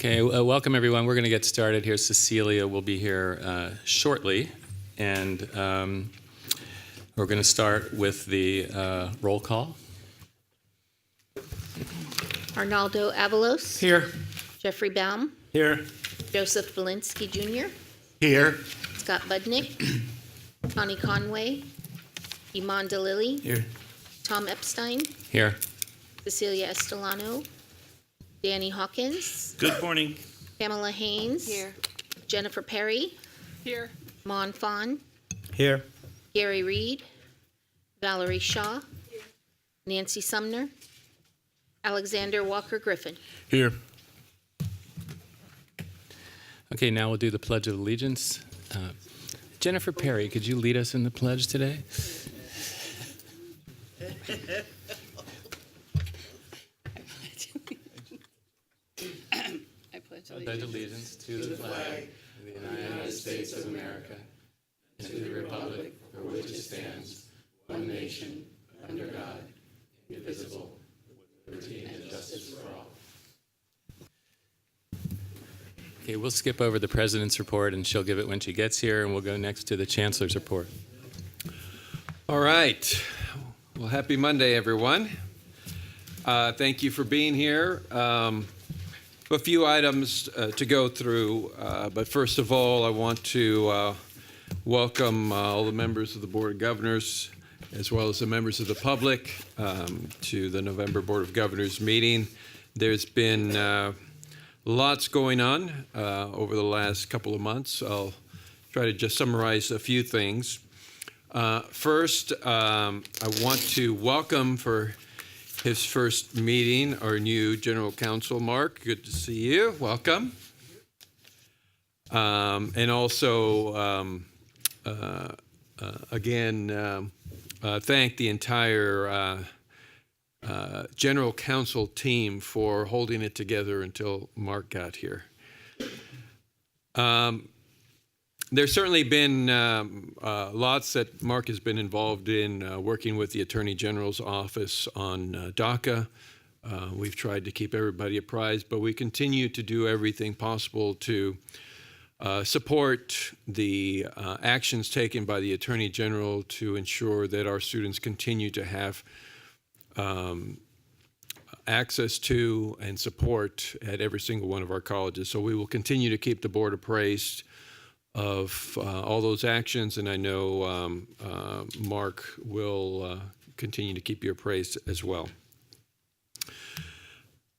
Okay, welcome everyone. We're going to get started here. Cecilia will be here shortly, and we're going to start with the roll call. Arnaldo Avalos. Here. Jeffrey Baum. Here. Joseph Valinsky Jr. Here. Scott Budnick. Connie Conway. Iman DeLilly. Here. Tom Epstein. Here. Cecilia Estelano. Danny Hawkins. Good morning. Pamela Haynes. Here. Jennifer Perry. Here. Mon Fawn. Here. Gary Reed. Valerie Shaw. Nancy Sumner. Alexander Walker Griffin. Here. Okay, now we'll do the Pledge of Allegiance. Jennifer Perry, could you lead us in the pledge today? I pledge I pledge allegiance to the flag of the United States of America and to the republic for which it stands, one nation, under God, indivisible, with liberty and justice for all. Okay, we'll skip over the president's report, and she'll give it when she gets here, and we'll go next to the chancellor's report. All right. Well, happy Monday, everyone. Thank you for being here. A few items to go through, but first of all, I want to welcome all the members of the Board of Governors, as well as the members of the public, to the November Board of Governors meeting. There's been lots going on over the last couple of months. I'll try to just summarize a few things. First, I want to welcome for his first meeting our new General Counsel, Mark. Good to see you. Welcome. And also, again, thank the entire General Counsel team for holding it together until Mark got here. There's certainly been lots that Mark has been involved in working with the Attorney General's office on DACA. We've tried to keep everybody apprised, but we continue to do everything possible to support the actions taken by the Attorney General to ensure that our students continue to have access to and support at every single one of our colleges. So we will continue to keep the board appraised of all those actions, and I know Mark will continue to keep you appraised as well.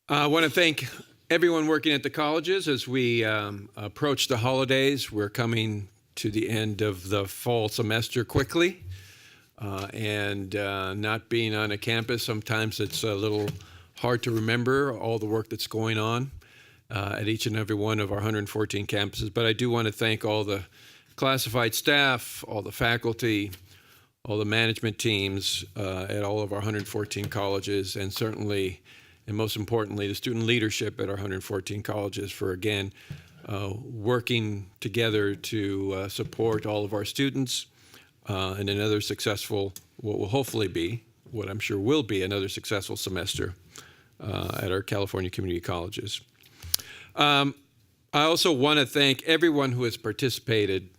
I want to thank everyone working at the colleges as we approach the holidays. We're coming to the end of the fall semester quickly, and not being on a campus, sometimes it's a little hard to remember all the work that's going on at each and every one of our 114 campuses. But I do want to thank all the classified staff, all the faculty, all the management teams at all of our 114 colleges, and certainly, and most importantly, the student leadership at our 114 colleges for, again, working together to support all of our students in another successful, what will hopefully be, what I'm sure will be another successful semester at our California community colleges. I also want to thank everyone who has participated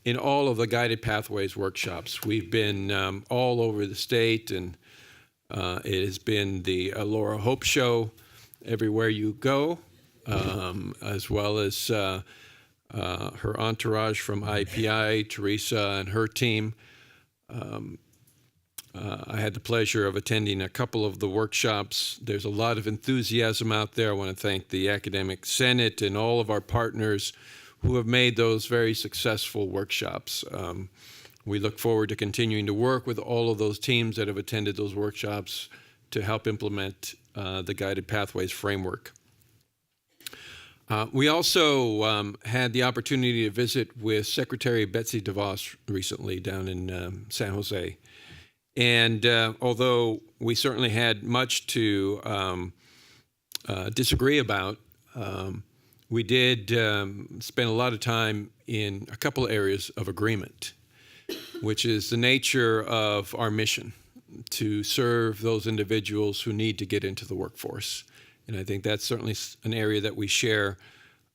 in all of the Guided Pathways workshops. We've been all over the state, and it has been the Laura Hope Show everywhere you go, as well as her entourage from IPI, Teresa and her team. I had the pleasure of attending a couple of the workshops. There's a lot of enthusiasm out there. I want to thank the Academic Senate and all of our partners who have made those very successful workshops. We look forward to continuing to work with all of those teams that have attended those workshops to help implement the Guided Pathways framework. We also had the opportunity to visit with Secretary Betsy DeVos recently down in San Jose. And although we certainly had much to disagree about, we did spend a lot of time in a couple of areas of agreement, which is the nature of our mission to serve those individuals who need to get into the workforce. And I think that's certainly an area that we share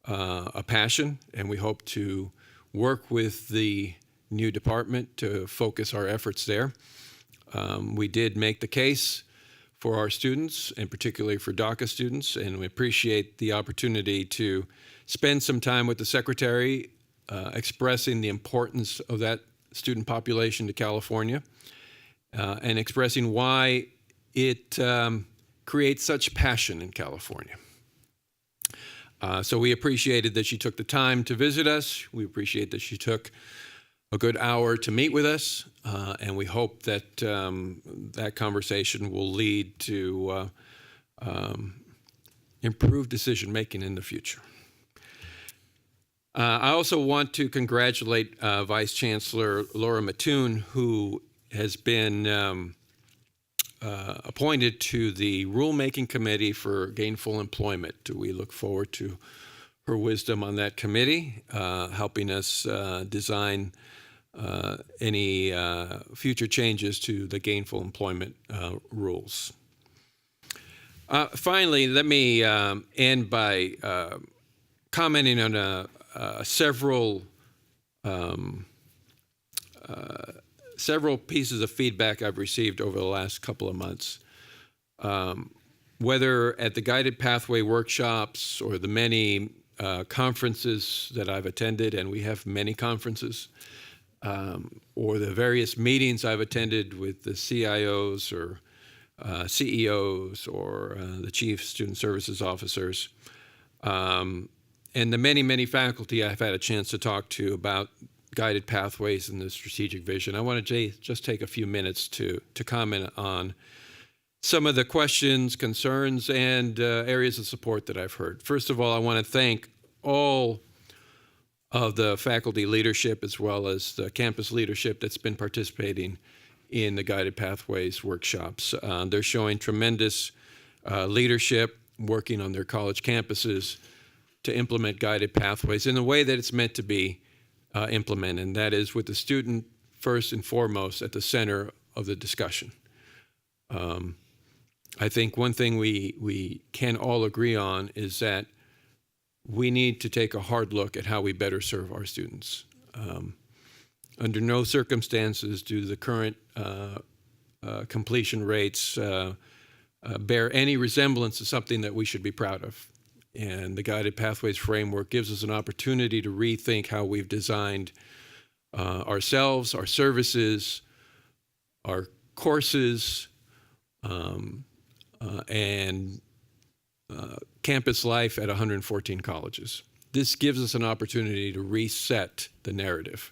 a passion, and we hope to work with the new department to focus our efforts there. We did make the case for our students, and particularly for DACA students, and we appreciate the opportunity to spend some time with the Secretary expressing the importance of that student population to California and expressing why it creates such passion in California. So we appreciated that she took the time to visit us. We appreciate that she took a good hour to meet with us, and we hope that that conversation will lead to improved decision-making in the future. I also want to congratulate Vice Chancellor Laura Mattoon, who has been appointed to the Rulemaking Committee for Gainful Employment. We look forward to her wisdom on that committee, helping us design any future changes to the gainful employment rules. Finally, let me end by commenting on several pieces of feedback I've received over the last couple of months. Whether at the Guided Pathway workshops or the many conferences that I've attended, and we have many conferences, or the various meetings I've attended with the CIOs or CEOs or the Chief Student Services Officers, and the many, many faculty I've had a chance to talk to about Guided Pathways and the strategic vision. I want to just take a few minutes to comment on some of the questions, concerns, and areas of support that I've heard. First of all, I want to thank all of the faculty leadership as well as the campus leadership that's been participating in the Guided Pathways workshops. They're showing tremendous leadership, working on their college campuses to implement Guided Pathways in the way that it's meant to be implemented, and that is with the student first and foremost at the center of the discussion. I think one thing we can all agree on is that we need to take a hard look at how we better serve our students. Under no circumstances do the current completion rates bear any resemblance to something that we should be proud of. And the Guided Pathways framework gives us an opportunity to rethink how we've designed ourselves, our services, our courses, and campus life at 114 colleges. This gives us an opportunity to reset the narrative.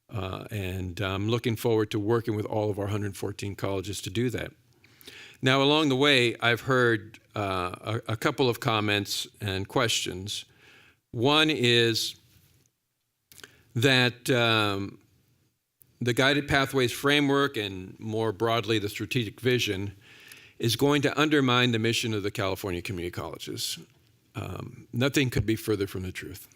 And I'm looking forward to working with all of our 114 colleges to do that. Now, along the way, I've heard a couple of comments and questions. One is that the Guided Pathways framework and more broadly the strategic vision is going to undermine the mission of the California community colleges. Nothing could be further from the truth.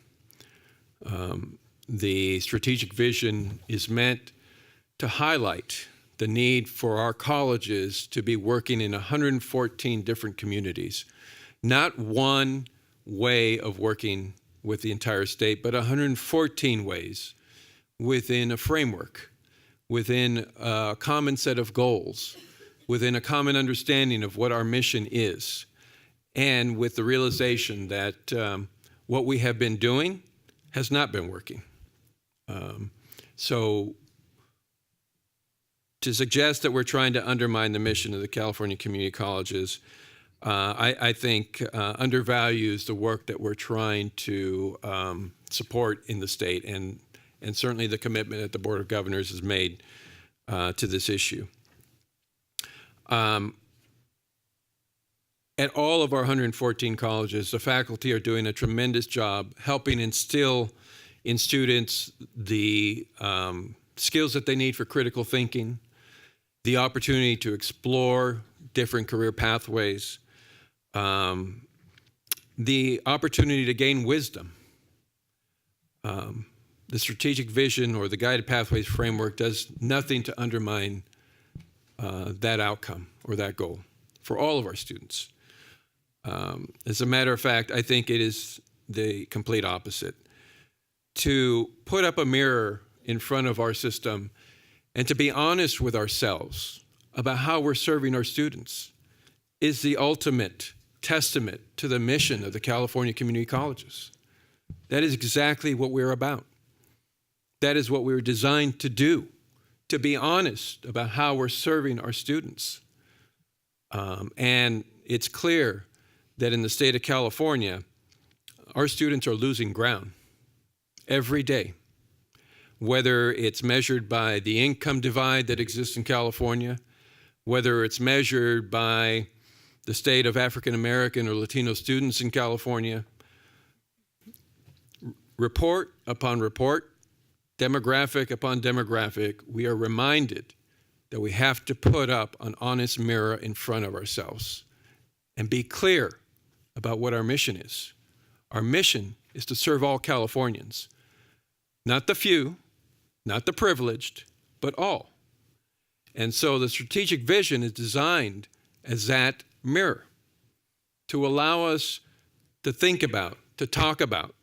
The strategic vision is meant to highlight the need for our colleges to be working in 114 different communities. Not one way of working with the entire state, but 114 ways within a framework, within a common set of goals, within a common understanding of what our mission is, and with the realization that what we have been doing has not been working. So to suggest that we're trying to undermine the mission of the California community colleges, I think undervalues the work that we're trying to support in the state, and certainly the commitment that the Board of Governors has made to this issue. At all of our 114 colleges, the faculty are doing a tremendous job helping instill in students the skills that they need for critical thinking, the opportunity to explore different career pathways, the opportunity to gain wisdom. The strategic vision or the Guided Pathways framework does nothing to undermine that outcome or that goal for all of our students. As a matter of fact, I think it is the complete opposite. To put up a mirror in front of our system and to be honest with ourselves about how we're serving our students is the ultimate testament to the mission of the California Community Colleges. That is exactly what we're about. That is what we were designed to do, to be honest about how we're serving our students. And it's clear that in the state of California, our students are losing ground every day, whether it's measured by the income divide that exists in California, whether it's measured by the state of African American or Latino students in California. Report upon report, demographic upon demographic, we are reminded that we have to put up an honest mirror in front of ourselves and be clear about what our mission is. Our mission is to serve all Californians, not the few, not the privileged, but all. And so the strategic vision is designed as that mirror to allow us to think about, to talk about,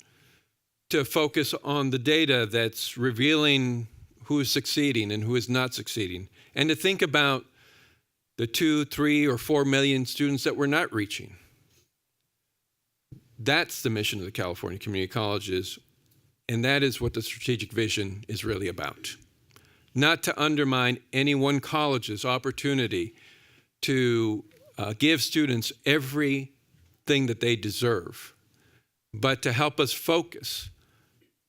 to focus on the data that's revealing who is succeeding and who is not succeeding, and to think about the 2, 3, or 4 million students that we're not reaching. That's the mission of the California Community Colleges, and that is what the strategic vision is really about. Not to undermine any one college's opportunity to give students everything that they deserve, but to help us focus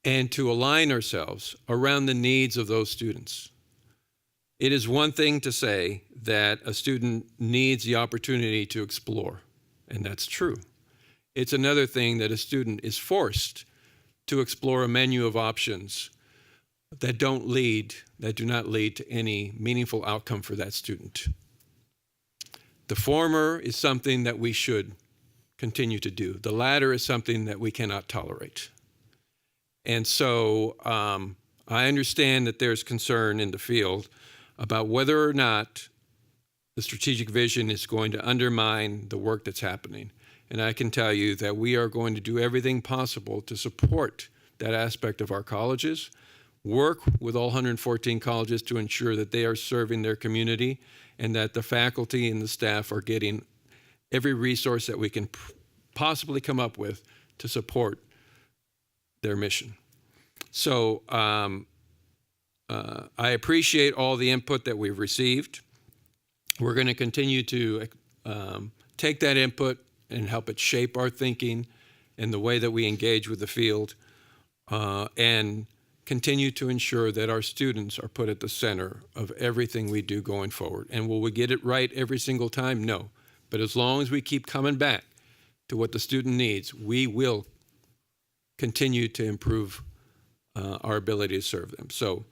and to align ourselves around the needs of those students. It is one thing to say that a student needs the opportunity to explore, and that's true. It's another thing that a student is forced to explore a menu of options that do not lead to any meaningful outcome for that student. The former is something that we should continue to do. The latter is something that we cannot tolerate. And so I understand that there's concern in the field about whether or not the strategic vision is going to undermine the work that's happening. And I can tell you that we are going to do everything possible to support that aspect of our colleges, work with all 114 colleges to ensure that they are serving their community and that the faculty and the staff are getting every resource that we can possibly come up with to support their mission. So I appreciate all the input that we've received. We're going to continue to take that input and help it shape our thinking and the way that we engage with the field, and continue to ensure that our students are put at the center of everything we do going forward. And will we get it right every single time? No. But as long as we keep coming back to what the student needs, we will continue to improve our ability to serve them. So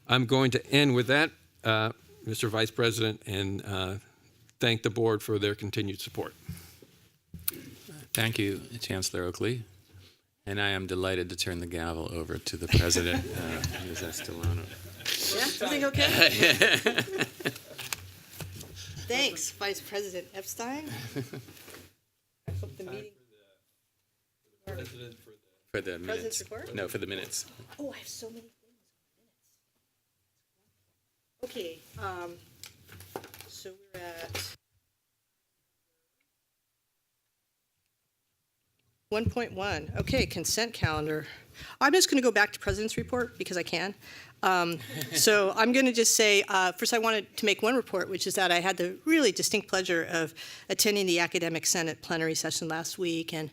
I'm going to end with that, Mr. Vice President, and thank the board for their continued support. Thank you, Chancellor Oakley. And I am delighted to turn the gavel over to the president, Ms. Estolano. Yeah, everything okay? Thanks, Vice President Epstein. I hope the meeting. For the minutes. President's report? No, for the minutes. Oh, I have so many things on minutes. Okay, so we're at 1.1. Okay, consent calendar. I'm just going to go back to President's report because I can. So I'm going to just say, first I wanted to make one report, which is that I had the really distinct pleasure of attending the Academic Senate plenary session last week and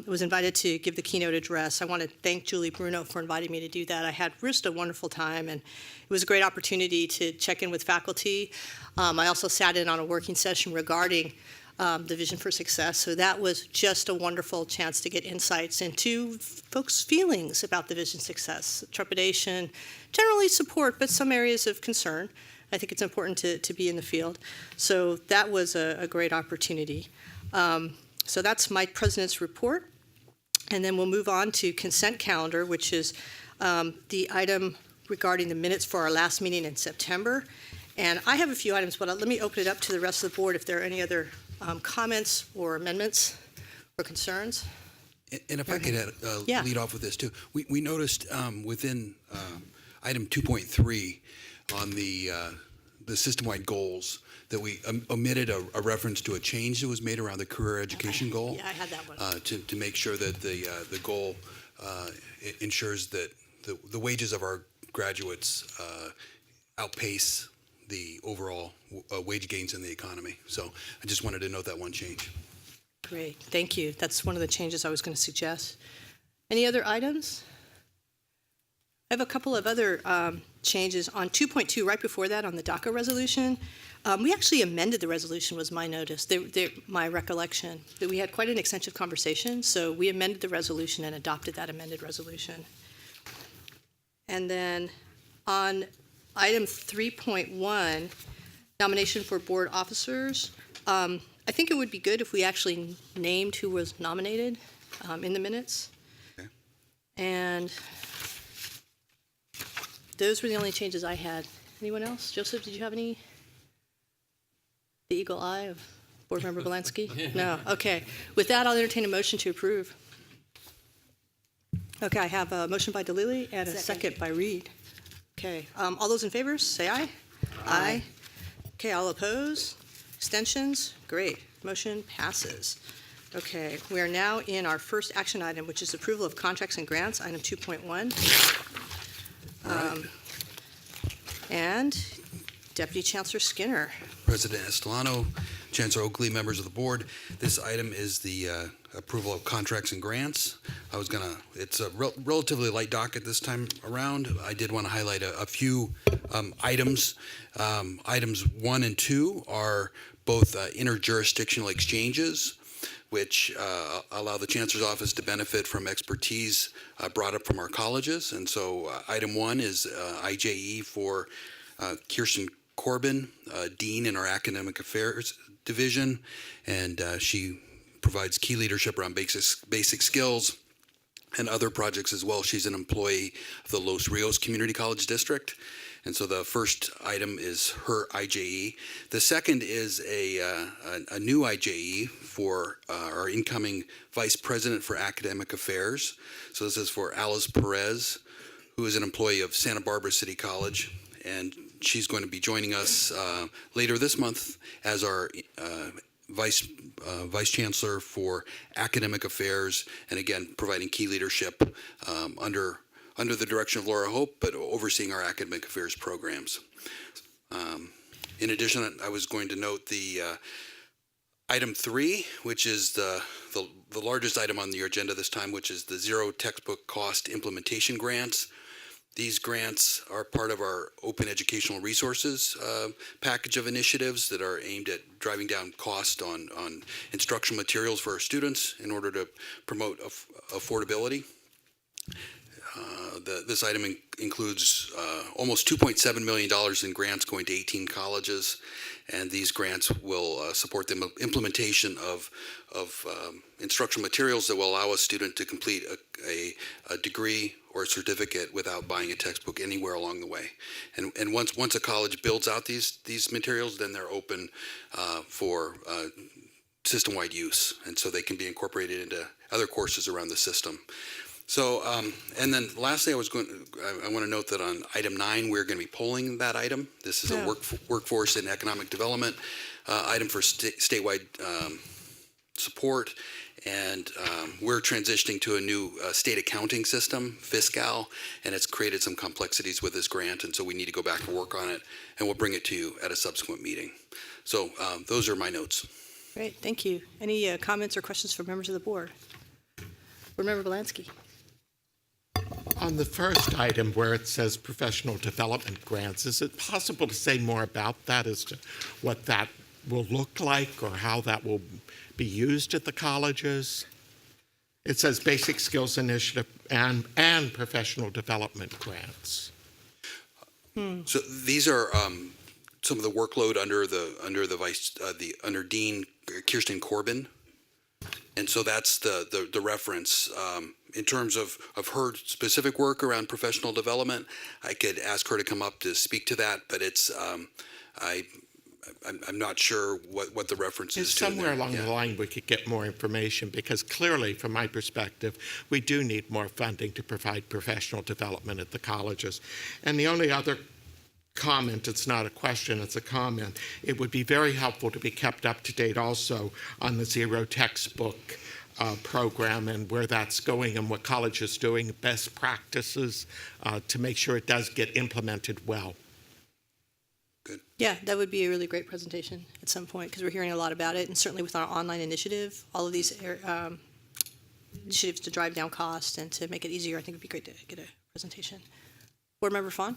was invited to give the keynote address. I want to thank Julie Bruno for inviting me to do that. I had just a wonderful time, and it was a great opportunity to check in with faculty. I also sat in on a working session regarding the Vision for Success. So that was just a wonderful chance to get insights into folks' feelings about the Vision Success, trepidation, generally support, but some areas of concern. I think it's important to be in the field. So that was a great opportunity. So that's my President's report. And then we'll move on to consent calendar, which is the item regarding the minutes for our last meeting in September. And I have a few items, but let me open it up to the rest of the board if there are any other comments or amendments or concerns? And if I could Yeah. lead off with this too, we noticed within item 2.3 on the system-wide goals that we omitted a reference to a change that was made around the career education goal. Yeah, I had that one. To make sure that the goal ensures that the wages of our graduates outpace the overall wage gains in the economy. So I just wanted to note that one change. Great, thank you. That's one of the changes I was going to suggest. Any other items? I have a couple of other changes. On 2.2, right before that, on the DACA resolution, we actually amended the resolution, was my notice, my recollection, that we had quite an extensive conversation, so we amended the resolution and adopted that amended resolution. And then on item 3.1, nomination for board officers, I think it would be good if we actually named who was nominated in the minutes. Okay. And those were the only changes I had. Anyone else? Joseph, did you have any? The eagle eye of Board Member Belansky? No, okay. With that, I'll entertain a motion to approve. Okay, I have a motion by DeLilly and a second by Reed. Okay, all those in favor, say aye. Aye. Okay, all opposed? Abstentions? Great. Motion passes. Okay, we are now in our first action item, which is approval of contracts and grants, item 2.1. And Deputy Chancellor Skinner. President Estolano, Chancellor Oakley, members of the board, this item is the approval of contracts and grants. It's a relatively light docket this time around. I did want to highlight a few items. Items 1 and 2 are both interjurisdictional exchanges, which allow the Chancellor's Office to benefit from expertise brought up from our colleges. And so item 1 is IJE for Kirsten Corbin, Dean in our Academic Affairs Division, and she provides key leadership around basic skills and other projects as well. She's an employee of the Los Rios Community College District. And so the first item is her IJE. The second is a new IJE for our incoming Vice President for Academic Affairs. So this is for Alice Perez, who is an employee of Santa Barbara City College, and she's going to be joining us later this month as our Vice Chancellor for Academic Affairs, and again, providing key leadership under the direction of Laura Hope, but overseeing our academic affairs programs. In addition, I was going to note the item 3, which is the largest item on your agenda this time, which is the zero textbook cost implementation grants. These grants are part of our Open Educational Resources package of initiatives that are aimed at driving down cost on instructional materials for our students in order to promote affordability. This item includes almost $2.7 million in grants going to 18 colleges, and these grants will support the implementation of instructional materials that will allow a student to complete a degree or a certificate without buying a textbook anywhere along the way. And once a college builds out these materials, then they're open for system-wide use, and so they can be incorporated into other courses around the system. So, and then lastly, I want to note that on item 9, we're going to be polling that item. This is a workforce and economic development item for statewide support, and we're transitioning to a new state accounting system, Fiscal, and it's created some complexities with this grant, and so we need to go back and work on it, and we'll bring it to you at a subsequent meeting. So those are my notes. Great, thank you. Any comments or questions from members of the board? Board Member Belansky. On the first item where it says professional development grants, is it possible to say more about that as to what that will look like or how that will be used at the colleges? It says basic skills initiative and professional development grants. So these are some of the workload under Dean Kirsten Corbin. And so that's the reference. In terms of her specific work around professional development, I could ask her to come up to speak to that, but it's I'm not sure what the reference is to. Somewhere along Yeah. the line, we could get more information, because clearly, from my perspective, we do need more funding to provide professional development at the colleges. And the only other comment, it's not a question, it's a comment, it would be very helpful to be kept up to date also on the zero textbook program and where that's going and what college is doing, best practices, to make sure it does get implemented well. Yeah, that would be a really great presentation at some point, because we're hearing a lot about it, and certainly with our online initiative, all of these initiatives to drive down cost and to make it easier, I think it'd be great to get a presentation. Board Member Fawn?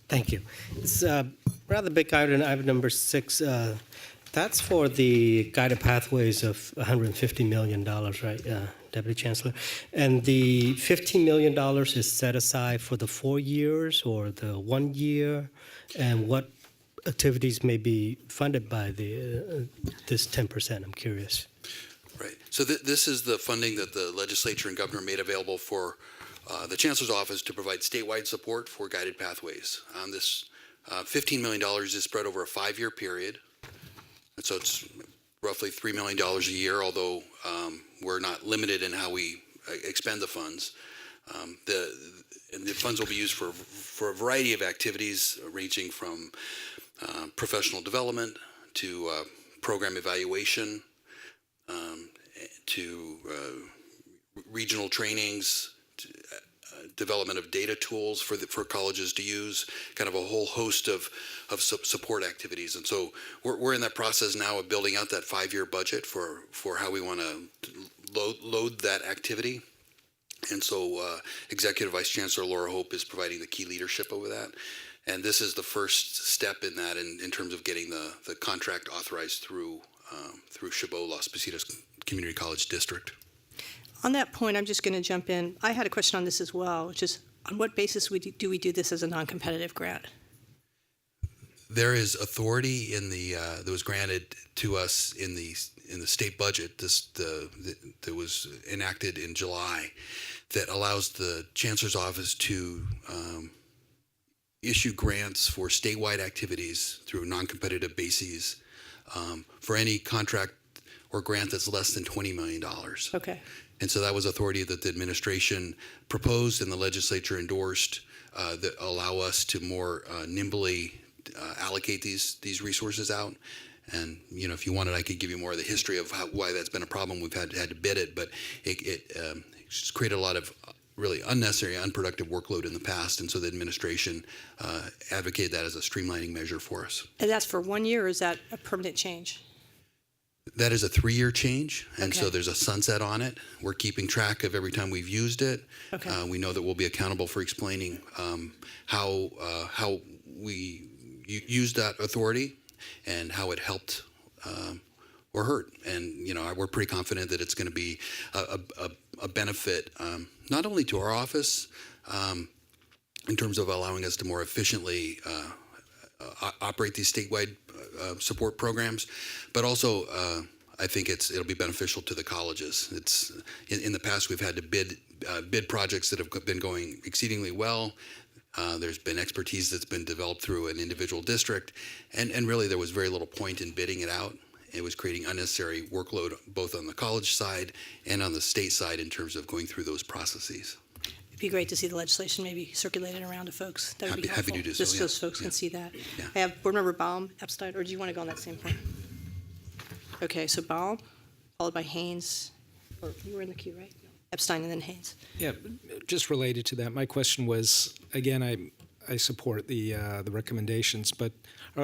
Thank you. It's a rather big item number 6. That's for the guided pathways of $150 million, right, Deputy Chancellor? And the $15 million is set aside for the 4 years or the 1 year? And what activities may be funded by this 10%? I'm curious. Right. So this is the funding that the legislature and governor made available for the Chancellor's office to provide statewide support for guided pathways. This $15 million is spread over a 5-year period. And so it's roughly $3 million a year, although we're not limited in how we expend the funds. And the funds will be used for a variety of activities, ranging from professional development to program evaluation, to regional trainings, development of data tools for colleges to use, kind of a whole host of support activities. And so we're in that process now of building out that 5-year budget for how we want to load that activity. And so Executive Vice Chancellor Laura Hope is providing the key leadership over that. And this is the first step in that in terms of getting the contract authorized through Chabot Las Positas Community College District. On that point, I'm just going to jump in. I had a question on this as well, which is, on what basis do we do this as a non-competitive grant? There is authority that was granted to us in the state budget that was enacted in July that allows the Chancellor's office to issue grants for statewide activities through non-competitive bases for any contract or grant that's less than $20 million. Okay. And so that was authority that the administration proposed and the legislature endorsed that allow us to more nimbly allocate these resources out. And if you wanted, I could give you more of the history of why that's been a problem. We've had to bid it, but it just created a lot of really unnecessary, unproductive workload in the past. And so the administration advocated that as a streamlining measure for us. And that's for 1 year, or is that a permanent change? That is a 3-year change, and so Okay. there's a sunset on it. We're keeping track of every time we've used it. Okay. We know that we'll be accountable for explaining how we used that authority and how it helped or hurt. And we're pretty confident that it's going to be a benefit not only to our office in terms of allowing us to more efficiently operate these statewide support programs, but also I think it'll be beneficial to the colleges. It's in the past we've had to bid projects that have been going exceedingly well. There's been expertise that's been developed through an individual district, and really there was very little point in bidding it out. It was creating unnecessary workload both on the college side and on the state side in terms of going through those processes. It'd be great to see the legislation maybe circulated around to folks. That would be Happy helpful. to do so, Just yeah. so folks Yeah. can see that. Yeah. I have Board Member Baum, Epstein, or do you want to go on that same point? Okay, so Baum, followed by Haynes, or you were in the queue, right? Epstein and then Haynes. Yeah, just related to that, my question was, again, I support the recommendations, but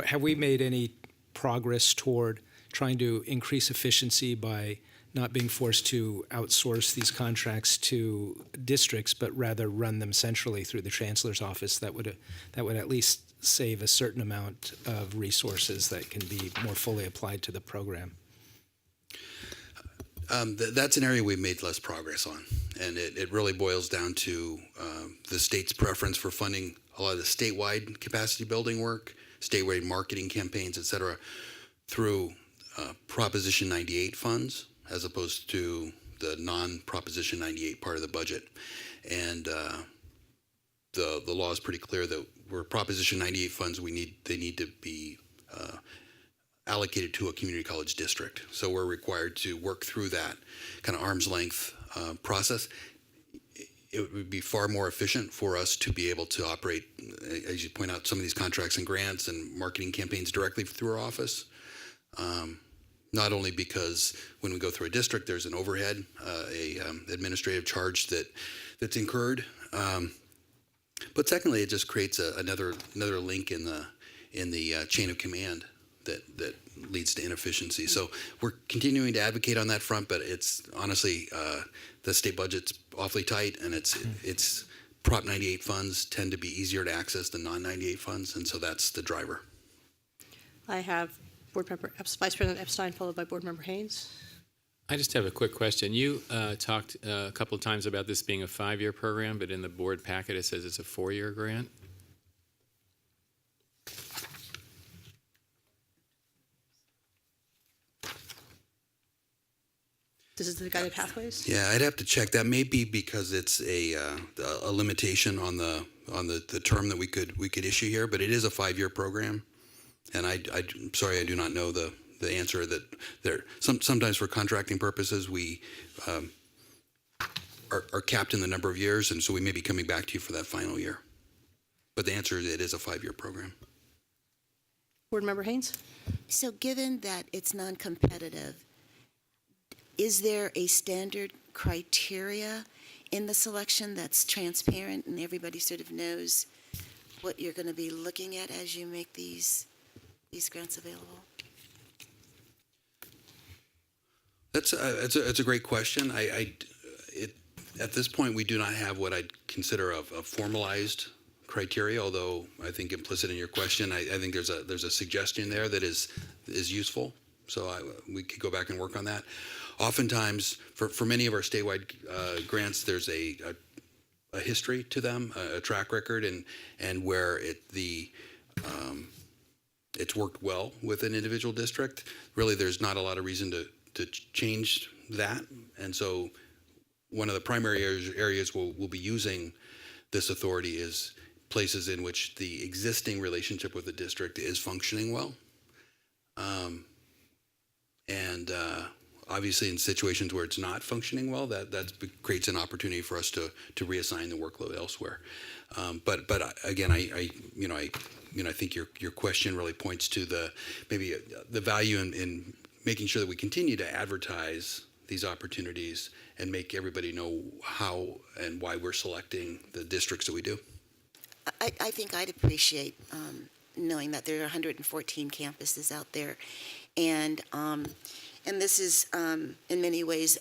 have we made any progress toward trying to increase efficiency by not being forced to outsource these contracts to districts, but rather run them centrally through the Chancellor's office? That would at least save a certain amount of resources that can be more fully applied to the program. That's an area we've made less progress on, and it really boils down to the state's preference for funding a lot of the statewide capacity building work, statewide marketing campaigns, et cetera, through Proposition 98 funds, as opposed to the non-Proposition 98 part of the budget. And the law is pretty clear that where Proposition 98 funds, they need to be allocated to a community college district. So we're required to work through that kind of arm's length process. It would be far more efficient for us to be able to operate, as you point out, some of these contracts and grants and marketing campaigns directly through our office. Not only because when we go through a district, there's an overhead, administrative charge that's incurred, but secondly, it just creates another link in the chain of command that leads to inefficiency. So we're continuing to advocate on that front, but it's honestly the state budget's awfully tight, and it's Prop 98 funds tend to be easier to access than non-98 funds, and so that's the driver. I have Board Member Vice President Epstein, followed by Board Member Haynes. I just have a quick question. You talked a couple of times about this being a 5-year program, but in the board packet it says it's a 4-year grant. This is the guided pathways. Yeah, I'd have to check. That may be because it's a limitation on the term that we could issue here, but it is a 5-year program, and I'm sorry, I do not know the answer. That there sometimes for contracting purposes we are capped in the number of years, and so we may be coming back to you for that final year. But the answer is it is a 5-year program. Board Member Haynes. So given that it's non-competitive, is there a standard criteria in the selection that's transparent and everybody sort of knows what you're going to be looking at as you make these grants available? That's a great question. At this point, we do not have what I'd consider a formalized criteria, although I think implicit in your question, I think there's a suggestion there that is useful. So we could go back and work on that. Oftentimes, for many of our statewide grants, there's a history to them, a track record, and where it's worked well with an individual district. Really, there's not a lot of reason to change that. And so one of the primary areas we'll be using this authority is places in which the existing relationship with the district is functioning well. Obviously, in situations where it's not functioning well, that creates an opportunity for us to reassign the workload elsewhere. But again, I think your question really points to the value in making sure that we continue to advertise these opportunities and make everybody know how and why we're selecting the districts that we do. I think I'd appreciate knowing that there are 114 campuses out there, and this is in many ways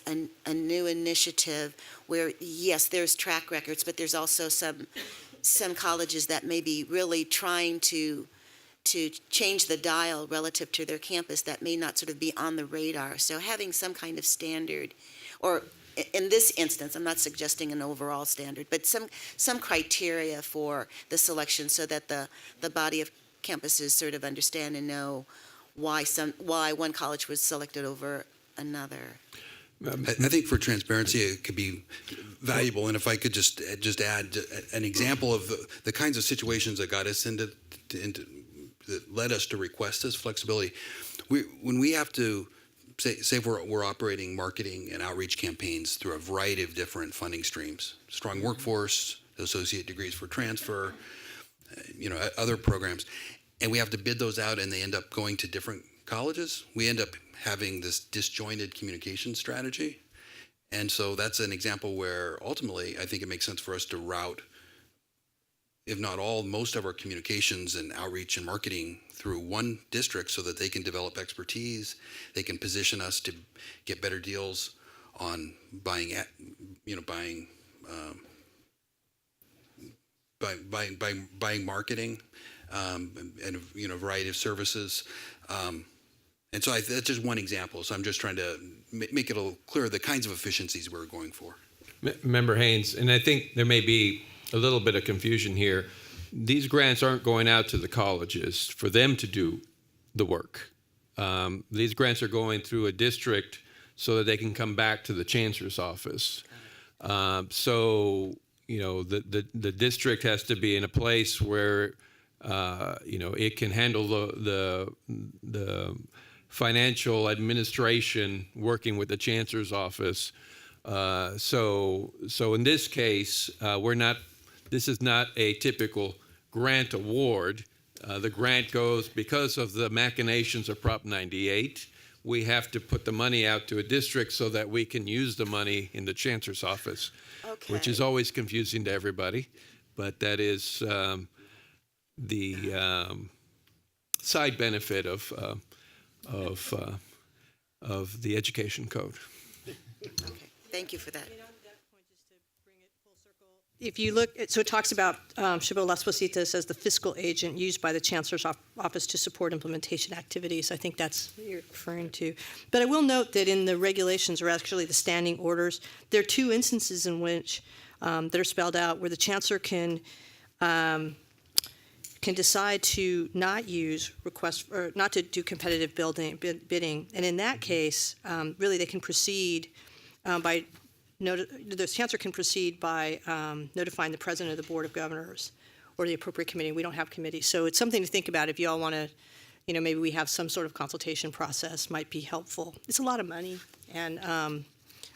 a new initiative where, yes, there's track records, but there's also some colleges that may be really trying to change the dial relative to their campus that may not sort of be on the radar. So having some kind of standard, or in this instance, I'm not suggesting an overall standard, but some criteria for the selection so that the body of campuses sort of understand and know why one college was selected over another. I think for transparency, it could be valuable. And if I could just add an example of the kinds of situations that got us into that led us to request this flexibility. When we have to say we're operating marketing and outreach campaigns through a variety of different funding streams, strong workforce, associate degrees for transfer, other programs, and we have to bid those out and they end up going to different colleges, we end up having this disjointed communication strategy. And so that's an example where ultimately I think it makes sense for us to route, if not all, most of our communications and outreach and marketing through one district so that they can develop expertise, they can position us to get better deals on buying marketing, and a variety of services. And so that's just one example. So I'm just trying to make it a little clearer the kinds of efficiencies we're going for. Member Haynes, and I think there may be a little bit of confusion here. These grants aren't going out to the colleges for them to do the work. These grants are going through a district so that they can come back to the chancellor's office. So, the district has to be in a place where, it can handle the financial administration working with the chancellor's office. So in this case, this is not a typical grant award. The grant goes because of the machinations of Prop 98. We have to put the money out to a district so that we can use the money in the chancellor's office, which is always confusing to everybody. But that is the side benefit of the education code. Okay, thank you for that. If you look, so it talks about Chabot Las Positas as the fiscal agent used by the Chancellor's office to support implementation activities. I think that's what you're referring to. But I will note that in the regulations, or actually the standing orders, there are two instances in which that are spelled out where the Chancellor can decide to not use requests or not to do competitive bidding, and in that case, really they can proceed by. The Chancellor can proceed by notifying the President of the Board of Governors or the appropriate committee. We don't have committees. So it's something to think about if you all want to, maybe we have some sort of consultation process might be helpful. It's a lot of money, and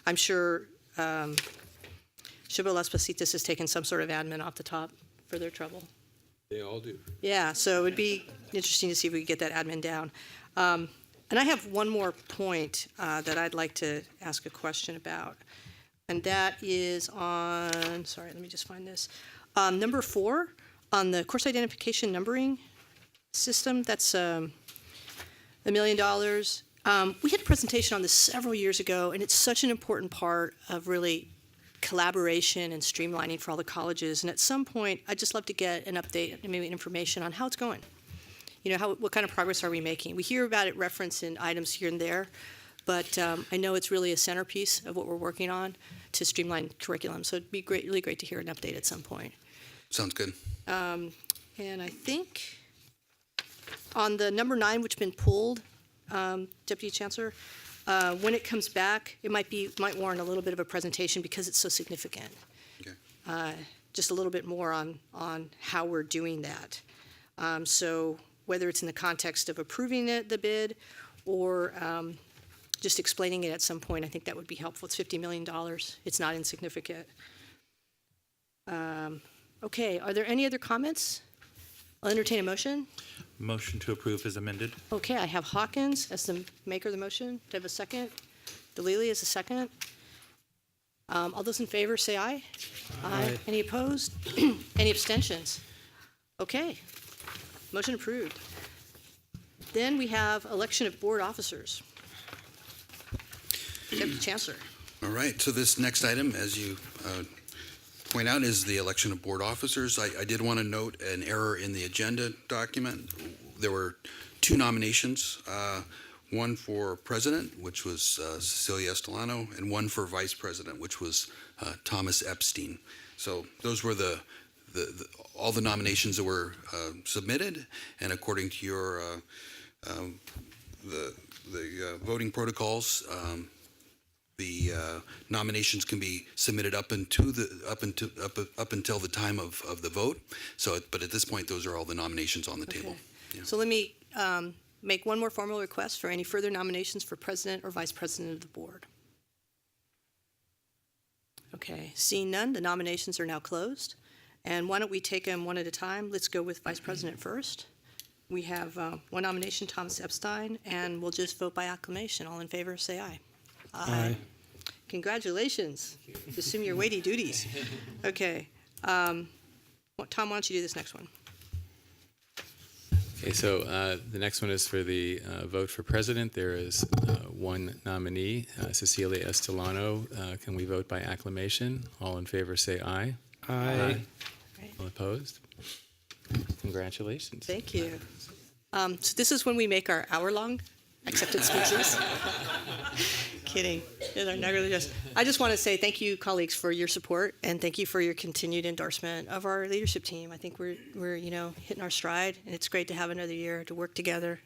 I'm sure Chabot Las Positas has taken some sort of admin off the top for their trouble. They all do. Yeah, so it would be interesting to see if we could get that admin down. And I have one more point that I'd like to ask a question about. And that is on, sorry, let me just find this. Number 4, on the course identification numbering system, that's $1 million. We had a presentation on this several years ago, and it's such an important part of really collaboration and streamlining for all the colleges. And at some point, I'd just love to get an update, maybe information on how it's going. What kind of progress are we making? We hear about it referenced in items here and there, but I know it's really a centerpiece of what we're working on to streamline curriculum. So it'd be really great to hear an update at some point. Sounds good. And I think on the number 9, which has been pulled, Deputy Chancellor, when it comes back, it might warrant a little bit of a presentation because it's so significant. Okay. Just a little bit more on how we're doing that. So whether it's in the context of approving the bid or just explaining it at some point, I think that would be helpful. It's $50 million. It's not insignificant. Okay, are there any other comments? I'll entertain a motion. Motion to approve is amended. Okay, I have Hawkins as the maker of the motion. Do I have a second? DeLilly is a second. All those in favor say aye. Aye. Any opposed? Any abstentions? Okay, motion approved. Then we have election of board officers. Deputy Chancellor. All right, so this next item, as you point out, is the election of board officers. I did want to note an error in the agenda document. There were 2 nominations, one for president, which was Cecilia Estelano, and one for vice president, which was Thomas Epstein. So those were all the nominations that were submitted, and according to your the voting protocols, the nominations can be submitted up until the time of the vote. So, but at this point, those are all the nominations on the table. Yeah. So let me make one more formal request for any further nominations for president or vice president of the board. Okay, seeing none, the nominations are now closed. And why don't we take them one at a time? Let's go with vice president first. We have one nomination, Thomas Epstein, and we'll just vote by acclamation. All in favor, say aye. Aye. Congratulations. Assume your weighty duties. Okay. Tom, why don't you do this next one? Okay, so the next one is for the vote for president. There is one nominee, Cecilia Estelano. Can we vote by acclamation? All in favor say aye. Aye. All opposed? Congratulations. Thank you. So this is when we make our hour-long acceptance speeches. Kidding. I just want to say thank you, colleagues, for your support, and thank you for your continued endorsement of our leadership team. I think we're hitting our stride, and it's great to have another year to work together.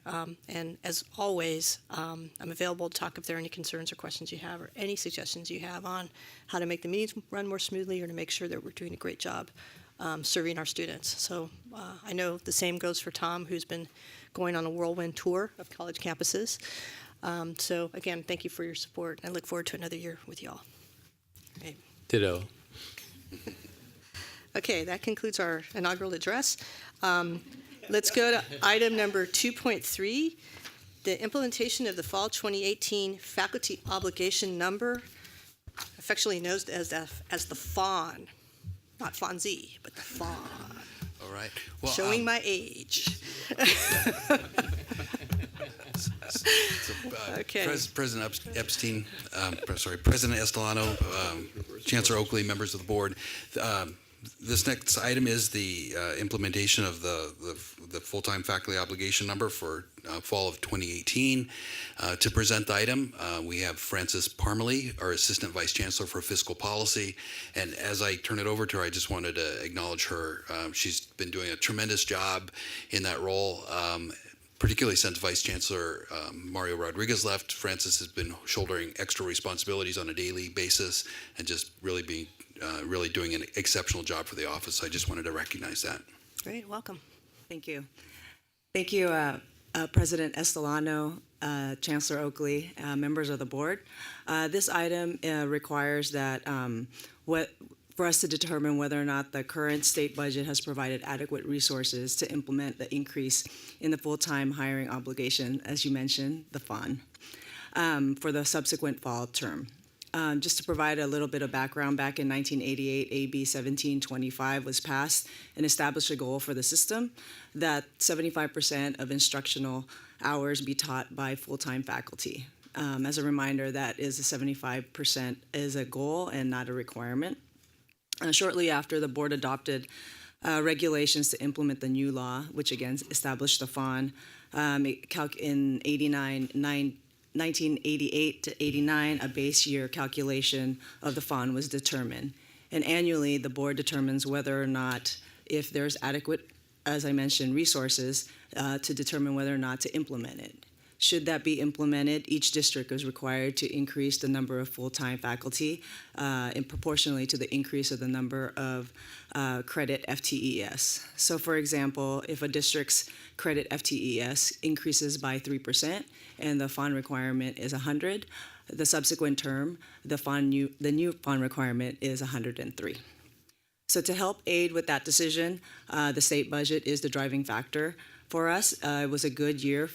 And as always, I'm available to talk if there are any concerns or questions you have, or any suggestions you have on how to make the meetings run more smoothly, or to make sure that we're doing a great job serving our students. So I know the same goes for Tom, who's been going on a whirlwind tour of college campuses. So again, thank you for your support. I look forward to another year with you all. Great. Ditto. Okay, that concludes our inaugural address. Let's go to item number 2.3, the implementation of the fall 2018 faculty obligation number, affectionately known as the FON. Not Fonzie, but the FON. All right. Well, Showing my age. Okay. President Epstein, President Estolano, Chancellor Oakley, members of the board. This next item is the implementation of the full-time faculty obligation number for fall of 2018. To present the item, we have Frances Parmalee, our Assistant Vice Chancellor for Fiscal Policy. And as I turn it over to her, I just wanted to acknowledge her. She's been doing a tremendous job in that role. Particularly since Vice Chancellor Mario Rodriguez left, Frances has been shouldering extra responsibilities on a daily basis and just really doing an exceptional job for the office. So I just wanted to recognize that. Great, welcome. Thank you. Thank you, President Estolano, Chancellor Oakley, members of the board. This item requires that for us to determine whether or not the current state budget has provided adequate resources to implement the increase in the full-time hiring obligation, as you mentioned, the FON, for the subsequent fall term. Just to provide a little bit of background, back in 1988, AB 1725 was passed and established a goal for the system that 75% of instructional hours be taught by full-time faculty. As a reminder, that is 75% is a goal and not a requirement. Shortly after, the board adopted regulations to implement the new law, which again established the FON. In 1988 to 89, a base year calculation of the FON was determined. And annually, the board determines whether or not, if there's adequate, as I mentioned, resources to determine whether or not to implement it. Should that be implemented, each district is required to increase the number of full-time faculty and proportionally to the increase of the number of credit FTES. So for example, if a district's credit FTES increases by 3% and the FON requirement is 100, the subsequent term, the new FON requirement is 103. So to help aid with that decision, the state budget is the driving factor for us. It was a good year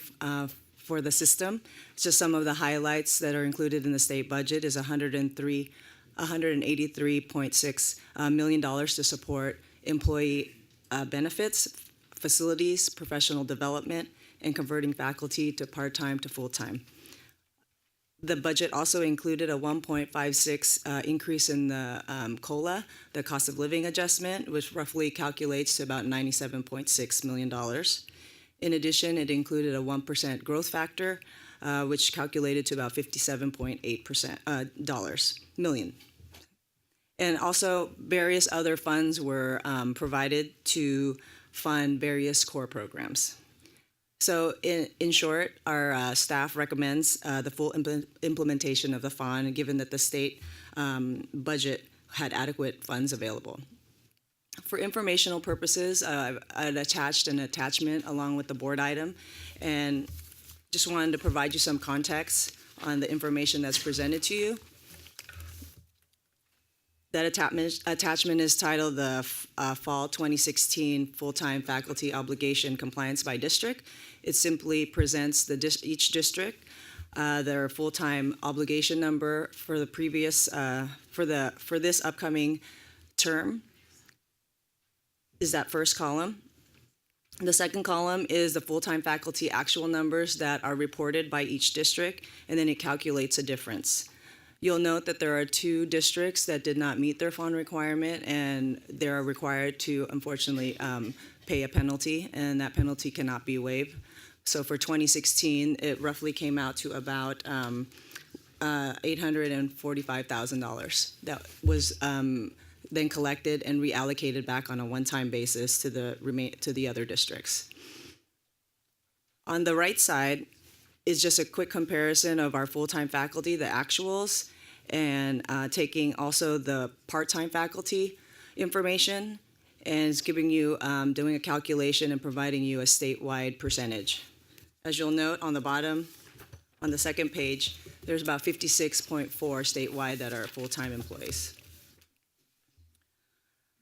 for the system. Just some of the highlights that are included in the state budget is $183.6 million to support employee benefits, facilities, professional development, and converting faculty to part-time to full-time. The budget also included a 1.56 increase in the COLA, the cost of living adjustment, which roughly calculates to about $97.6 million. In addition, it included a 1% growth factor, which calculated to about $57.8 million. And also, various other funds were provided to fund various core programs. So in short, our staff recommends the full implementation of the FON, given that the state budget had adequate funds available. For informational purposes, I'd attached an attachment along with the board item, and just wanted to provide you some context on the information that's presented to you. That attachment is titled the Fall 2016 Full-Time Faculty Obligation Compliance by District. It simply presents each district their full-time obligation number for the previous for this upcoming term. Is that first column. The second column is the full-time faculty actual numbers that are reported by each district, and then it calculates a difference. You'll note that there are 2 districts that did not meet their FON requirement, and they are required to, unfortunately, pay a penalty, and that penalty cannot be waived. So for 2016, it roughly came out to about $845,000 that was then collected and reallocated back on a one-time basis to the other districts. On the right side is just a quick comparison of our full-time faculty, the actuals, and taking also the part-time faculty information and it's giving you, doing a calculation and providing you a statewide percentage. As you'll note on the bottom, on the second page, there's about 56.4 statewide that are full-time employees.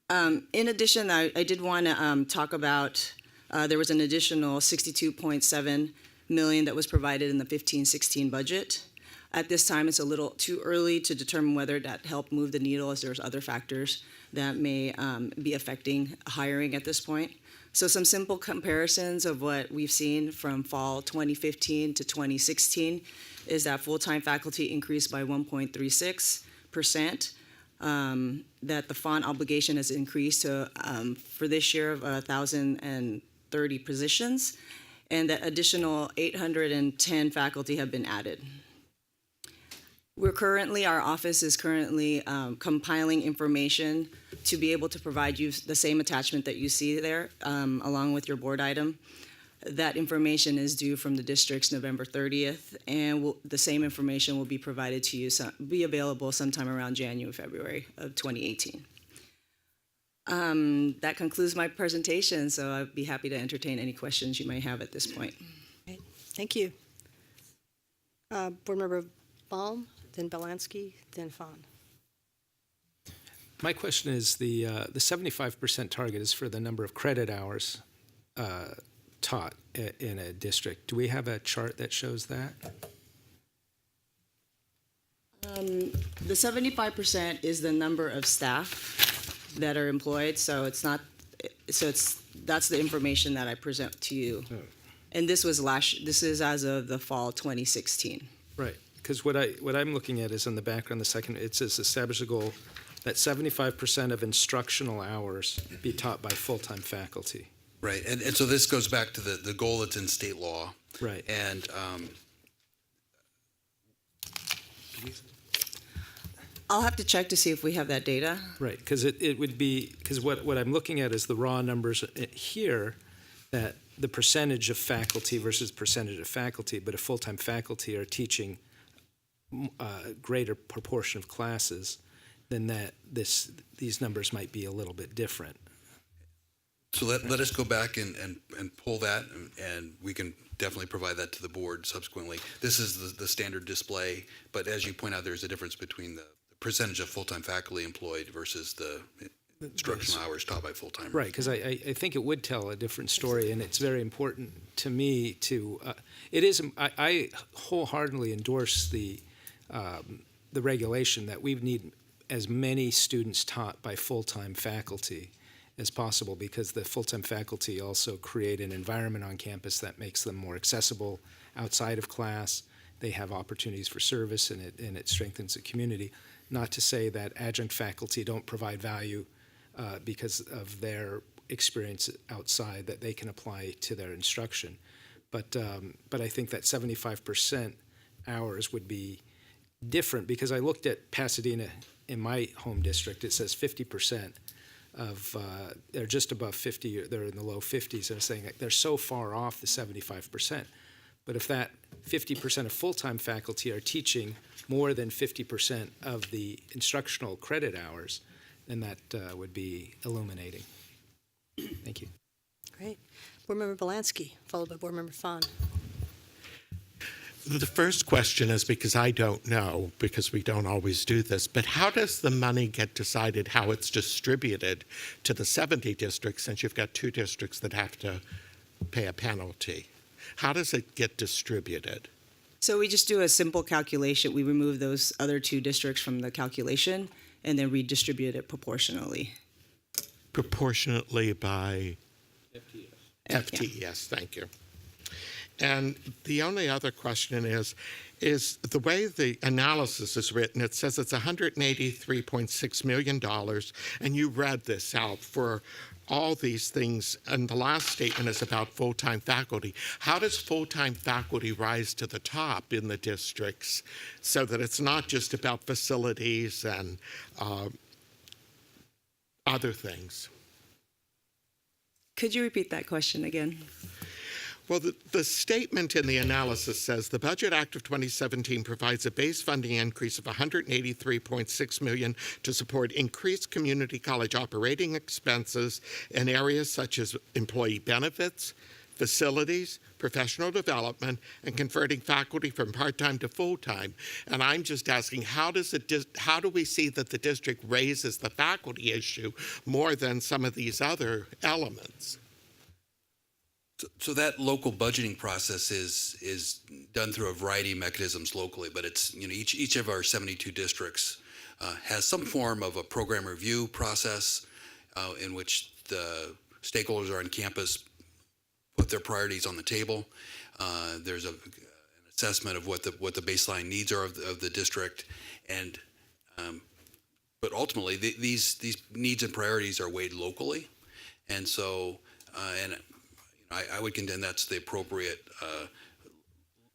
In addition, I did want to talk about, there was an additional $62.7 million that was provided in the 15-16 budget. At this time, it's a little too early to determine whether that helped move the needle, as there's other factors that may be affecting hiring at this point. So some simple comparisons of what we've seen from fall 2015 to 2016 is that full-time faculty increased by 1.36%, that the fund obligation has increased to, for this year, of 1,030 positions, and that additional 810 faculty have been added. Our office is currently compiling information to be able to provide you the same attachment that you see there, along with your board item. That information is due from the districts November 30th, and the same information will be provided to you, be available sometime around January, February of 2018. That concludes my presentation, so I'd be happy to entertain any questions you may have at this point. Great. Thank you. Board Member Baum, then Belansky, then Fawn. My question is the 75% target is for the number of credit hours taught in a district. Do we have a chart that shows that? The 75% is the number of staff that are employed, so it's not. So that's the information that I present to you. Oh. And this was This is as of the fall 2016. Right, because what I'm looking at is in the background, the second, it says establish a goal that 75% of instructional hours be taught by full-time faculty. Right, and so this goes back to the goal that's in state law. Right. And I'll have to check to see if we have that data. Right, because it would be, because what I'm looking at is the raw numbers here, that the percentage of faculty versus percentage of faculty, but if full-time faculty are teaching a greater proportion of classes, then these numbers might be a little bit different. so let us go back and pull that, and we can definitely provide that to the board subsequently. This is the standard display, but as you point out, there's a difference between the percentage of full-time faculty employed versus the instructional hours taught by full-time. Right, because I think it would tell a different story, and it's very important to me to. I wholeheartedly endorse the regulation that we need as many students taught by full-time faculty as possible, because the full-time faculty also create an environment on campus that makes them more accessible outside of class. They have opportunities for service, and it strengthens the community. Not to say that adjunct faculty don't provide value because of their experience outside that they can apply to their instruction. But I think that 75% hours would be different, because I looked at Pasadena in my home district. It says 50% of, they're just above 50, they're in the low 50s. And I'm saying they're so far off the 75%. But if that 50% of full-time faculty are teaching more than 50% of the instructional credit hours, then that would be illuminating. Thank you. Great. Board Member Belansky, followed by Board Member Fawn. The first question is, because I don't know, because we don't always do this, but how does the money get decided, how it's distributed to the 70 districts, since you've got 2 districts that have to pay a penalty? How does it get distributed? So we just do a simple calculation. We remove those other 2 districts from the calculation and then redistribute it proportionally. Proportionately by? FTES, thank you. And the only other question is the way the analysis is written, it says it's $183.6 million, and you read this out for all these things, and the last statement is about full-time faculty. How does full-time faculty rise to the top in the districts so that it's not just about facilities and other things? Could you repeat that question again? Well, the statement in the analysis says the Budget Act of 2017 provides a base funding increase of $183.6 million to support increased community college operating expenses in areas such as employee benefits, facilities, professional development, and converting faculty from part-time to full-time. And I'm just asking, how do we see that the district raises the faculty issue more than some of these other elements? So that local budgeting process is done through a variety of mechanisms locally, but it's, each of our 72 districts has some form of a program review process in which the stakeholders are on campus put their priorities on the table. There's an assessment of what the baseline needs are of the district, and but ultimately these needs and priorities are weighed locally, and so I would contend that's the appropriate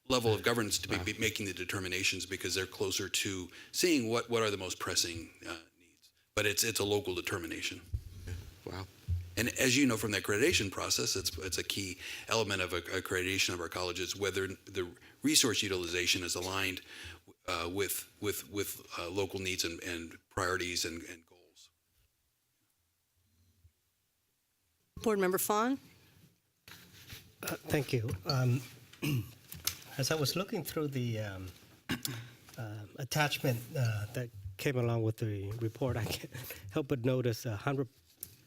level of governance to be making the determinations, because they're closer to seeing what are the most pressing needs. But it's a local determination. Wow. And as you know from the accreditation process, it's a key element of accreditation of our colleges, whether the resource utilization is aligned with local needs and priorities and goals. Board Member Fawn? Thank you. As I was looking through the attachment that came along with the report, I can't help but notice 100%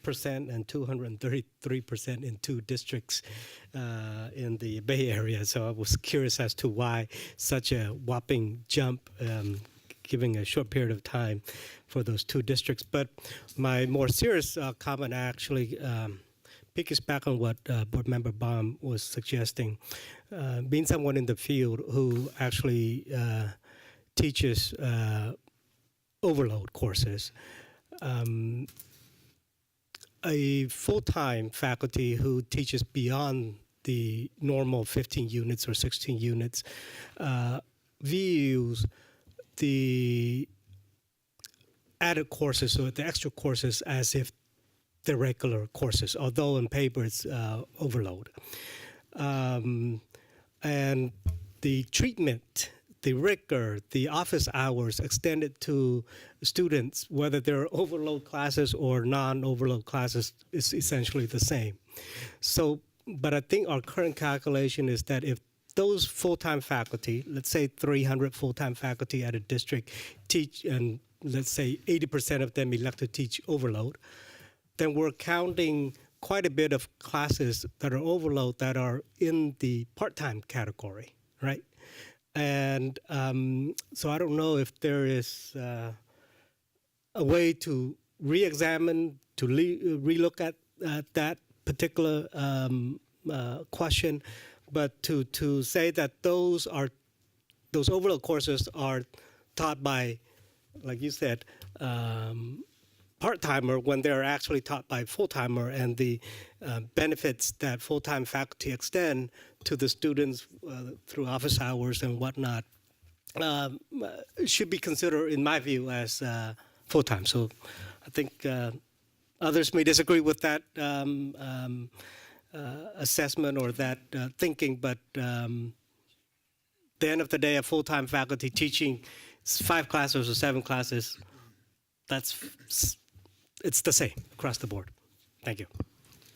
and 233% in two districts in the Bay Area. So I was curious as to why such a whopping jump, giving a short period of time for those two districts. But my more serious comment actually piggybacks back on what Board Member Baum was suggesting. Being someone in the field who actually teaches overload courses, a full-time faculty who teaches beyond the normal 15 units or 16 units views the added courses or the extra courses as if the regular courses, although in paper it's overload. And the treatment, the rigor, the office hours extended to students, whether they're overload classes or non-overload classes, is essentially the same. So, but I think our current calculation is that if those full-time faculty, let's say 300 full-time faculty at a district teach, and let's say 80% of them elect to teach overload, then we're counting quite a bit of classes that are overload that are in the part-time category, right? And so I don't know if there is a way to re-examine, to relook at that particular question, but to say that those overload courses are taught by, like you said, part-timer when they're actually taught by full-timer, and the benefits that full-time faculty extend to the students through office hours and whatnot should be considered, in my view, as full-time. So I think others may disagree with that assessment or that thinking, but at the end of the day, a full-time faculty teaching 5 classes or 7 classes, it's the same across the board. Thank you.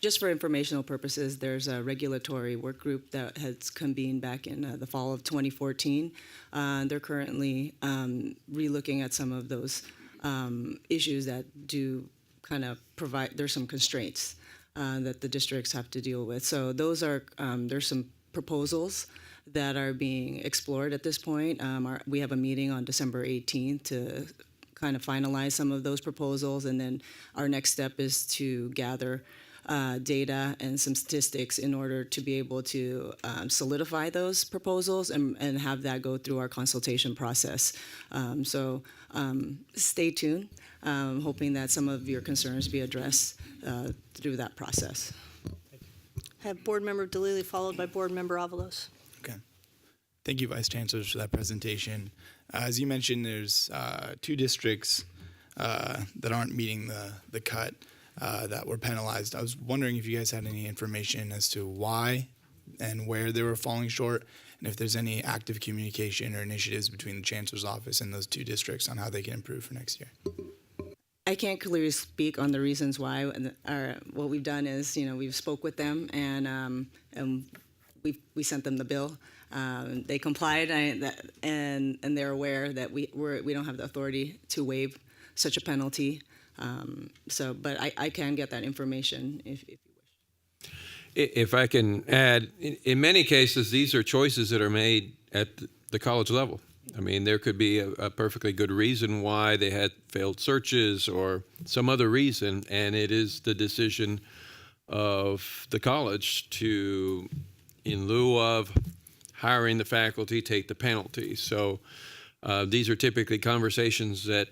Just for informational purposes, there's a regulatory work group that has convened back in the fall of 2014. They're currently relooking at some of those issues that do kind of provide, there's some constraints that the districts have to deal with. So those are, there's some proposals that are being explored at this point. We have a meeting on December 18th to kind of finalize some of those proposals, and then our next step is to gather data and some statistics in order to be able to solidify those proposals and have that go through our consultation process. So stay tuned, hoping that some of your concerns be addressed through that process. Have Board Member DeLilly followed by Board Member Avalos. Okay. Thank you, Vice Chancellors, for that presentation. As you mentioned, there's 2 districts that aren't meeting the cut that were penalized. I was wondering if you guys had any information as to why and where they were falling short, and if there's any active communication or initiatives between the Chancellor's Office and those 2 districts on how they can improve for next year. I can't clearly speak on the reasons why. What we've done is, we've spoke with them and we sent them the bill. They complied, and they're aware that we don't have the authority to waive such a penalty. But I can get that information if you wish. If I can add, in many cases, these are choices that are made at the college level. I mean, there could be a perfectly good reason why they had failed searches or some other reason, and it is the decision of the college to, in lieu of hiring the faculty, take the penalty. So these are typically conversations that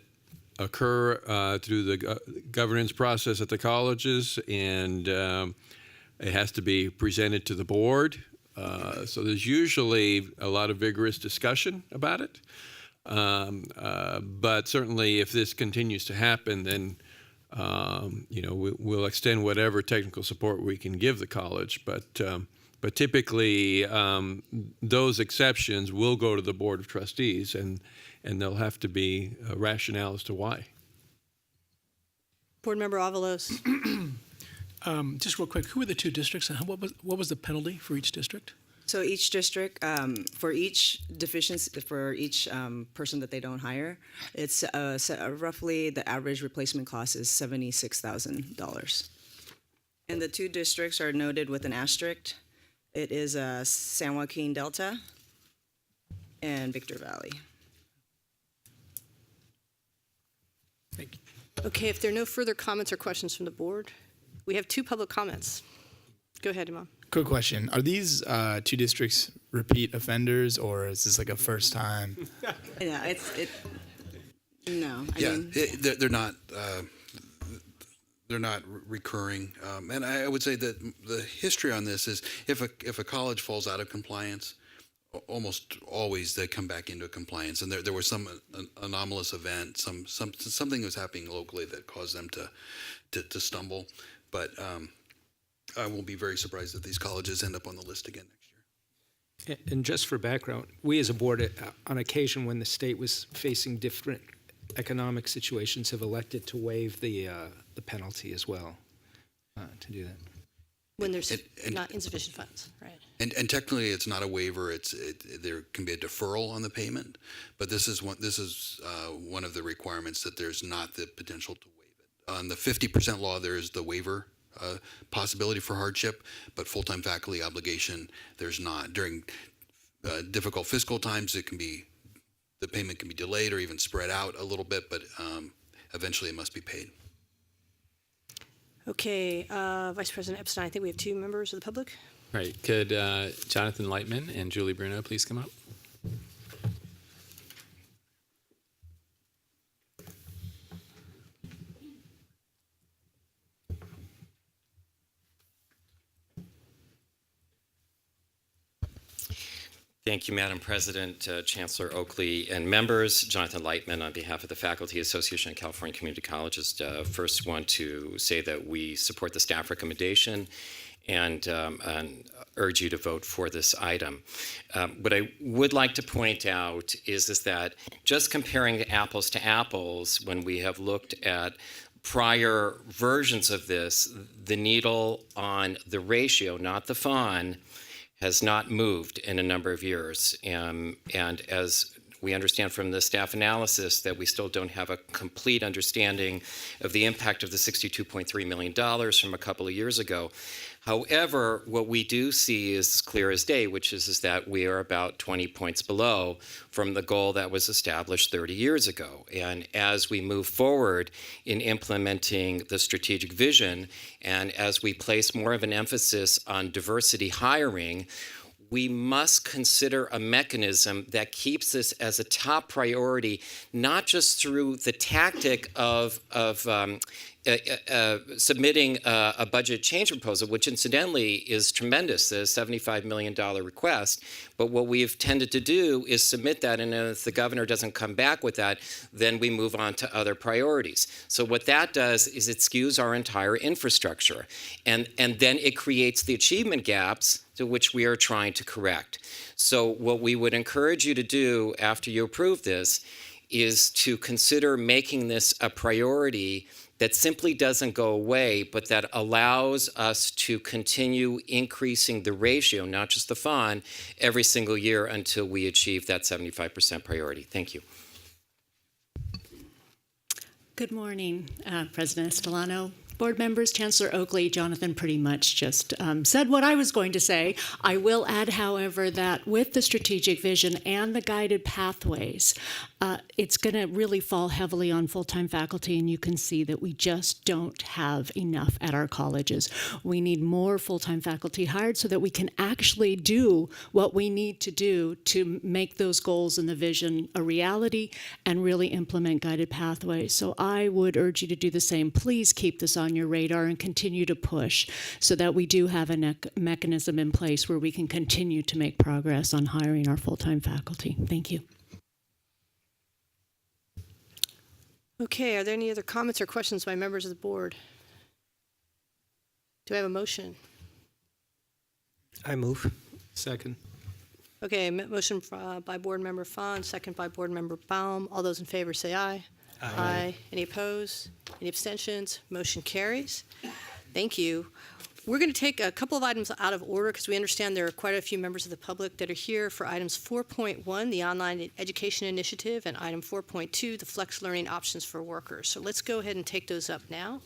occur through the governance process at the colleges, and it has to be presented to the board. So there's usually a lot of vigorous discussion about it. But certainly if this continues to happen, then we'll extend whatever technical support we can give the college. But typically those exceptions will go to the Board of Trustees, and there'll have to be a rationale as to why. Board Member Avalos. Just real quick, who are the 2 districts, and what was the penalty for each district? So each district, for each deficiency, for each person that they don't hire, it's roughly the average replacement cost is $76,000. And the 2 districts are noted with an asterisk. It is San Joaquin Delta and Victor Valley. Thank you. Okay, if there are no further comments or questions from the board, we have 2 public comments. Go ahead, Imam. Quick question. Are these 2 districts repeat offenders, or is this like a first time? Yeah, no. They're not recurring. And I would say that the history on this is if a college falls out of compliance, almost always they come back into compliance. And there was some anomalous event, something was happening locally that caused them to stumble. But I will be very surprised if these colleges end up on the list again next year. And just for background, we as a board, on occasion when the state was facing different economic situations, have elected to waive the penalty as well to do that. When there's not insufficient funds, right? And technically, it's not a waiver. There can be a deferral on the payment, but this is one of the requirements, that there's not the potential to waive it. On the 50% law, there is the waiver possibility for hardship, but full-time faculty obligation, there's not. During difficult fiscal times, the payment can be delayed or even spread out a little bit, but eventually it must be paid. Okay, Vice President Epstein, I think we have 2 members of the public. Right. Could Jonathan Lightman and Julie Bruno please come up? Thank you, Madam President, Chancellor Oakley, and members. Jonathan Lightman on behalf of the Faculty Association of California Community Colleges. First want to say that we support the staff recommendation and urge you to vote for this item. What I would like to point out is that just comparing apples to apples, when we have looked at prior versions of this, the needle on the ratio, not the FON, has not moved in a number of years. And as We understand from the staff analysis that we still don't have a complete understanding of the impact of the $62.3 million from a couple of years ago. However, what we do see is clear as day, which is that we are about 20 points below from the goal that was established 30 years ago. And as we move forward in implementing the strategic vision, and as we place more of an emphasis on diversity hiring, we must consider a mechanism that keeps this as a top priority, not just through the tactic of submitting a budget change proposal, which incidentally is tremendous, the $75 million request. But what we've tended to do is submit that, and if the governor doesn't come back with that, then we move on to other priorities. So what that does is it skews our entire infrastructure, and then it creates the achievement gaps to which we are trying to correct. So what we would encourage you to do after you approve this is to consider making this a priority that simply doesn't go away, but that allows us to continue increasing the ratio, not just the fund, every single year until we achieve that 75% priority. Thank you. Good morning, President Estolano, board members, Chancellor Oakley. Jonathan pretty much just said what I was going to say. I will add, however, that with the strategic vision and the guided pathways, it's going to really fall heavily on full-time faculty, and you can see that we just don't have enough at our colleges. We need more full-time faculty hired so that we can actually do what we need to do to make those goals and the vision a reality and really implement guided pathways. So I would urge you to do the same. Please keep this on your radar and continue to push so that we do have a mechanism in place where we can continue to make progress on hiring our full-time faculty. Thank you. Okay, are there any other comments or questions by members of the board? Do I have a motion? I move. Second. Okay, motion by board member Fawn, second by board member Baum. All those in favor say aye. Aye. Any opposed? Any abstentions? Motion carries. Thank you. We're going to take a couple of items out of order because we understand there are quite a few members of the public that are here for items 4.1, the Online Education Initiative, and item 4.2, the Flex Learning Options for Workers. So let's go ahead and take those up now.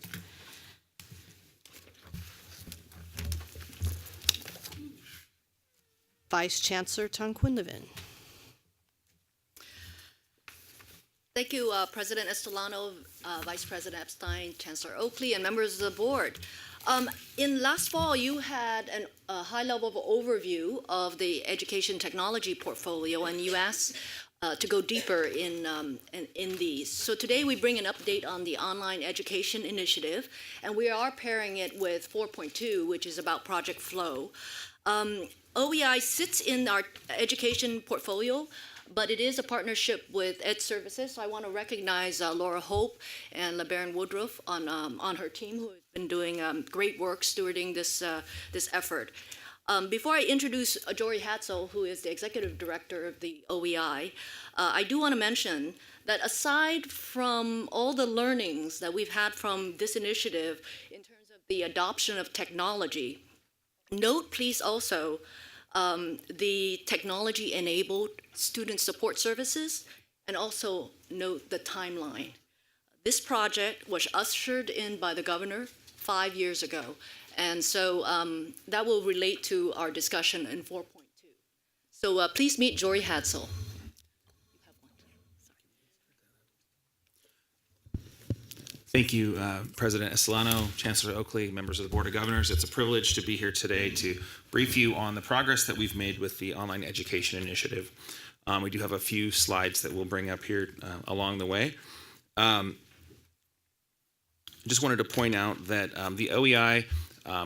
Vice Chancellor Tung Quinlivan. Thank you, President Estolano, Vice President Epstein, Chancellor Oakley, and members of the board. In last fall, you had a high-level overview of the education technology portfolio, and you asked to go deeper in these. So today we bring an update on the Online Education Initiative, and we are pairing it with 4.2, which is about Project Flow. OEI sits in our education portfolio, but it is a partnership with Ed Services. So I want to recognize Laura Hope and LeBaron Woodruff on her team, who has been doing great work stewarding this effort. Before I introduce Jory Hatzel, who is the executive director of the OEI, I do want to mention that aside from all the learnings that we've had from this initiative in terms of the adoption of technology, note please also the technology-enabled student support services, and also note the timeline. This project was ushered in by the governor 5 years ago, and so that will relate to our discussion in 4.2. So please meet Jory Hatzel. Thank you, President Estolano, Chancellor Oakley, members of the Board of Governors. It's a privilege to be here today to brief you on the progress that we've made with the Online Education Initiative. We do have a few slides that we'll bring up here along the way. Just wanted to point out that the OEI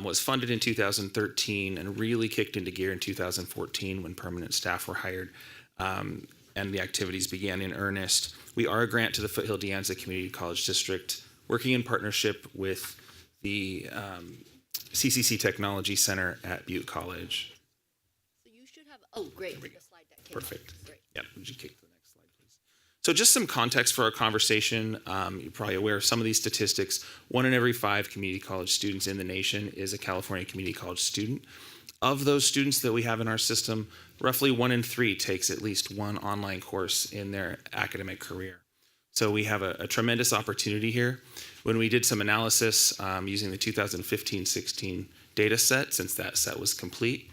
was funded in 2013 and really kicked into gear in 2014 when permanent staff were hired and the activities began in earnest. We are a grant to the Foothill De Anza Community College District, working in partnership with the CCC Technology Center at Butte College. So you should have, oh great, the slide deck came Perfect. up. Great. Yeah, would you kick to the next slide, please? So just some context for our conversation. You're probably aware of some of these statistics. 1 in every 5 community college students in the nation is a California community college student. Of those students that we have in our system, roughly 1 in 3 takes at least one online course in their academic career. So we have a tremendous opportunity here. When we did some analysis using the 2015-16 data set, since that set was complete,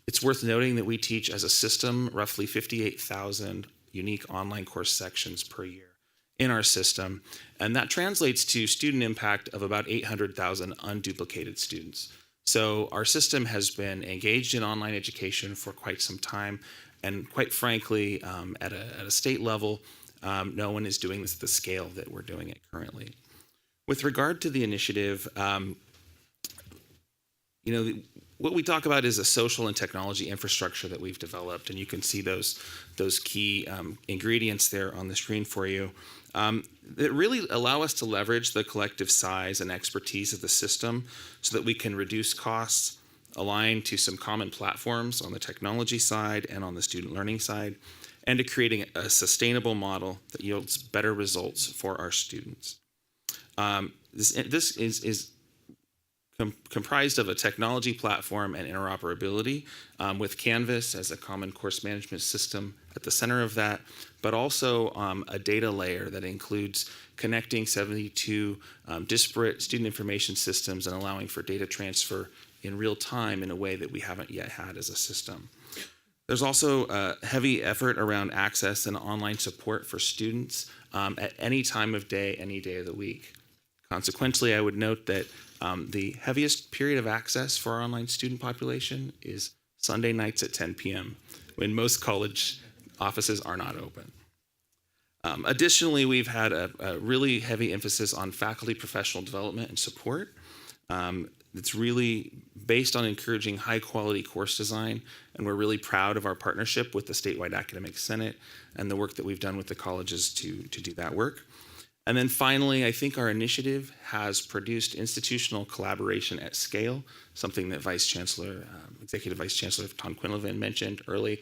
it's worth noting that we teach as a system roughly 58,000 unique online course sections per year in our system, and that translates to student impact of about 800,000 unduplicated students. So our system has been engaged in online education for quite some time, and quite frankly, at a state level, no one is doing this at the scale that we're doing it currently. With regard to the initiative, what we talk about is a social and technology infrastructure that we've developed, and you can see those key ingredients there on the screen for you. That really allow us to leverage the collective size and expertise of the system so that we can reduce costs, align to some common platforms on the technology side and on the student learning side, and to creating a sustainable model that yields better results for our students. This is comprised of a technology platform and interoperability with Canvas as a common course management system at the center of that, but also a data layer that includes connecting 72 disparate student information systems and allowing for data transfer in real time in a way that we haven't yet had as a system. There's also a heavy effort around access and online support for students at any time of day, any day of the week. Consequently, I would note that the heaviest period of access for our online student population is Sunday nights at 10 p.m., when most college offices are not open. Additionally, we've had a really heavy emphasis on faculty professional development and support. It's really based on encouraging high quality course design, and we're really proud of our partnership with the Statewide Academic Senate and the work that we've done with the colleges to do that work. And then finally, I think our initiative has produced institutional collaboration at scale, something that Executive Vice Chancellor Tom Quinlivan mentioned early.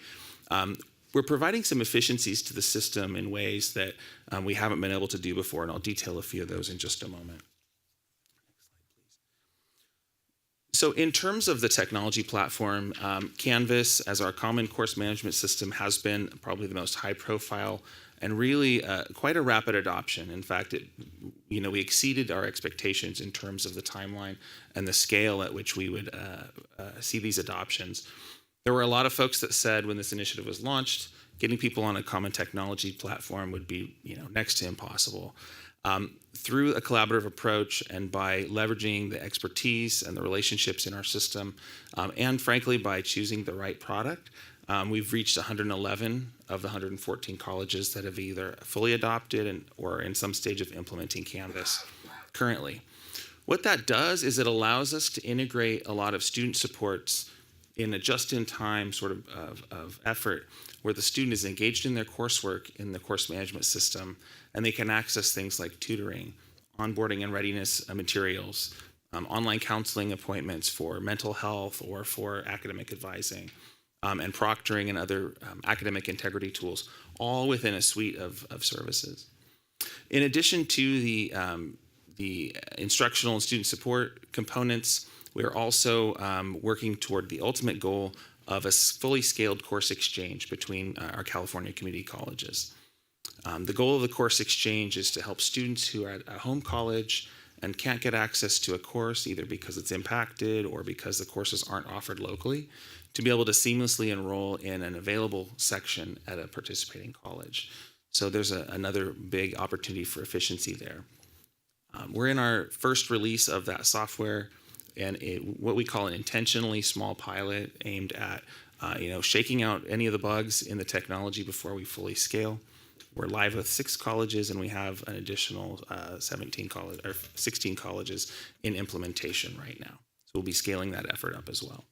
We're providing some efficiencies to the system in ways that we haven't been able to do before, and I'll detail a few of those in just a moment. So in terms of the technology platform, Canvas as our common course management system has been probably the most high profile and really quite a rapid adoption. In fact, we exceeded our expectations in terms of the timeline and the scale at which we would see these adoptions. There were a lot of folks that said when this initiative was launched, getting people on a common technology platform would be next to impossible. Through a collaborative approach and by leveraging the expertise and the relationships in our system, and frankly by choosing the right product, we've reached 111 of the 114 colleges that have either fully adopted or in some stage of implementing Canvas currently. What that does is it allows us to integrate a lot of student supports in a just-in-time sort of effort where the student is engaged in their coursework in the course management system, and they can access things like tutoring, onboarding and readiness materials, online counseling appointments for mental health or for academic advising, and proctoring and other academic integrity tools, all within a suite of services. In addition to the instructional and student support components, we are also working toward the ultimate goal of a fully scaled course exchange between our California community colleges. The goal of the course exchange is to help students who are at a home college and can't get access to a course either because it's impacted or because the courses aren't offered locally, to be able to seamlessly enroll in an available section at a participating college. So there's another big opportunity for efficiency there. We're in our first release of that software, and what we call an intentionally small pilot aimed at shaking out any of the bugs in the technology before we fully scale. We're live with 6 colleges, and we have an additional 16 colleges in implementation right now. So we'll be scaling that effort up as well.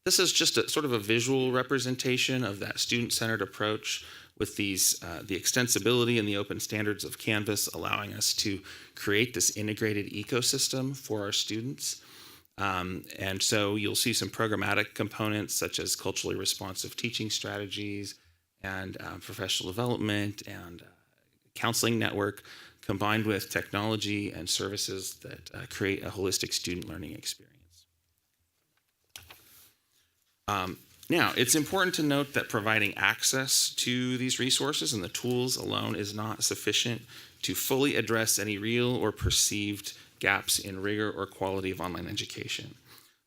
This is just a sort of a visual representation of that student-centered approach with these the extensibility and the open standards of Canvas, allowing us to create this integrated ecosystem for our students. And so you'll see some programmatic components such as culturally responsive teaching strategies and professional development and counseling network combined with technology and services that create a holistic student learning experience. Now, it's important to note that providing access to these resources and the tools alone is not sufficient to fully address any real or perceived gaps in rigor or quality of online education.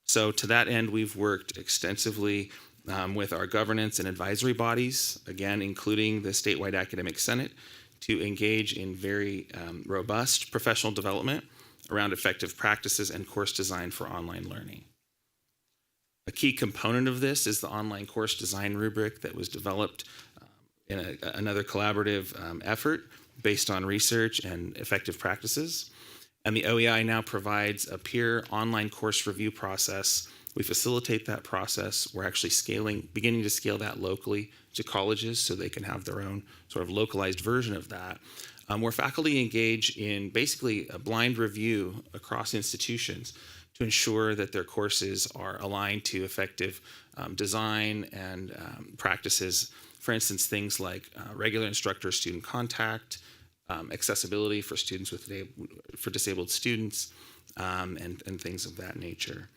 So to that end, we've worked extensively with our governance and advisory bodies, again, including the statewide academic senate, to engage in very robust professional development around effective practices and course design for online learning. A key component of this is the online course design rubric that was developed in another collaborative effort based on research and effective practices. And the OEI now provides a peer online course review process. We facilitate that process. We're actually beginning to scale that locally to colleges so they can have their own sort of localized version of that, where faculty engage in basically a blind review across institutions to ensure that their courses are aligned to effective design and practices. For instance, things like regular instructor-student contact, accessibility for students for disabled students, and things of that nature.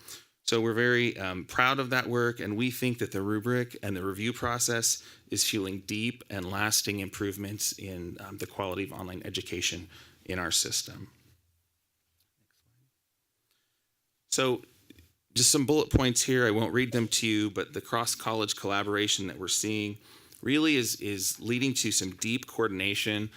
So we're very proud of that work, and we think that the rubric and the review process is fueling deep and lasting improvements in the quality of online education in our system. So just some bullet points here. I won't read them to you, but the cross-college collaboration that we're seeing really is leading to some deep coordination,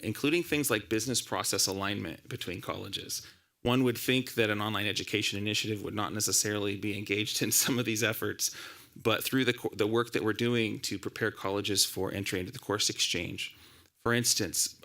including things like business process alignment between colleges. One would think that an online education initiative would not necessarily be engaged in some of these efforts, but through the work that we're doing to prepare colleges for entry into the course exchange, for instance,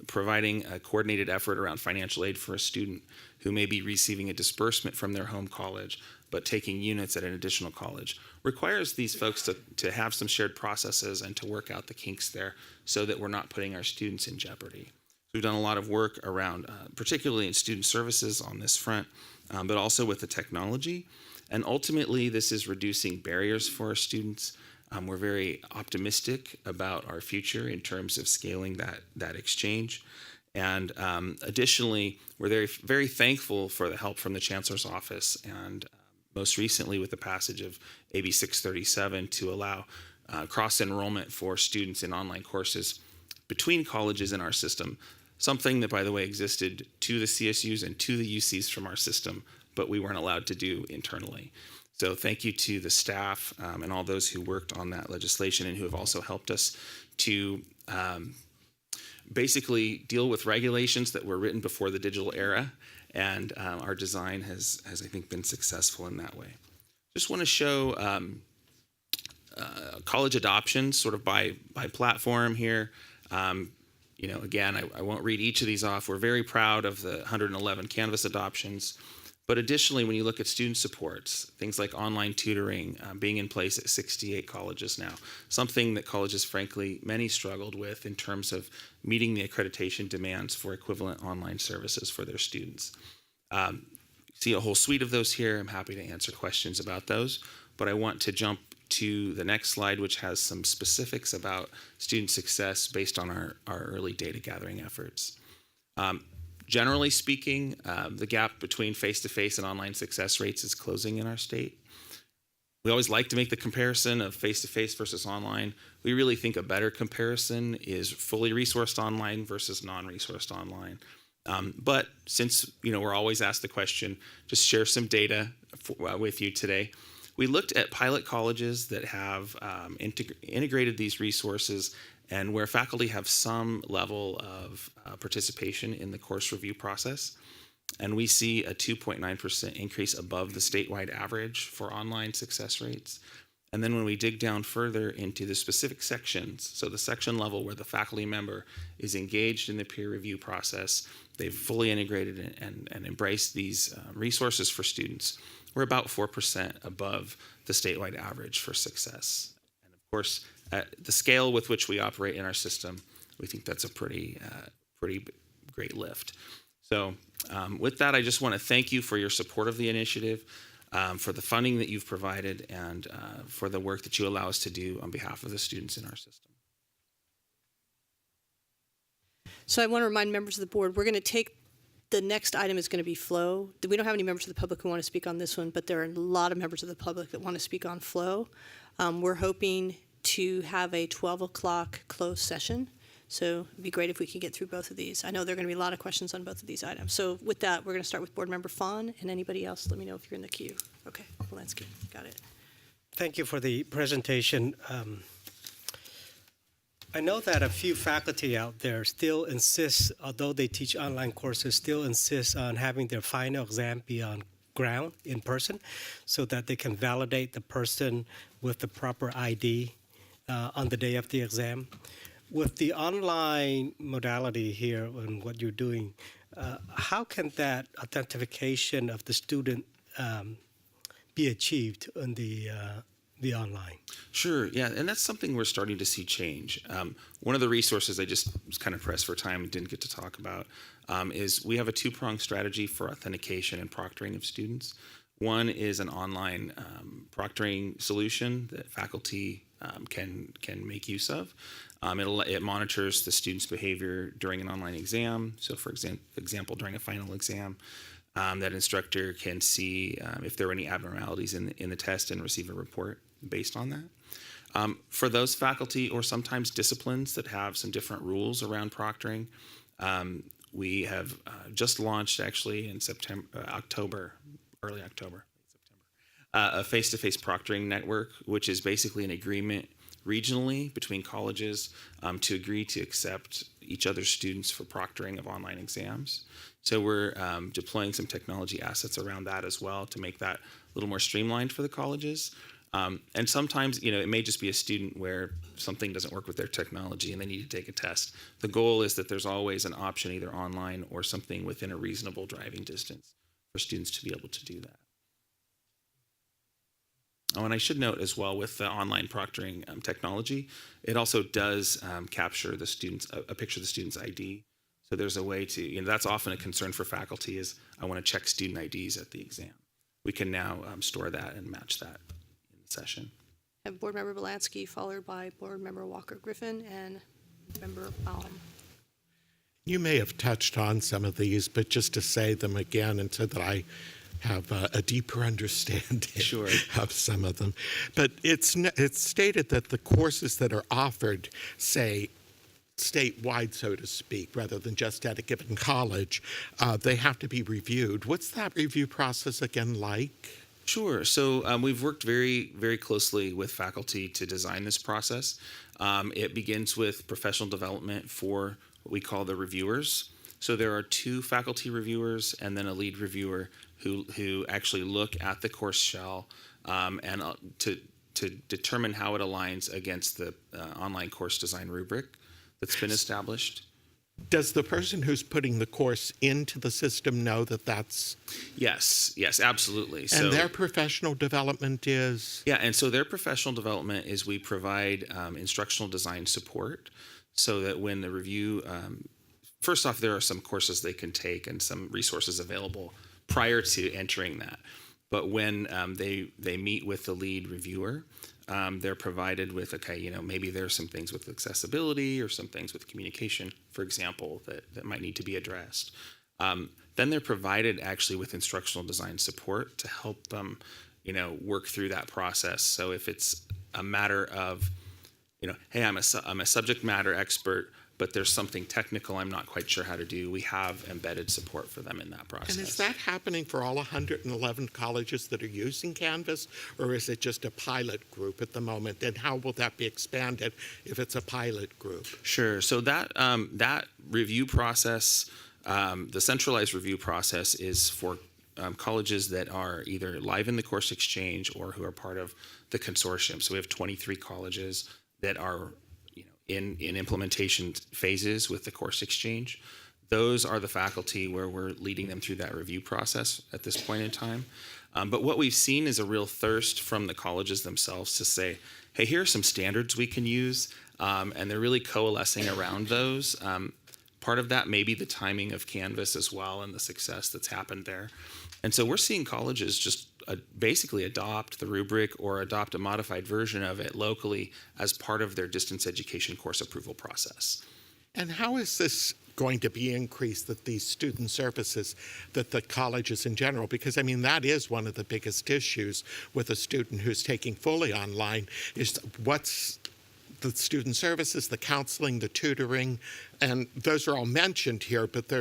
providing a coordinated effort around financial aid for a student who may be receiving a disbursement from their home college, but taking units at an additional college, requires these folks to have some shared processes and to work out the kinks there so that we're not putting our students in jeopardy. We've done a lot of work around, particularly in student services on this front, but also with the technology. And ultimately, this is reducing barriers for our students. We're very optimistic about our future in terms of scaling that exchange. And additionally, we're very, very thankful for the help from the Chancellor's office and most recently with the passage of AB 637 to allow cross-enrollment for students in online courses between colleges in our system, something that, by the way, existed to the CSUs and to the UCs from our system, but we weren't allowed to do internally. So thank you to the staff and all those who worked on that legislation and who have also helped us to basically deal with regulations that were written before the digital era, and our design has I think, been successful in that way. Just want to show college adoption sort of by platform here. Again, I won't read each of these off. We're very proud of the 111 Canvas adoptions. But additionally, when you look at student supports, things like online tutoring being in place at 68 colleges now, something that colleges, frankly, many struggled with in terms of meeting the accreditation demands for equivalent online services for their students. See a whole suite of those here. I'm happy to answer questions about those, but I want to jump to the next slide, which has some specifics about student success based on our early data gathering efforts. Generally speaking, the gap between face-to-face and online success rates is closing in our state. We always like to make the comparison of face-to-face versus online. We really think a better comparison is fully resourced online versus non-resourced online. But since we're always asked the question, just share some data with you today. We looked at pilot colleges that have integrated these resources and where faculty have some level of participation in the course review process. And we see a 2.9% increase above the statewide average for online success rates. And then when we dig down further into the specific sections, so the section level where the faculty member is engaged in the peer review process, they've fully integrated and embraced these resources for students, we're about 4% above the statewide average for success. And of course, at the scale with which we operate in our system, we think that's a pretty great lift. So with that, I just want to thank you for your support of the initiative, for the funding that you've provided, and for the work that you allow us to do on behalf of the students in our system. So I want to remind members of the board, we're going to take The next item is going to be flow. We don't have any members of the public who want to speak on this one, but there are a lot of members of the public that want to speak on flow. We're hoping to have a 12 o'clock closed session. So it'd be great if we could get through both of these. I know there are going to be a lot of questions on both of these items. So with that, we're going to start with Board Member Fawn, and anybody else, let me know if you're in the queue. Okay, Walensky, got it. Thank you for the presentation. I know that a few faculty out there still insist, although they teach online courses, still insist on having their final exam be on ground, in person, so that they can validate the person with the proper ID on the day of the exam. With the online modality here and what you're doing, how can that authentication of the student be achieved in the online? Sure, yeah, and that's something we're starting to see change. One of the resources I just was kind of pressed for time and didn't get to talk about is we have a two-pronged strategy for authentication and proctoring of students. One is an online proctoring solution that faculty can make use of. It monitors the student's behavior during an online exam. So for example, during a final exam, that instructor can see if there are any abnormalities in the test and receive a report based on that. For those faculty or sometimes disciplines that have some different rules around proctoring, we have just launched actually in early October, a face-to-face proctoring network, which is basically an agreement regionally between colleges to agree to accept each other's students for proctoring of online exams. So we're deploying some technology assets around that as well to make that a little more streamlined for the colleges. And sometimes, it may just be a student where something doesn't work with their technology and they need to take a test. The goal is that there's always an option either online or something within a reasonable driving distance for students to be able to do that. Oh, and I should note as well with the online proctoring technology, it also does capture the students, a picture of the student's ID. So there's a way to, that's often a concern for faculty is I want to check student IDs at the exam. We can now store that and match that in the session. I have Board Member Belansky, followed by Board Member Walker-Griffin and Member Baum. You may have touched on some of these, but just to say them again and so that I have a deeper understanding of some of them. But it's stated that the courses that are offered, say, statewide, so to speak, rather than just at a given college, they have to be reviewed. What's that review process again like? Sure. So we've worked very, very closely with faculty to design this process. It begins with professional development for what we call the reviewers. So there are 2 faculty reviewers and then a lead reviewer who actually look at the course shell and to determine how it aligns against the online course design rubric that's been established. Does the person who's putting the course into the system know that that's... Yes, absolutely. And their professional development is? Yeah, and so their professional development is we provide instructional design support so that when the review, first off, there are some courses they can take and some resources available prior to entering that. But when they meet with the lead reviewer, they're provided with, maybe there's some things with accessibility or some things with communication, for example, that might need to be addressed. Then they're provided actually with instructional design support to help them, work through that process. So if it's a matter of, hey, I'm a subject matter expert, but there's something technical I'm not quite sure how to do, we have embedded support for them in that process. And is that happening for all 111 colleges that are using Canvas, or is it just a pilot group at the moment? And how will that be expanded if it's a pilot group? Sure. So that review process, the centralized review process is for colleges that are either live in the course exchange or who are part of the consortium. So we have 23 colleges that are in implementation phases with the course exchange. Those are the faculty where we're leading them through that review process at this point in time. But what we've seen is a real thirst from the colleges themselves to say, hey, here are some standards we can use, and they're really coalescing around those. Part of that may be the timing of Canvas as well and the success that's happened there. And so we're seeing colleges just basically adopt the rubric or adopt a modified version of it locally as part of their distance education course approval process. And how is this going to be increased, that these student services, that the colleges in general, because I mean, that is one of the biggest issues with a student who's taking fully online, is what's the student services, the counseling, the tutoring, and those are all mentioned here, but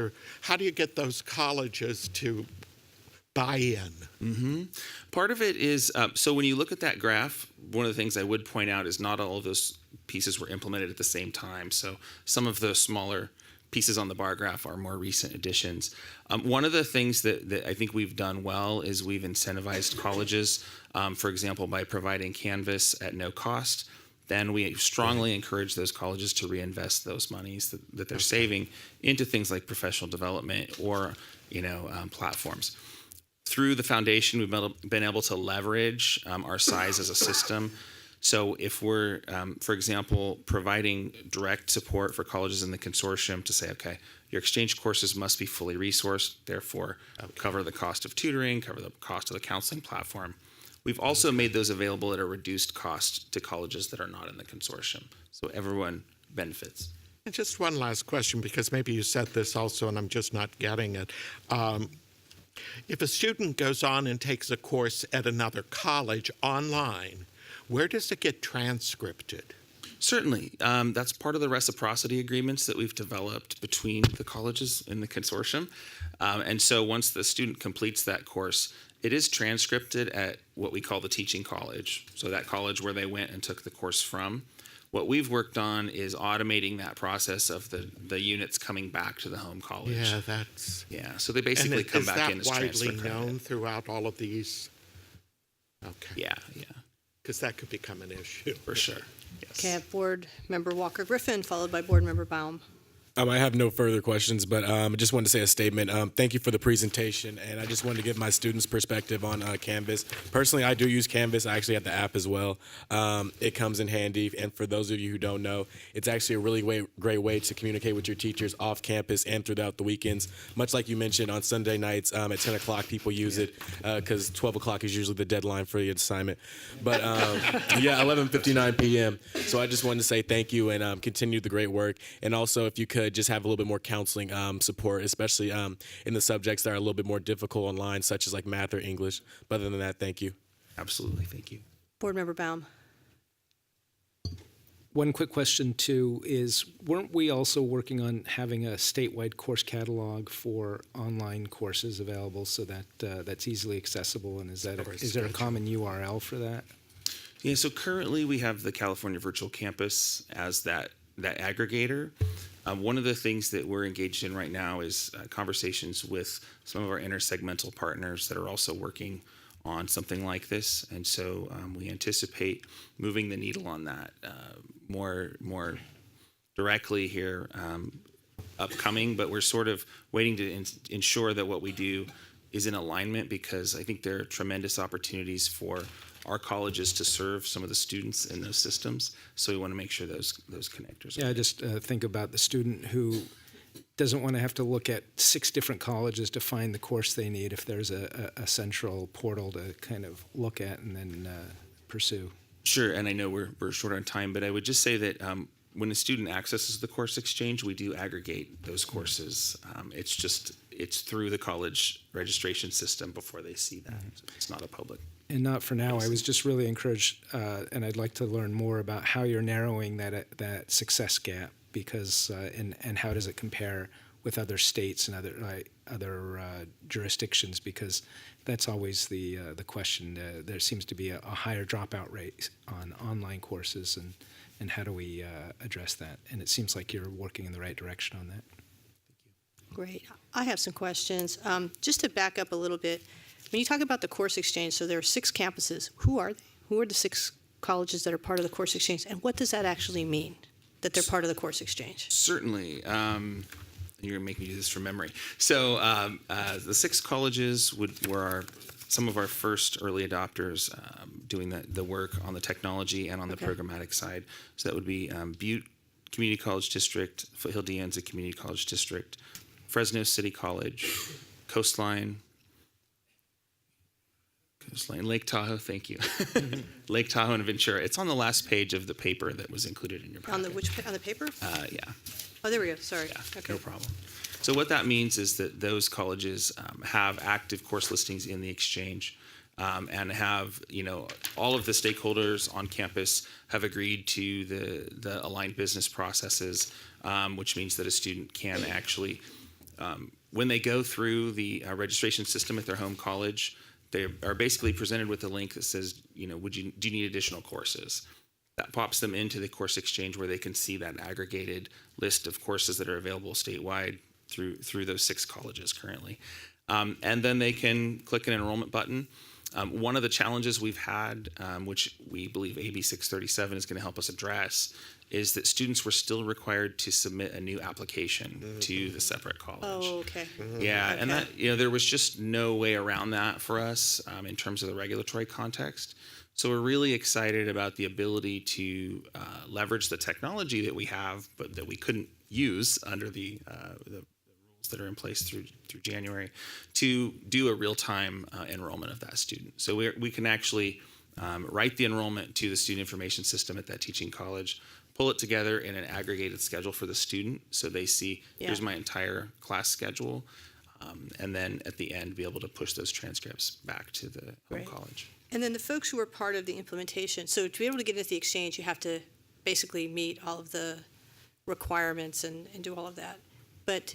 how do you get those colleges to buy in? Mm-hmm. Part of it is, so when you look at that graph, one of the things I would point out is not all of those pieces were implemented at the same time. So some of the smaller pieces on the bar graph are more recent additions. One of the things that I think we've done well is we've incentivized colleges, for example, by providing Canvas at no cost. Then we strongly encourage those colleges to reinvest those monies that they're saving into things like professional development or platforms. Through the foundation, we've been able to leverage our size as a system. So if we're, for example, providing direct support for colleges in the consortium to say, okay, your exchange courses must be fully resourced, therefore cover the cost of tutoring, cover the cost of the counseling platform. We've also made those available at a reduced cost to colleges that are not in the consortium. So everyone benefits. And just one last question, because maybe you said this also and I'm just not getting it. If a student goes on and takes a course at another college online, where does it get transcripted? Certainly. That's part of the reciprocity agreements that we've developed between the colleges in the consortium. And so once the student completes that course, it is transcripted at what we call the teaching college. So that college where they went and took the course from. What we've worked on is automating that process of the units coming back to the home college. Yeah, that's... Yeah, so they basically come back in as transfer Is that widely credit. known throughout all of these? Okay. Yeah. Because that could become an issue. For sure. Yes. Okay, I have Board Member Walker Griffin, followed by Board Member Baum. I have no further questions, but I just wanted to say a statement. Thank you for the presentation, and I just wanted to give my students' perspective on Canvas. Personally, I do use Canvas. I actually have the app as well. It comes in handy, and for those of you who don't know, it's actually a really great way to communicate with your teachers off campus and throughout the weekends. Much like you mentioned, on Sunday nights at 10 o'clock, people use it because 12 o'clock is usually the deadline for the assignment. But yeah, 11:59 p.m. So I just wanted to say thank you and continue the great work. And also, if you could just have a little bit more counseling support, especially in the subjects that are a little bit more difficult online, such as like math or English. But other than that, thank you. Absolutely, thank you. Board Member Baum. One quick question too is, weren't we also working on having a statewide course catalog for online courses available so that that's easily accessible? And is there a common URL for that? Yeah, so currently we have the California Virtual Campus as that aggregator. One of the things that we're engaged in right now is conversations with some of our intersegmental partners that are also working on something like this. And so we anticipate moving the needle on that more directly here upcoming, but we're sort of waiting to ensure that what we do is in alignment, because I think there are tremendous opportunities for our colleges to serve some of the students in those systems. So we want to make sure those connectors are. Yeah, I just think about the student who doesn't want to have to look at 6 different colleges to find the course they need if there's a central portal to kind of look at and then pursue. Sure, and I know we're short on time, but I would just say that when a student accesses the course exchange, we do aggregate those courses. It's through the college registration system before they see that. So it's not a public. And not for now. I was just really encouraged, and I'd like to learn more about how you're narrowing that success gap, because and how does it compare with other states and other jurisdictions, because that's always the question. There seems to be a higher dropout rate on online courses, and how do we address that? And it seems like you're working in the right direction on that. Great. I have some questions. Just to back up a little bit, when you talk about the course exchange, so there are 6 campuses. Who are they? Who are the 6 colleges that are part of the course exchange, and what does that actually mean, that they're part of the course exchange? Certainly. You're going to make me do this from memory. So the 6 colleges were some of our first early adopters doing the work on the technology and on the programmatic side. So that would be Butte Community College District, Foothill De Anza Community College District, Fresno City College, Coastline, Coastline, Lake Tahoe, thank you. Lake Tahoe and Ventura. It's on the last page of the paper that was included in your packet. On the paper? Yeah. Oh, there we go. Sorry. Okay. No problem. So what that means is that those colleges have active course listings in the exchange, and have, all of the stakeholders on campus have agreed to the aligned business processes, which means that a student can actually, when they go through the registration system at their home college, they are basically presented with a link that says, do you need additional courses? That pops them into the course exchange where they can see that aggregated list of courses that are available statewide through those 6 colleges currently. And then they can click an enrollment button. One of the challenges we've had, which we believe AB 637 is going to help us address, is that students were still required to submit a new application to the separate college. Oh, okay. Yeah, Okay. and that, there was just no way around that for us in terms of the regulatory context. So we're really excited about the ability to leverage the technology that we have, but that we couldn't use under the rules that are in place through January, to do a real-time enrollment of that student. So we can actually write the enrollment to the student information system at that teaching college, pull it together in an aggregated schedule for the student, so they see, here's my entire class schedule, and then at the end be able to push those transcripts back to the home college. And then the folks who are part of the implementation, so to be able to get into the exchange, you have to basically meet all of the requirements and do all of that. But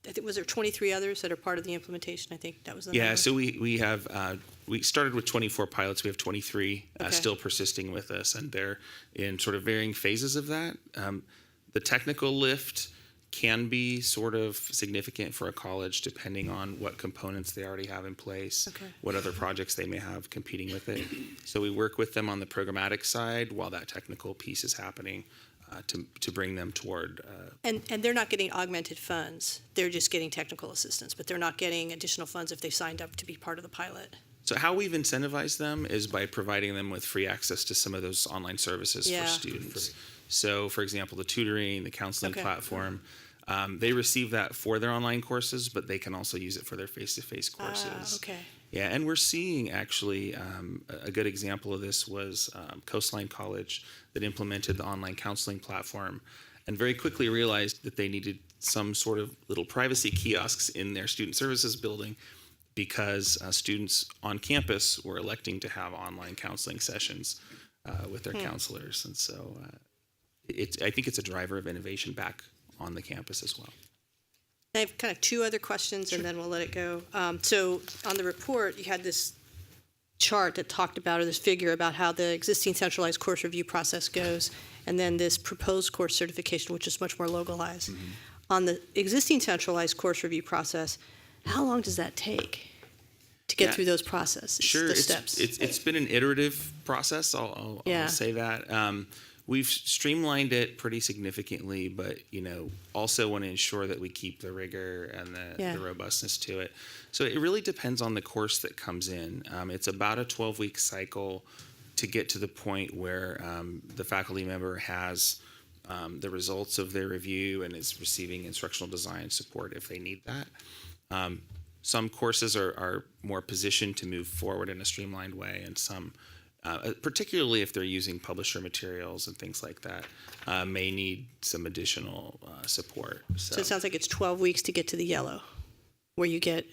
I think, was there 23 others that are part of the implementation? I think that was the number. So we have, we started with 24 pilots. We have 23 still persisting with us, and they're in sort of varying phases of that. The technical lift can be sort of significant for a college depending on what components they already have in place, what other projects they may have competing with it. So we work with them on the programmatic side while that technical piece is happening to bring them toward. And they're not getting augmented funds. They're just getting technical assistance, but they're not getting additional funds if they signed up to be part of the pilot. So how we've incentivized them is by providing them with free access to some of those online services for students. So, for example, the tutoring, the counseling platform, they receive that for their online courses, but they can also use it for their face-to-face courses. Yeah, and we're seeing actually a good example of this was Coastline College that implemented the online counseling platform and very quickly realized that they needed some sort of little privacy kiosks in their student services building because students on campus were electing to have online counseling sessions with their counselors. And so I think it's a driver of innovation back on the campus as well. I have kind of 2 other questions, and then we'll let it go. So on the report, you had this chart that talked about, or this figure about how the existing centralized course review process goes, and then this proposed course certification, which is much more localized. On the existing centralized course review process, how long does that take to get through those processes, the steps? It's been an iterative process, I'll say that. We've streamlined it pretty significantly, but also want to ensure that we keep the rigor and the robustness to it. So it really depends on the course that comes in. It's about a 12-week cycle to get to the point where the faculty member has the results of their review and is receiving instructional design support if they need that. Some courses are more positioned to move forward in a streamlined way, and some particularly if they're using publisher materials and things like that, may need some additional support. So it sounds like it's 12 weeks to get to the yellow, where you get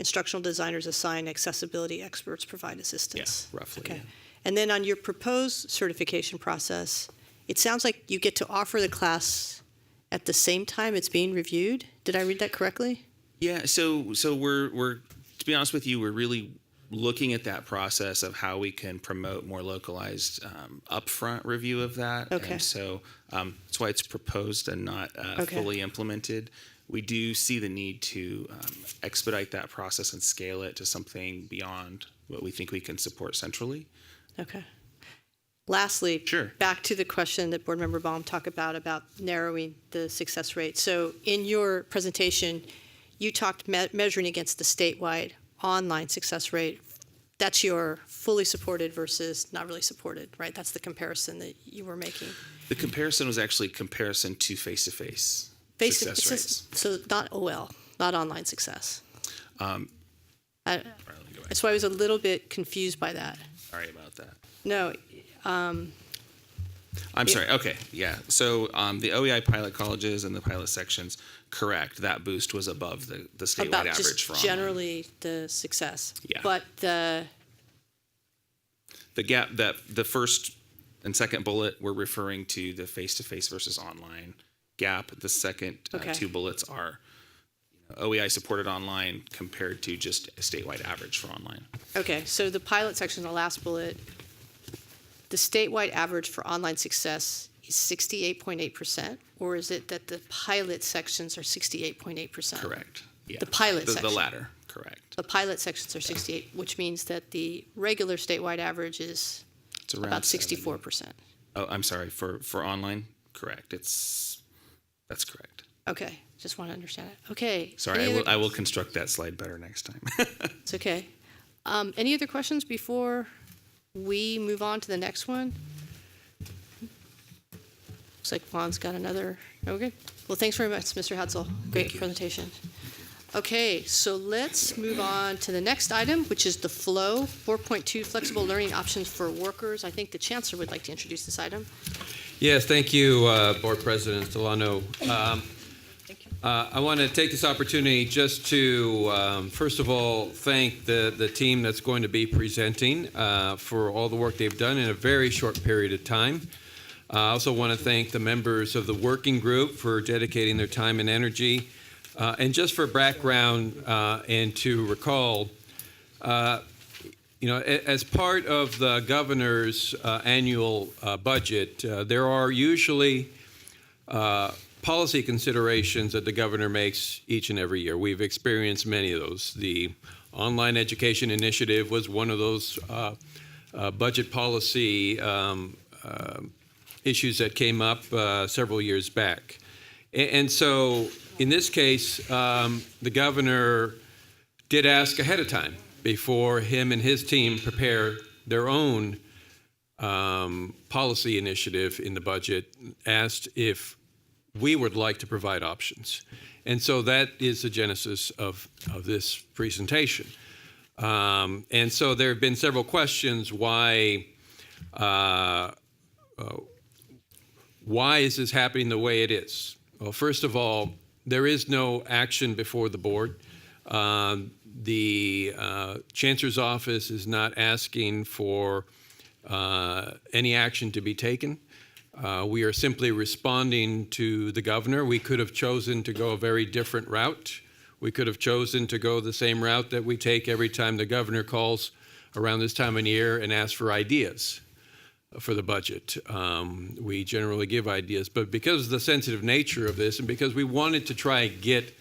instructional designers assigned, accessibility experts provide assistance. Yeah, roughly. Okay. Yeah. And then on your proposed certification process, it sounds like you get to offer the class at the same time it's being reviewed. Did I read that correctly? Yeah, so we're to be honest with you, we're really looking at that process of how we can promote more localized upfront review of that. And so that's why it's proposed and not fully implemented. We do see the need to expedite that process and scale it to something beyond what we think we can support centrally. Okay. Lastly, back to the question that Board Member Baum talked about narrowing the success rate. So in your presentation, you talked measuring against the statewide online success rate. That's your fully supported versus not really supported, right? That's the comparison that you were making. The comparison was actually comparison to face-to-face success rates. So not OL, not online success. Go That's why I was a little bit confused by that. Sorry about that. No, I'm sorry. Okay, yeah. So the OEI pilot colleges and the pilot sections, correct. That boost was above the statewide about average just for online. generally the success. Yeah. But the gap, that the first and second bullet, we're referring to the face-to-face versus online gap. The second Okay. two bullets are OEI supported online compared to just a statewide average for online. Okay, so the pilot section, the last bullet, the statewide average for online success is 68.8%, or is it that the pilot sections are 68.8%? Correct. Yeah. The pilot the section. latter, correct. The pilot sections are 68, which means that the regular statewide average is It's around about 70. 64%. Oh, I'm sorry. For online, correct. That's correct. Okay, just want to understand it. Okay. Sorry, any other- I will construct that slide better next time. It's okay. Any other questions before we move on to the next one? Looks like Juan's got another. Okay. Well, thanks very much, Mr. Hutzel. Great presentation. Okay, so let's move on to the next item, which is the flow 4.2 flexible learning options for workers. I think the chancellor would like to introduce this item. Yes, thank you, Board President Delano. I want to take this opportunity just to, first of all, thank the team that's going to be presenting for all the work they've done in a very short period of time. I also want to thank the members of the working group for dedicating their time and energy. And just for background and to recall, as part of the governor's annual budget, there are usually policy considerations that the governor makes each and every year. We've experienced many of those. The online education initiative was one of those budget policy issues that came up several years back. And so in this case, the governor did ask ahead of time before him and his team prepare their own policy initiative in the budget, asked if we would like to provide options. And so that is the genesis of this presentation. And so there have been several questions why is this happening the way it is? Well, first of all, there is no action before the board. The Chancellor's office is not asking for any action to be taken. We are simply responding to the governor. We could have chosen to go a very different route. We could have chosen to go the same route that we take every time the governor calls around this time of year and asks for ideas for the budget. We generally give ideas, but because of the sensitive nature of this and because we wanted to try and get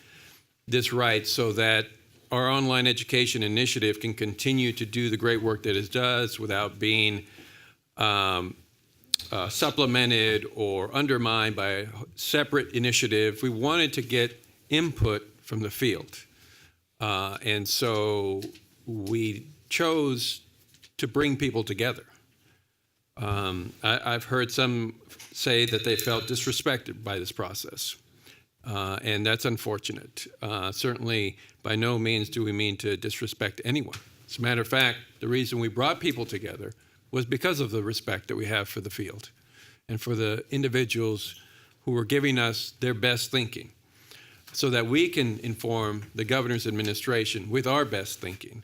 this right so that our online education initiative can continue to do the great work that it does without being supplemented or undermined by a separate initiative, we wanted to get input from the field. And so we chose to bring people together. I've heard some say that they felt disrespected by this process, and that's unfortunate. Certainly, by no means do we mean to disrespect anyone. As a matter of fact, the reason we brought people together was because of the respect that we have for the field and for the individuals who are giving us their best thinking so that we can inform the governor's administration with our best thinking.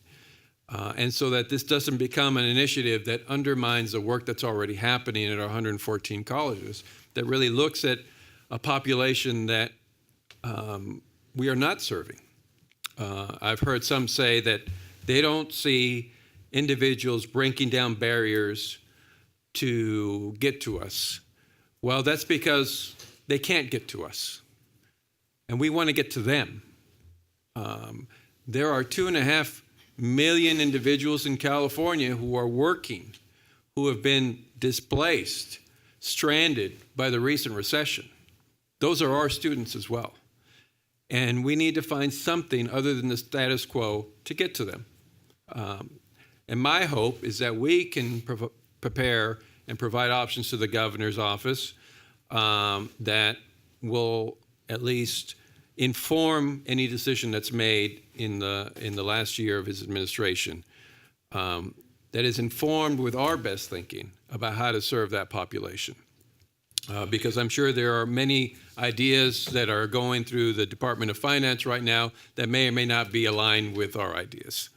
And so that this doesn't become an initiative that undermines the work that's already happening at our 114 colleges, that really looks at a population that we are not serving. I've heard some say that they don't see individuals breaking down barriers to get to us. Well, that's because they can't get to us. And we want to get to them. There are 2.5 million individuals in California who are working, who have been displaced, stranded by the recent recession. Those are our students as well. And we need to find something other than the status quo to get to them. And my hope is that we can prepare and provide options to the governor's office that will at least inform any decision that's made in the last year of his administration. that is informed with our best thinking about how to serve that population. Because I'm sure there are many ideas that are going through the Department of Finance right now that may or may not be aligned with our ideas.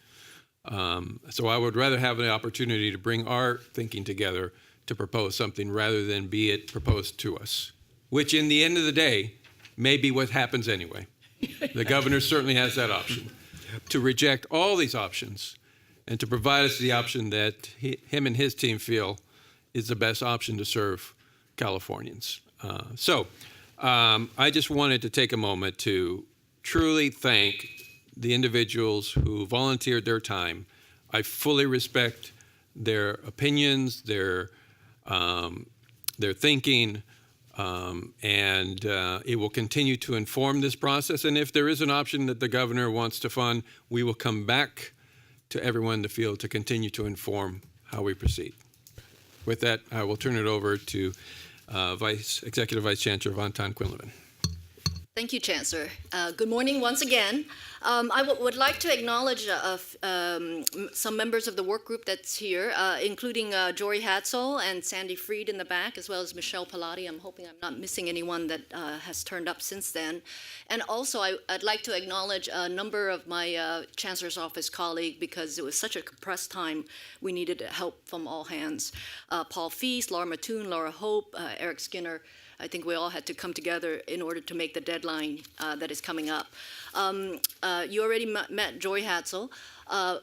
So I would rather have an opportunity to bring our thinking together to propose something rather than be it proposed to us, which in the end of the day may be what happens anyway. The governor certainly has that option, to reject all these options and to provide us the option that him and his team feel is the best option to serve Californians. I just wanted to take a moment to truly thank the individuals who volunteered their time. I fully respect their opinions, their thinking, and it will continue to inform this process. And if there is an option that the governor wants to fund, we will come back to everyone in the field to continue to inform how we proceed. With that, I will turn it over to Executive Vice Chancellor Von-Tan Quinlivan. Thank you, Chancellor. Good morning once again. I would like to acknowledge some members of the work group that's here, including Jory Hatzel and Sandy Freed in the back, as well as Michelle Pilati. I'm hoping I'm not missing anyone that has turned up since then. And also, I'd like to acknowledge a number of my Chancellor's Office colleagues, because it was such a compressed time, we needed help from all hands. Paul Feast, Laura Mattoon, Laura Hope, Eric Skinner. I think we all had to come together in order to make the deadline that is coming up. You already met Joy Hatzel.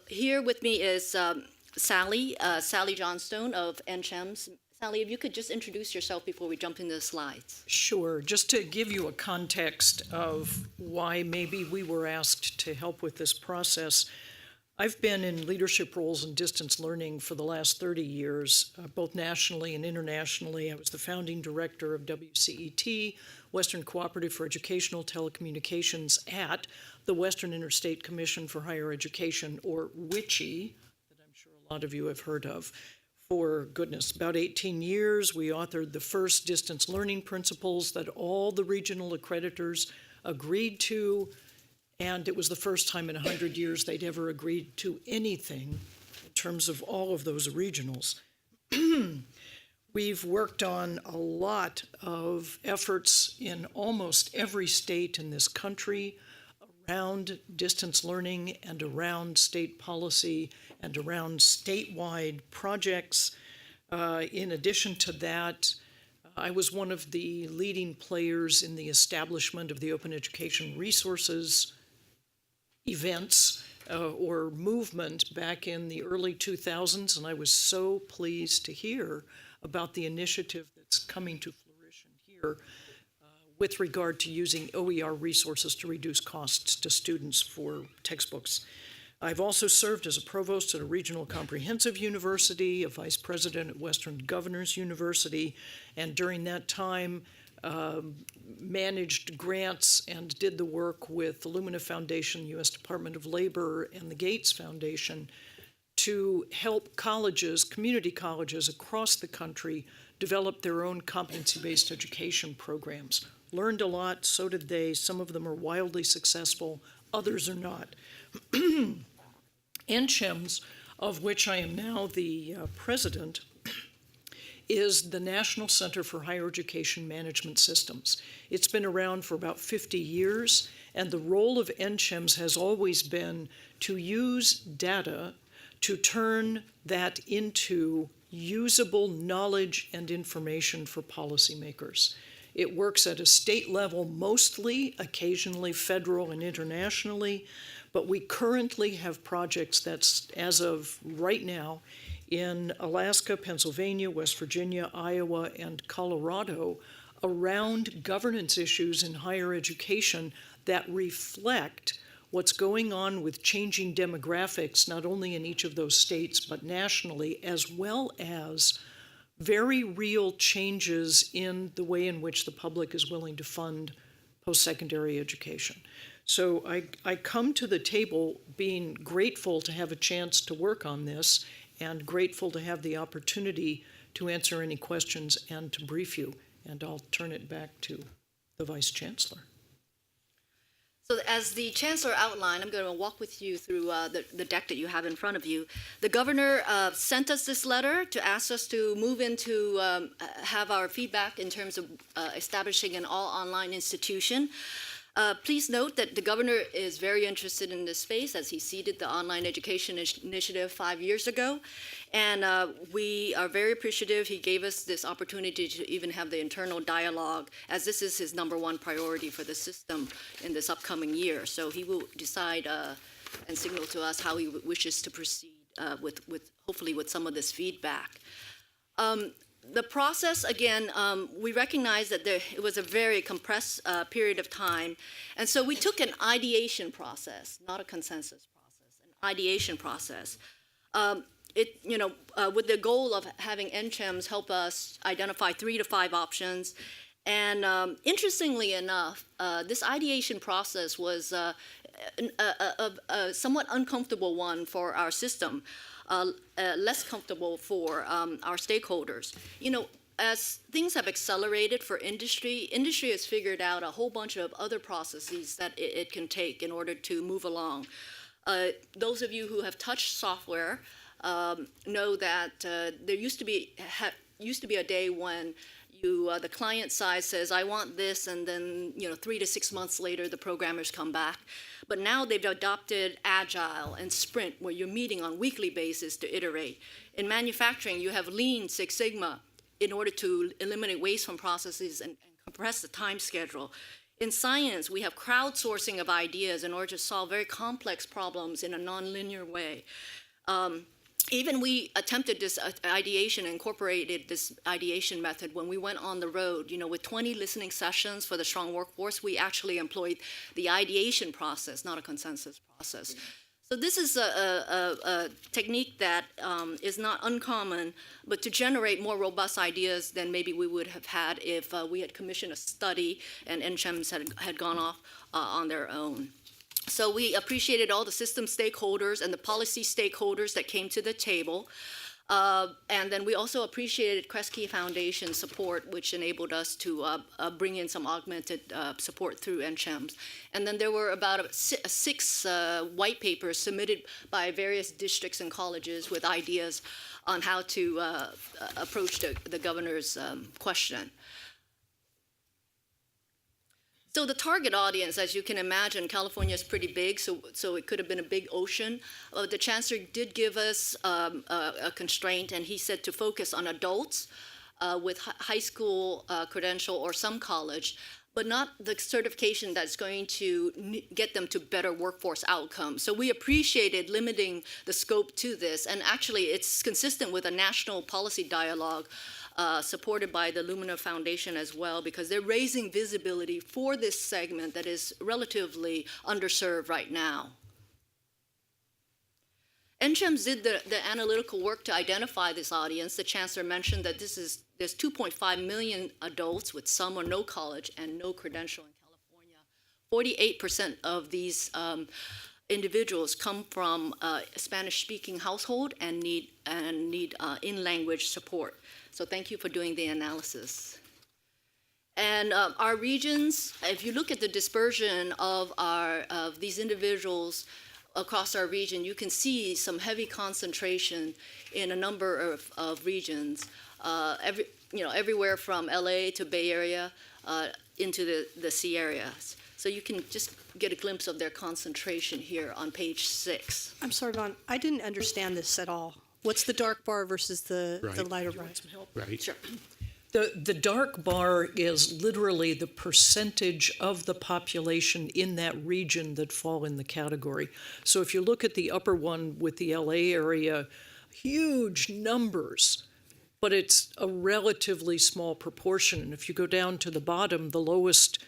Here with me is Sally Johnstone of NCHEMS. Sally, if you could just introduce yourself before we jump into the slides. Sure. Just to give you a context of why maybe we were asked to help with this process, I've been in leadership roles in distance learning for the last 30 years, both nationally and internationally. I was the founding director of WCET, Western Cooperative for Educational Telecommunications, at the Western Interstate Commission for Higher Education, or WICHE, that I'm sure a lot of you have heard of, for goodness, about 18 years. We authored the first distance learning principles that all the regional accreditors agreed to. And it was the first time in 100 years they'd ever agreed to anything in terms of all of those regionals. We've worked on a lot of efforts in almost every state in this country around distance learning and around state policy and around statewide projects. In addition to that, I was one of the leading players in the establishment of the Open Education Resources events or movement back in the early 2000s, and I was so pleased to hear about the initiative that's coming to fruition here with regard to using OER resources to reduce costs to students for textbooks. I've also served as a provost at a regional comprehensive university, a vice president at Western Governors University, and during that time managed grants and did the work with the Lumina Foundation, U.S. Department of Labor, and the Gates Foundation to help colleges, community colleges across the country, develop their own competency-based education programs. Learned a lot, so did they. Some of them are wildly successful, others are not. NCHEMS, of which I am now the president, is the National Center for Higher Education Management Systems. It's been around for about 50 years, and the role of NCHEMS has always been to use data to turn that into usable knowledge and information for policymakers. It works at a state level mostly, occasionally federal and internationally, but we currently have projects that's, as of right now, in Alaska, Pennsylvania, West Virginia, Iowa, and Colorado around governance issues in higher education that reflect what's going on with changing demographics, not only in each of those states, but nationally, as well as very real changes in the way in which the public is willing to fund post-secondary education. So I come to the table being grateful to have a chance to work on this and grateful to have the opportunity to answer any questions and to brief you. And I'll turn it back to the Vice Chancellor. So as the Chancellor outlined, I'm going to walk with you through the deck that you have in front of you. The governor sent us this letter to ask us to move into have our feedback in terms of establishing an all-online institution. Please note that the governor is very interested in this space as he seeded the online education initiative 5 years ago. And we are very appreciative. He gave us this opportunity to even have the internal dialogue, as this is his #1 priority for the system in this upcoming year. So he will decide and signal to us how he wishes to proceed with hopefully with some of this feedback. The process, again, we recognize that it was a very compressed period of time. And so we took an ideation process, not a consensus process, an ideation process. With the goal of having NCHEMS help us identify 3 to 5 options. And interestingly enough, this ideation process was a somewhat uncomfortable one for our system. Less comfortable for our stakeholders. As things have accelerated for industry has figured out a whole bunch of other processes that it can take in order to move along. Those of you who have touched software know that there used to be a day when the client side says, I want this, and then 3 to 6 months later, the programmers come back. But now they've adopted Agile and Sprint, where you're meeting on a weekly basis to iterate. In manufacturing, you have Lean, Six Sigma, in order to eliminate waste from processes and compress the time schedule. In science, we have crowdsourcing of ideas in order to solve very complex problems in a nonlinear way. Even we attempted this ideation, incorporated this ideation method when we went on the road. With 20 listening sessions for the strong workforce, we actually employed the ideation process, not a consensus process. So this is a technique that is not uncommon, but to generate more robust ideas than maybe we would have had if we had commissioned a study and NCHEMS had gone off on their own. So we appreciated all the system stakeholders and the policy stakeholders that came to the table. And then we also appreciated Kresge Foundation support, which enabled us to bring in some augmented support through NCHEMS. And then there were about 6 white papers submitted by various districts and colleges with ideas on how to approach the governor's question. So the target audience, as you can imagine, California is pretty big, so it could have been a big ocean. The chancellor did give us a constraint, and he said to focus on adults with high school credential or some college, but not the certification that's going to get them to better workforce outcomes. So we appreciated limiting the scope to this, and actually it's consistent with a national policy dialogue supported by the Lumina Foundation as well, because they're raising visibility for this segment that is relatively underserved right now. NCHEMS did the analytical work to identify this audience. The chancellor mentioned that there's 2.5 million adults with some or no college and no credential in California. 48% of these individuals come from a Spanish-speaking household and need in-language support. So thank you for doing the analysis. And our regions, if you look at the dispersion of these individuals across our region, you can see some heavy concentration in a number of regions, everywhere from LA to Bay Area into the sea areas. So you can just get a glimpse of their concentration here on page 6. I'm sorry, Vaughn, I didn't understand this at all. What's the dark bar versus the lighter bar? Right. Sure. The dark bar is literally the percentage of the population in that region that fall in the category. So if you look at the upper one with the LA area, huge numbers, but it's a relatively small proportion. And if you go down to the bottom, the lowest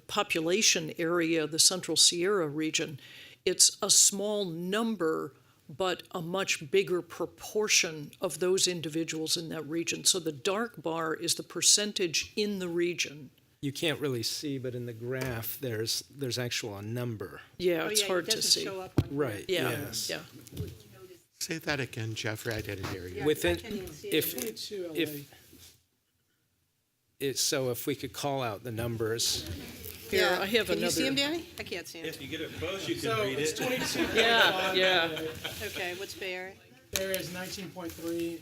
population area, the Central Sierra region, it's a small number, but a much bigger proportion of those individuals in that region. So the dark bar is the percentage in the region. You can't really see, but in the graph, there's actual a number. Yeah, it's hard to see. Show up on Right. Yeah, Yes. yeah. Say that again, Jeffrey. I didn't hear you. Within, so if we could call out the numbers. Here, I have Can you another. see him, Danny? I can't see him. If you get it close, you can read it. 22. Yeah. Okay, what's Bay Area? Bay Area is 19.3,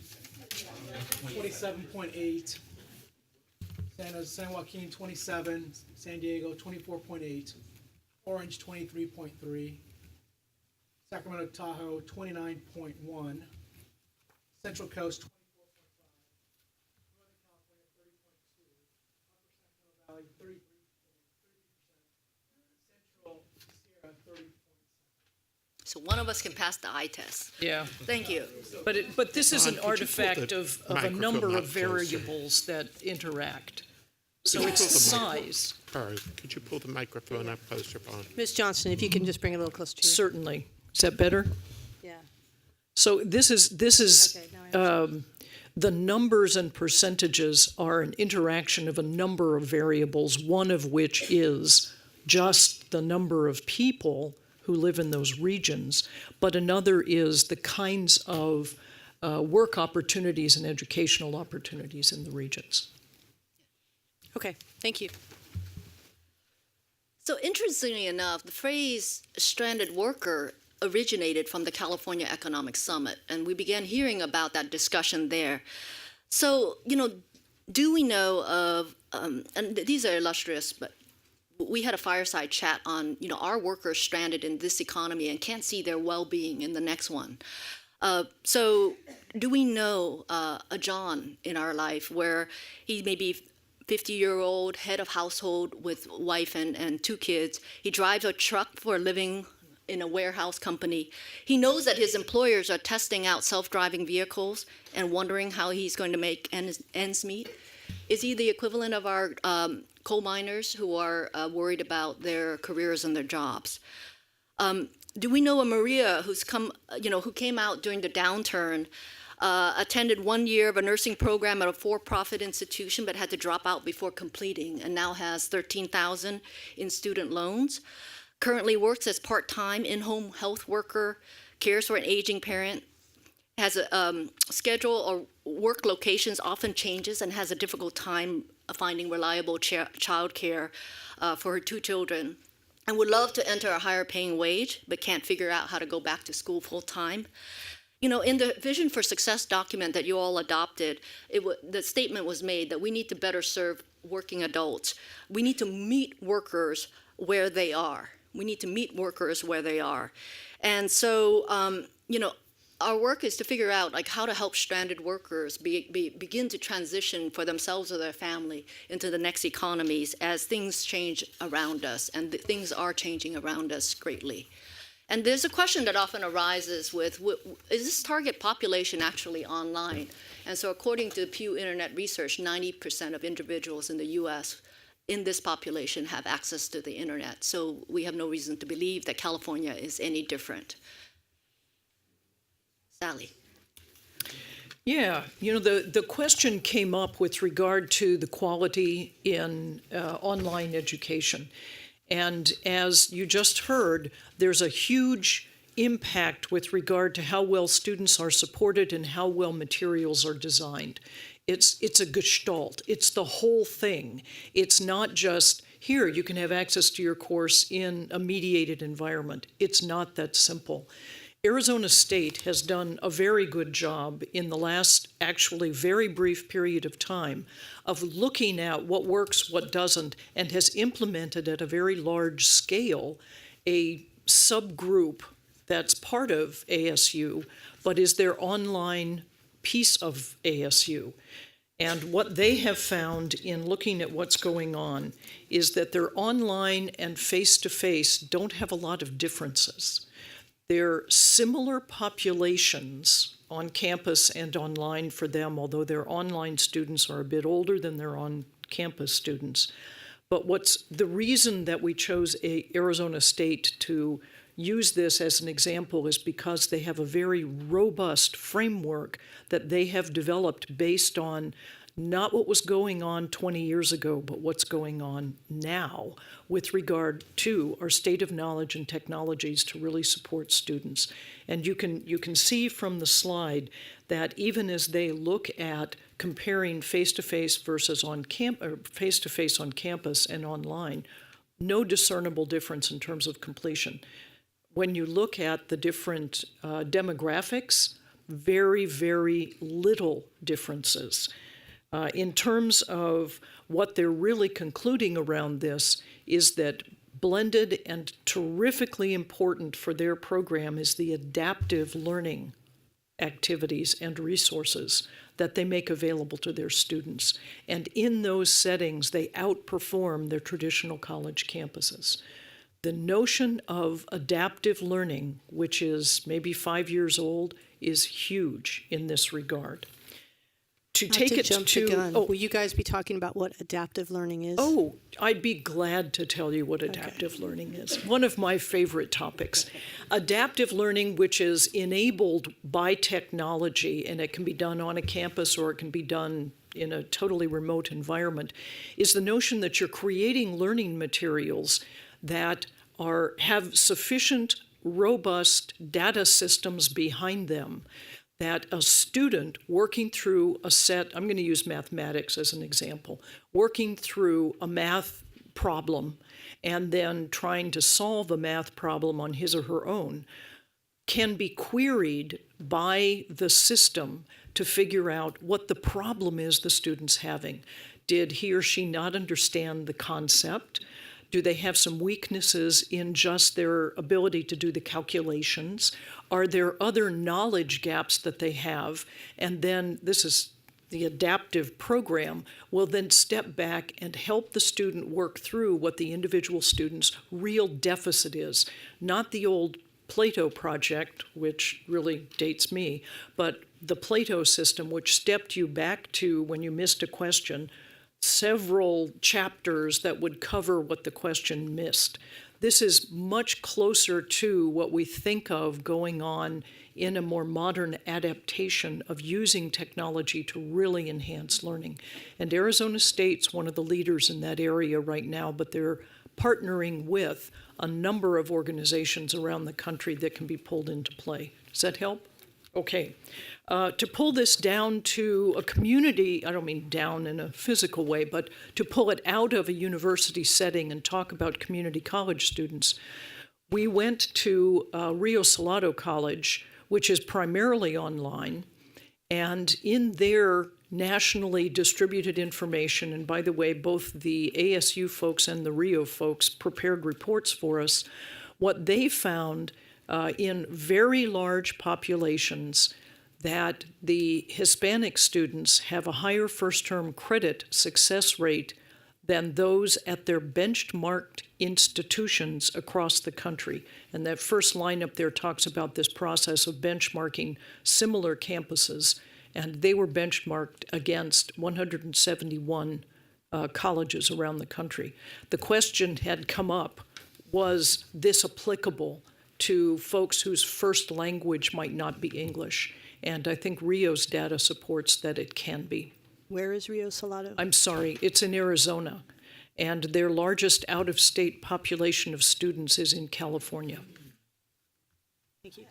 27.8. San Joaquin 27, San Diego 24.8, Orange 23.3, Sacramento Tahoe 29.1, Central Coast 24.5, Northern California 30.2, Upper Sacramento Valley 30%, Central Sierra 30. So one of us can pass the eye test. Yeah. Thank you. But this is Ron, an could you pull artifact the of a microphone number up of closer? variables that interact. So Could you it's pull the the mic- size. Sorry, could you pull the microphone up closer, Vaughn? Ms. Johnston, if you can just bring it a little closer to you. Certainly. Is that better? Yeah. So this is Okay, now I understand. the numbers and percentages are an interaction of a number of variables, one of which is just the number of people who live in those regions, but another is the kinds of work opportunities and educational opportunities in the regions. Okay, thank you. So interestingly enough, the phrase stranded worker originated from the California Economic Summit, and we began hearing about that discussion there. So, do we know of, and these are illustrious, but we had a fireside chat on, our workers stranded in this economy and can't see their well-being in the next one. So do we know a John in our life where he may be 50-year-old head of household with wife and 2 kids. He drives a truck for a living in a warehouse company. He knows that his employers are testing out self-driving vehicles and wondering how he's going to make ends meet. Is he the equivalent of our coal miners who are worried about their careers and their jobs? Do we know a Maria who came out during the downturn, attended 1 year of a nursing program at a for-profit institution, but had to drop out before completing, and now has $13,000 in student loans? Currently works as part-time in-home health worker, cares for an aging parent, has a schedule or work locations often changes, and has a difficult time finding reliable child care for her 2 children, and would love to enter a higher paying wage, but can't figure out how to go back to school full time. In the Vision for Success document that you all adopted, the statement was made that we need to better serve working adults. We need to meet workers where they are. We need to meet workers where they are. And so, our work is to figure out how to help stranded workers begin to transition for themselves or their family into the next economies as things change around us, and things are changing around us greatly. And there's a question that often arises with, is this target population actually online? And so according to Pew Internet Research, 90% of individuals in the US in this population have access to the internet. So we have no reason to believe that California is any different. Sally. Yeah, the question came up with regard to the quality in online education. And as you just heard, there's a huge impact with regard to how well students are supported and how well materials are designed. It's a gestalt. It's the whole thing. It's not just, here, you can have access to your course in a mediated environment. It's not that simple. Arizona State has done a very good job in the last actually very brief period of time of looking at what works, what doesn't, and has implemented at a very large scale a subgroup that's part of ASU, but is their online piece of ASU. And what they have found in looking at what's going on is that their online and face-to-face don't have a lot of differences. They're similar populations on campus and online for them, although their online students are a bit older than their on-campus students. But the reason that we chose Arizona State to use this as an example is because they have a very robust framework that they have developed based on not what was going on 20 years ago, but what's going on now with regard to our state of knowledge and technologies to really support students. And you can see from the slide that even as they look at comparing face-to-face versus face-to-face on campus and online, no discernible difference in terms of completion. When you look at the different demographics, very, very little differences. In terms of what they're really concluding around this is that blended and terrifically important for their program is the adaptive learning activities and resources that they make available to their students. And in those settings, they outperform their traditional college campuses. The notion of adaptive learning, which is maybe 5 years old, is huge in this regard. To Not take to it jump to the gun, will you guys be talking about what adaptive learning is? Oh, I'd be glad to tell you what adaptive learning is. One of my favorite topics. Adaptive learning, which is enabled by technology, and it can be done on a campus or it can be done in a totally remote environment, is the notion that you're creating learning materials that have sufficient, robust data systems behind them that a student working through a set, I'm going to use mathematics as an example, working through a math problem and then trying to solve a math problem on his or her own can be queried by the system to figure out what the problem is the student's having. Did he or she not understand the concept? Do they have some weaknesses in just their ability to do the calculations? Are there other knowledge gaps that they have? And then this is the adaptive program will then step back and help the student work through what the individual student's real deficit is. Not the old Plato project, which really dates me, but the Plato system, which stepped you back to when you missed a question, several chapters that would cover what the question missed. This is much closer to what we think of going on in a more modern adaptation of using technology to really enhance learning. And Arizona State's one of the leaders in that area right now, but they're partnering with a number of organizations around the country that can be pulled into play. Does that help? Okay. To pull this down to a community, I don't mean down in a physical way, but to pull it out of a university setting and talk about community college students, we went to Rio Salado College, which is primarily online, and in their nationally distributed information, and by the way, both the ASU folks and the Rio folks prepared reports for us, what they found in very large populations that the Hispanic students have a higher first-term credit success rate than those at their benchmarked institutions across the country. And that first line up there talks about this process of benchmarking similar campuses, and they were benchmarked against 171 colleges around the country. The question had come up, was this applicable to folks whose first language might not be English? And I think Rio's data supports that it can be. Where is Rio Salado? I'm sorry, it's in Arizona. And their largest out-of-state population of students is in California. Thank you.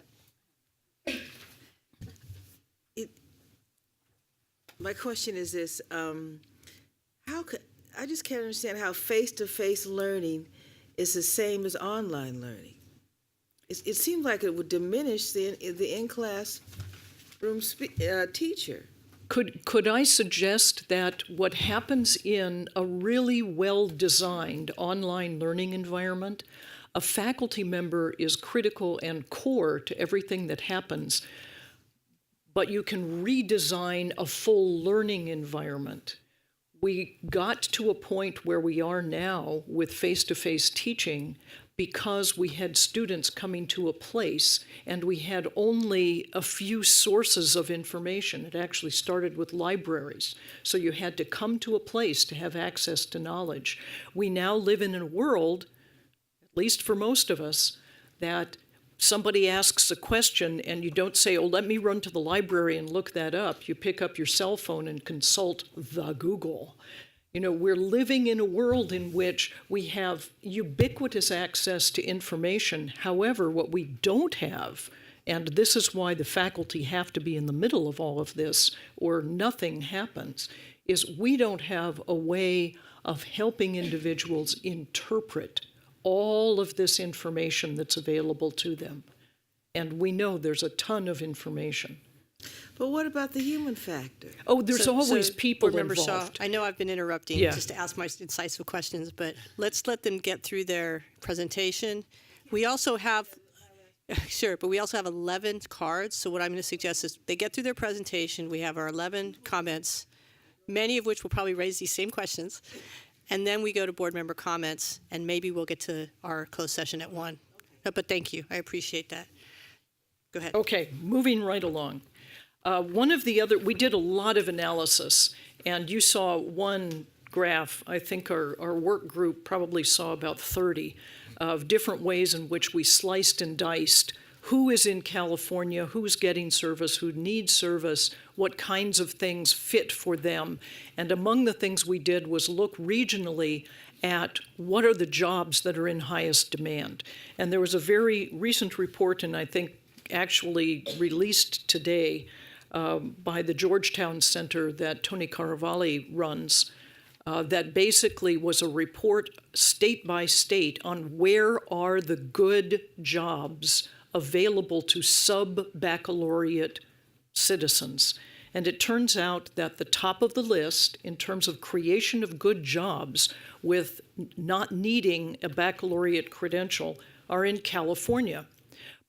My question is this, I just can't understand how face-to-face learning is the same as online learning. It seems like it would diminish the in-class room teacher. Could I suggest that what happens in a really well-designed online learning environment, a faculty member is critical and core to everything that happens, but you can redesign a full learning environment. We got to a point where we are now with face-to-face teaching because we had students coming to a place and we had only a few sources of information. It actually started with libraries. So you had to come to a place to have access to knowledge. We now live in a world, at least for most of us, that somebody asks a question and you don't say, oh, let me run to the library and look that up. You pick up your cell phone and consult the Google. You know, we're living in a world in which we have ubiquitous access to information. However, what we don't have, and this is why the faculty have to be in the middle of all of this or nothing happens, is we don't have a way of helping individuals interpret all of this information that's available to them. And we know there's a ton of information. But what about the human factor? Oh, there's always people Board Member Shaw, involved. I know I've been interrupting Yeah. just to ask my incisive questions, but let's let them get through their presentation. We also have, sure, but we also have 11 cards. So what I'm going to suggest is they get through their presentation. We have our 11 comments, many of which will probably raise these same questions. And then we go to board member comments, and maybe we'll get to our closed session at 1. But thank you. I appreciate that. Go ahead. Okay, moving right along. We did a lot of analysis, and you saw one graph. I think our work group probably saw about 30 of different ways in which we sliced and diced who is in California, who's getting service, who needs service, what kinds of things fit for them. And among the things we did was look regionally at what are the jobs that are in highest demand. And there was a very recent report, and I think actually released today, by the Georgetown Center that Tony Caravalli runs, that basically was a report state by state on where are the good jobs available to sub-baccalaureate citizens. And it turns out that the top of the list in terms of creation of good jobs with not needing a baccalaureate credential are in California.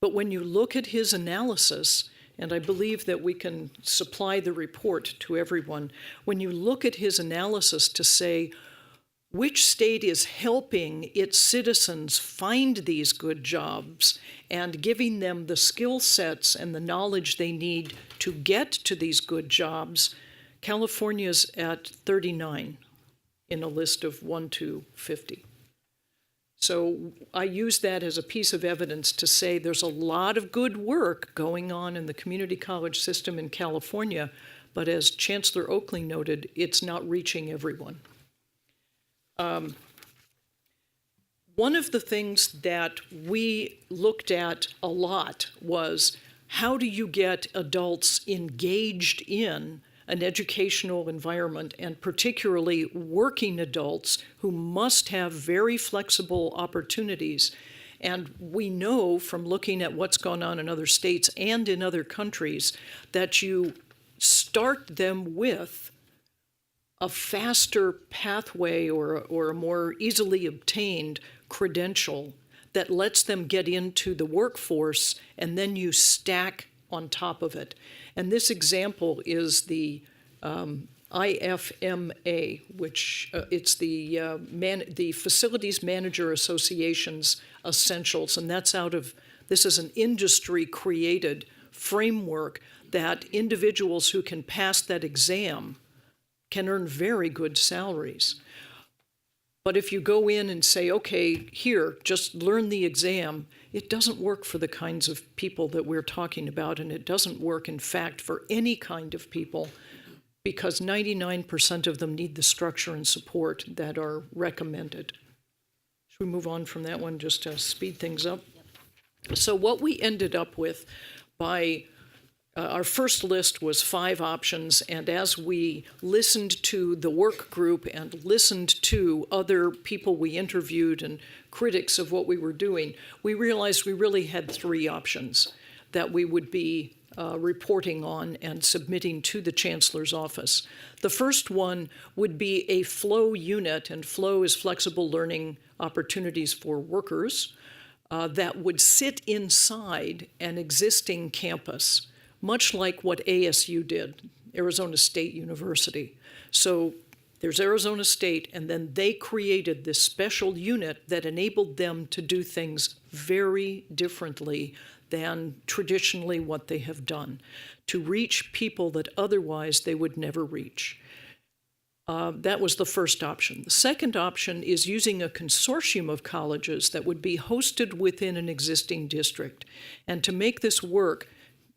But when you look at his analysis, and I believe that we can supply the report to everyone, when you look at his analysis to say which state is helping its citizens find these good jobs and giving them the skill sets and the knowledge they need to get to these good jobs, California's at 39 in a list of 1 to 50. So I use that as a piece of evidence to say there's a lot of good work going on in the community college system in California, but as Chancellor Oakley noted, it's not reaching everyone. One of the things that we looked at a lot was how do you get adults engaged in an educational environment, and particularly working adults who must have very flexible opportunities. And we know from looking at what's gone on in other states and in other countries that you start them with a faster pathway or a more easily obtained credential that lets them get into the workforce, and then you stack on top of it. And this example is the IFMA, which it's the Facilities Manager Association's Essentials, and this is an industry-created framework that individuals who can pass that exam can earn very good salaries. But if you go in and say, okay, here, just learn the exam, it doesn't work for the kinds of people that we're talking about, and it doesn't work, in fact, for any kind of people, because 99% of them need the structure and support that are recommended. Should we move on from that one just to speed things up? So what we ended up with by our first list was 5 options, and as we listened to the work group and listened to other people we interviewed and critics of what we were doing, we realized we really had 3 options that we would be reporting on and submitting to the Chancellor's office. The first one would be a FLOW unit, and FLOW is Flexible Learning Opportunities for Workers, that would sit inside an existing campus, much like what ASU did, Arizona State University. So there's Arizona State, and then they created this special unit that enabled them to do things very differently than traditionally what they have done, to reach people that otherwise they would never reach. That was the first option. The second option is using a consortium of colleges that would be hosted within an existing district. And to make this work,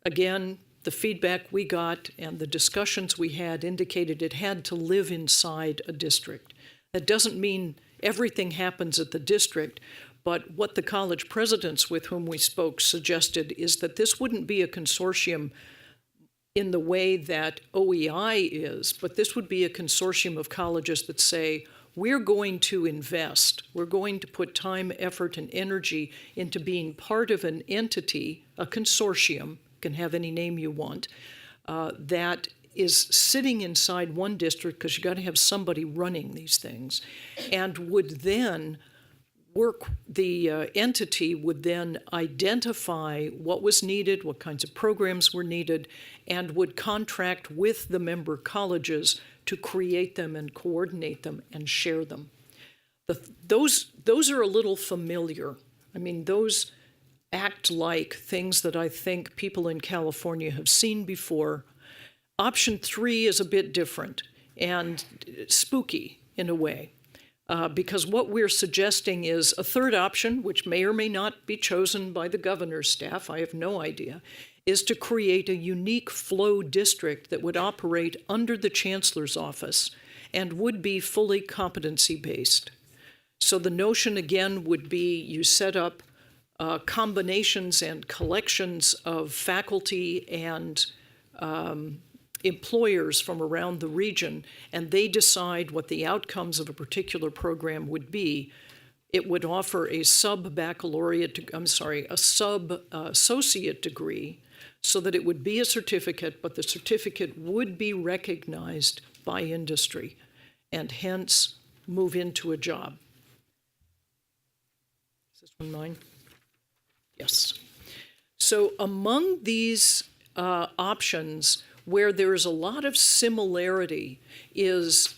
again, the feedback we got and the discussions we had indicated it had to live inside a district. That doesn't mean everything happens at the district, but what the college presidents with whom we spoke suggested is that this wouldn't be a consortium in the way that OEI is, but this would be a consortium of colleges that say, we're going to invest, we're going to put time, effort, and energy into being part of an entity, a consortium, can have any name you want, that is sitting inside one district, because you got to have somebody running these things, and would then the entity would then identify what was needed, what kinds of programs were needed, and would contract with the member colleges to create them and coordinate them and share them. Those are a little familiar. I mean, those act like things that I think people in California have seen before. Option 3 is a bit different and spooky in a way. Because what we're suggesting is a third option, which may or may not be chosen by the governor's staff, I have no idea, is to create a unique flow district that would operate under the chancellor's office and would be fully competency-based. So the notion, again, would be you set up combinations and collections of faculty and employers from around the region, and they decide what the outcomes of a particular program would be. It would offer a associate degree, so that it would be a certificate, but the certificate would be recognized by industry and hence move into a job. Is this one mine? Yes. So among these options, where there is a lot of similarity is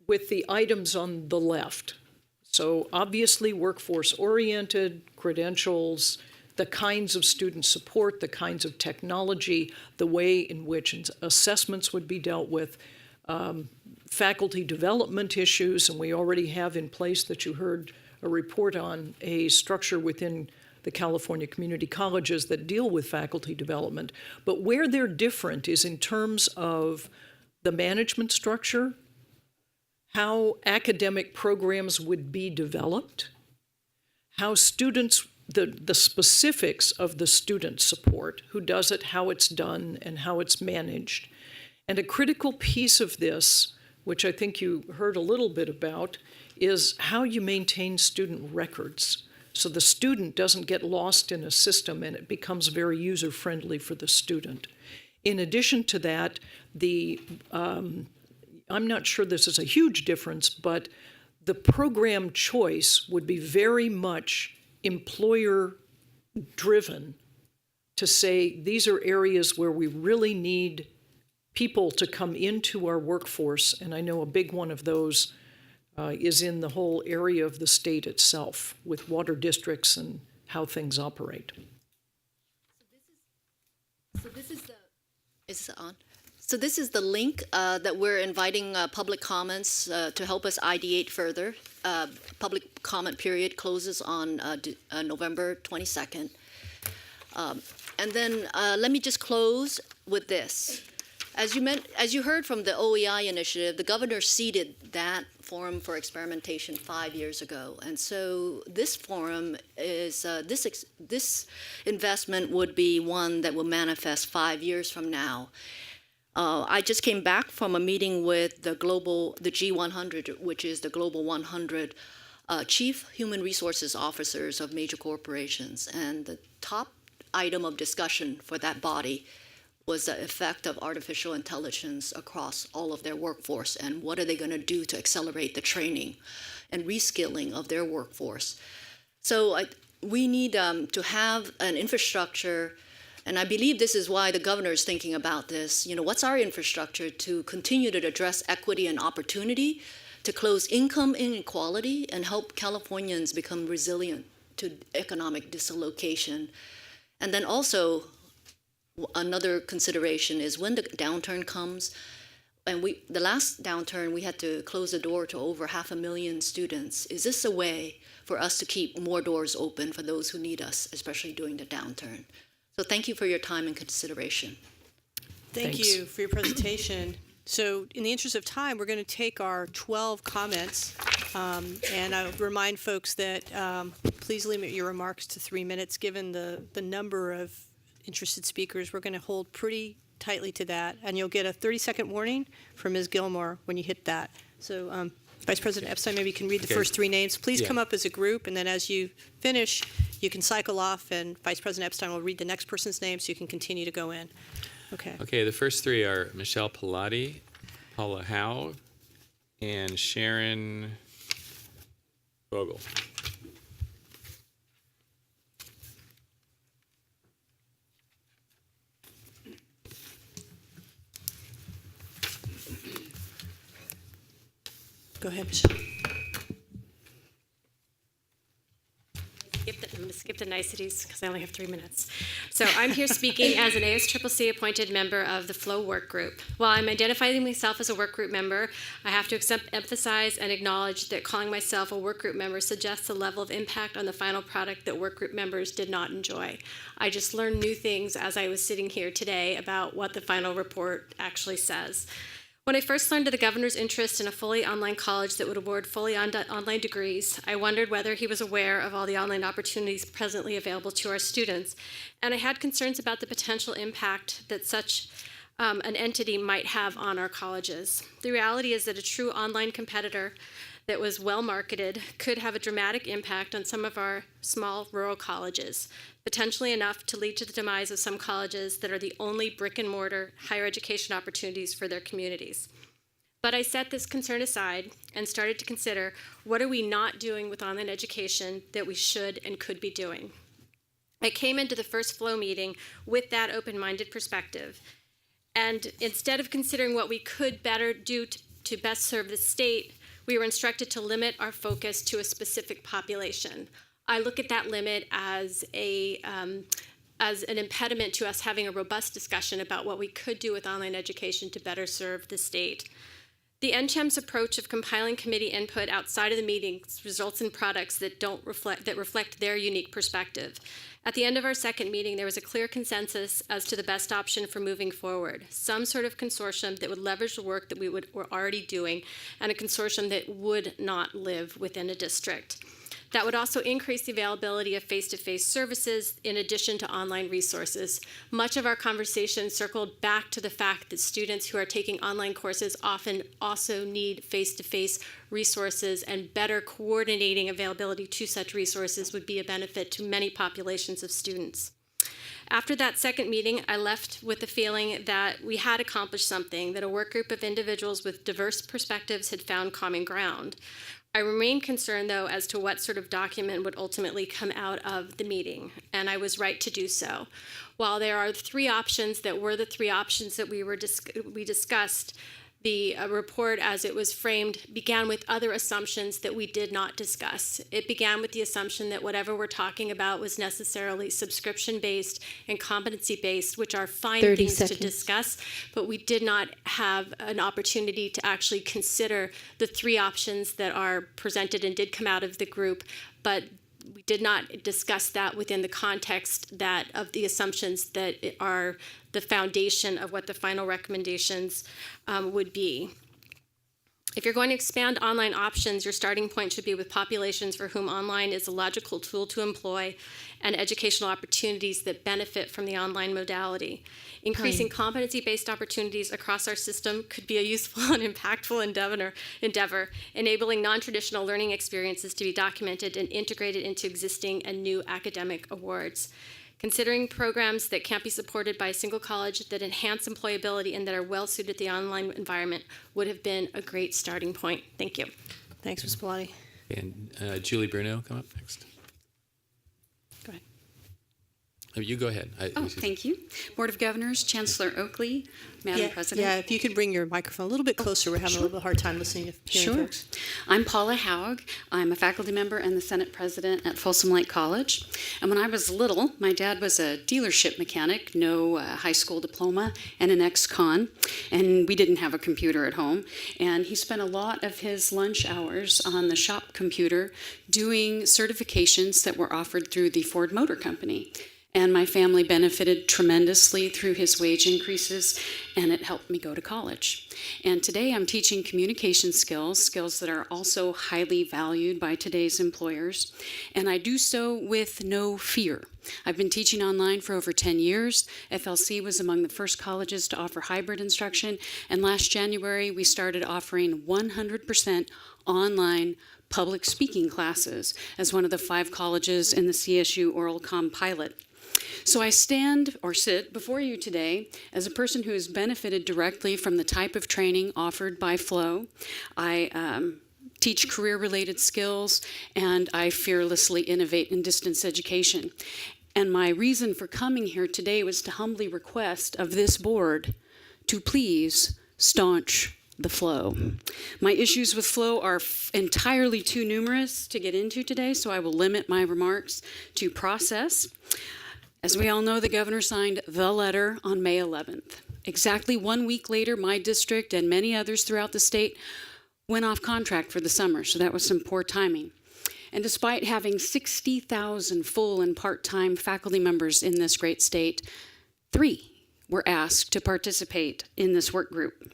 with the items on the left. So obviously workforce-oriented, credentials, the kinds of student support, the kinds of technology, the way in which assessments would be dealt with, faculty development issues, and we already have in place that you heard a report on, a structure within the California community colleges that deal with faculty development. But where they're different is in terms of the management structure, how academic programs would be developed, how students, the specifics of the student support, who does it, how it's done, and how it's managed. And a critical piece of this, which I think you heard a little bit about, is how you maintain student records. So the student doesn't get lost in a system and it becomes very user-friendly for the student. In addition to that, I'm not sure this is a huge difference, but the program choice would be very much employer-driven to say these are areas where we really need people to come into our workforce, and I know a big one of those is in the whole area of the state itself with water districts and how things operate. So this is the, is it on? So this is the link that we're inviting public comments to help us ideate further. Public comment period closes on November 22nd. And then let me just close with this. As you heard from the OEI initiative, the governor seeded that forum for experimentation 5 years ago. And so this forum is, this investment would be one that will manifest 5 years from now. I just came back from a meeting with the G100, which is the Global 100 Chief Human Resources Officers of major corporations. And the top item of discussion for that body was the effect of artificial intelligence across all of their workforce and what are they going to do to accelerate the training and reskilling of their workforce. So we need to have an infrastructure, and I believe this is why the governor is thinking about this. You know, what's our infrastructure to continue to address equity and opportunity, to close income inequality, and help Californians become resilient to economic dislocation. And then also, another consideration is when the downturn comes, and the last downturn, we had to close the door to over 500,000 students. Is this a way for us to keep more doors open for those who need us, especially during the downturn? So thank you for your time and consideration. Thank you for your presentation. So in the interest of time, we're going to take our 12 comments, and I would remind folks that please limit your remarks to 3 minutes. Given the number of interested speakers, we're going to hold pretty tightly to that, and you'll get a 30-second warning from Ms. Gilmore when you hit that. So Vice President Epstein, maybe you can read the Okay. first three names. Please Yeah. come up as a group, and then as you finish, you can cycle off, and Vice President Epstein will read the next person's name so you can continue to go in. Okay. Okay, the first three are Michelle Pilati, Paula Howe, and Sharon Vogel. Go ahead, Michelle. I'm going to skip the niceties because I only have 3 minutes. So I'm here speaking as an ASCCC appointed member of the FLOW work group. While I'm identifying myself as a work group member, I have to emphasize and acknowledge that calling myself a work group member suggests a level of impact on the final product that work group members did not enjoy. I just learned new things as I was sitting here today about what the final report actually says. When I first learned of the governor's interest in a fully online college that would award fully online degrees, I wondered whether he was aware of all the online opportunities presently available to our students, and I had concerns about the potential impact that such an entity might have on our colleges. The reality is that a true online competitor that was well marketed could have a dramatic impact on some of our small rural colleges, potentially enough to lead to the demise of some colleges that are the only brick and mortar higher education opportunities for their communities. But I set this concern aside and started to consider, what are we not doing with online education that we should and could be doing? I came into the first FLOW meeting with that open-minded perspective. And instead of considering what we could better do to best serve the state, we were instructed to limit our focus to a specific population. I look at that limit as an impediment to us having a robust discussion about what we could do with online education to better serve the state. The NCHEM's approach of compiling committee input outside of the meetings results in products that reflect their unique perspective. At the end of our second meeting, there was a clear consensus as to the best option for moving forward. Some sort of consortium that would leverage the work that we were already doing, and a consortium that would not live within a district. That would also increase the availability of face-to-face services in addition to online resources. Much of our conversation circled back to the fact that students who are taking online courses often also need face-to-face resources, and better coordinating availability to such resources would be a benefit to many populations of students. After that second meeting, I left with the feeling that we had accomplished something, that a work group of individuals with diverse perspectives had found common ground. I remain concerned, though, as to what sort of document would ultimately come out of the meeting, and I was right to do so. While there are 3 options that were the 3 options that we discussed, the report as it was framed began with other assumptions that we did not discuss. It began with the assumption that whatever we're talking about was necessarily subscription-based and competency-based, which are fine 30 things seconds. to discuss, but we did not have an opportunity to actually consider the 3 options that are presented and did come out of the group, but we did not discuss that within the context of the assumptions that are the foundation of what the final recommendations would be. If you're going to expand online options, your starting point should be with populations for whom online is a logical tool to employ and educational opportunities that benefit from the online modality. Increasing competency-based opportunities across our system could be a useful and impactful endeavor, enabling non-traditional learning experiences to be documented and integrated into existing and new academic awards. Considering programs that can't be supported by a single college that enhance employability and that are well suited to the online environment would have been a great starting point. Thank you. Thanks, Ms. Pilati. And Julie Bruno, come up next. Go ahead. Oh, you go ahead. Thank you. Board of Governors, Chancellor Oakley, Madam President. Yeah, if you could bring your microphone a little bit closer, we're having a little bit hard time listening to hearing Sure. folks. I'm Paula Haug. I'm a faculty member and the Senate President at Folsom Lake College. And when I was little, my dad was a dealership mechanic, no high school diploma, and an ex-con. And we didn't have a computer at home. And he spent a lot of his lunch hours on the shop computer doing certifications that were offered through the Ford Motor Company. and my family benefited tremendously through his wage increases, and it helped me go to college. And today I'm teaching communication skills, skills that are also highly valued by today's employers, and I do so with no fear. I've been teaching online for over 10 years. FLC was among the first colleges to offer hybrid instruction, and last January we started offering 100% online public speaking classes as one of the 5 colleges in the CSU Oral Com pilot. So I stand or sit before you today as a person who has benefited directly from the type of training offered by Flow. I teach career-related skills, and I fearlessly innovate in distance education. And my reason for coming here today was to humbly request of this board to please staunch the Flow. My issues with Flow are entirely too numerous to get into today, so I will limit my remarks to process. As we all know, the governor signed the letter on May 11th. Exactly 1 week later, my district and many others throughout the state went off contract for the summer, so that was some poor timing. And despite having 60,000 full and part-time faculty members in this great state, 3 were asked to participate in this work group.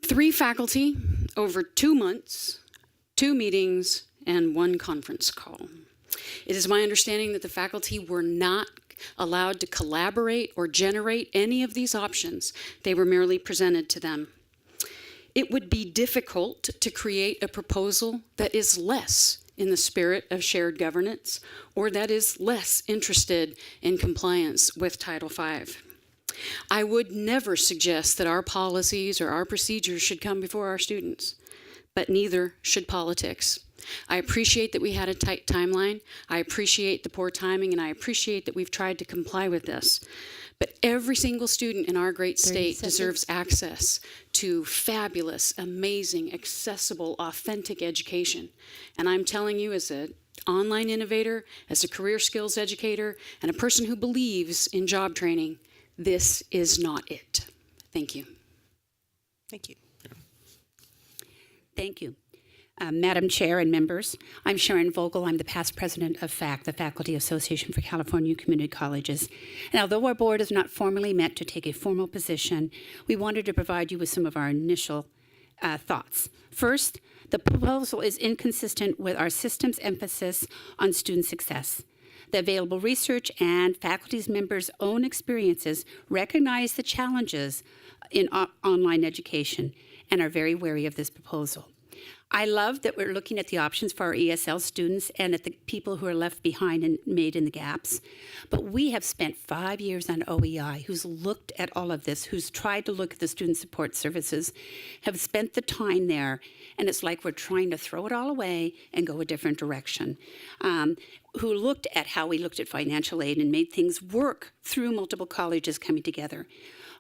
3 faculty over 2 months, 2 meetings, and 1 conference call. It is my understanding that the faculty were not allowed to collaborate or generate any of these options. They were merely presented to them. It would be difficult to create a proposal that is less in the spirit of shared governance or that is less interested in compliance with Title V. I would never suggest that our policies or our procedures should come before our students, but neither should politics. I appreciate that we had a tight timeline. I appreciate the poor timing, and I appreciate that we've tried to comply with this. But every single student in our great state deserves access to fabulous, amazing, accessible, authentic education. And I'm telling you, as an online innovator, as a career skills educator, and a person who believes in job training, this is not it. Thank you. Thank you. Thank you. Madam Chair and members, I'm Sharon Vogel. I'm the past president of FAC, the Faculty Association for California Community Colleges. And although our board is not formally met to take a formal position, we wanted to provide you with some of our initial thoughts. First, the proposal is inconsistent with our system's emphasis on student success. The available research and faculty members' own experiences recognize the challenges in online education and are very wary of this proposal. I love that we're looking at the options for our ESL students and at the people who are left behind and made in the gaps. But we have spent 5 years on OEI, who's looked at all of this, who's tried to look at the student support services, have spent the time there, and it's like we're trying to throw it all away and go a different direction. Who looked at how we looked at financial aid and made things work through multiple colleges coming together.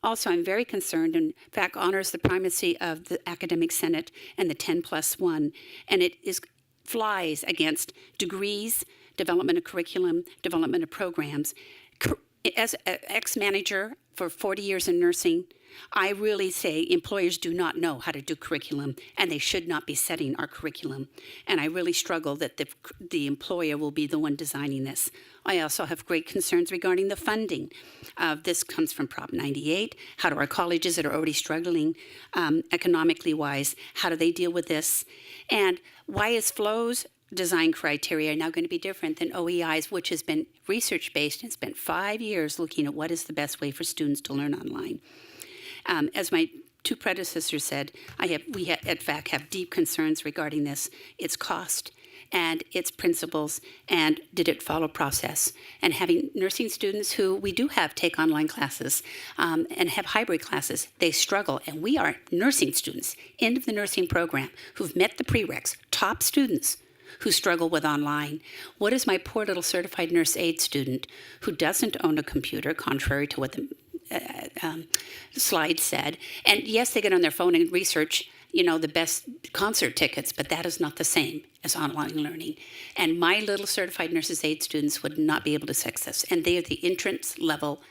Also, I'm very concerned, and FAC honors the primacy of the Academic Senate and the 10+1, and it flies against degrees, development of curriculum, development of programs. As an ex-manager for 40 years in nursing, I really say employers do not know how to do curriculum, and they should not be setting our curriculum. And I really struggle that the employer will be the one designing this. I also have great concerns regarding the funding. This comes from Prop 98. How do our colleges that are already struggling economically wise, how do they deal with this? And why is Flow's design criteria now going to be different than OEI's, which has been research-based and spent 5 years looking at what is the best way for students to learn online? As my 2 predecessors said, we at FAC have deep concerns regarding this, its cost and its principles, and did it follow process? And having nursing students who we do have take online classes and have hybrid classes, they struggle. And we are nursing students, end of the nursing program, who've met the prereqs, top students who struggle with online. What is my poor little certified nurse aide student who doesn't own a computer, contrary to what the slide said? And yes, they get on their phone and research, the best concert tickets, but that is not the same as online learning. And my little certified nurses aide students would not be able to success. And they are the entrance level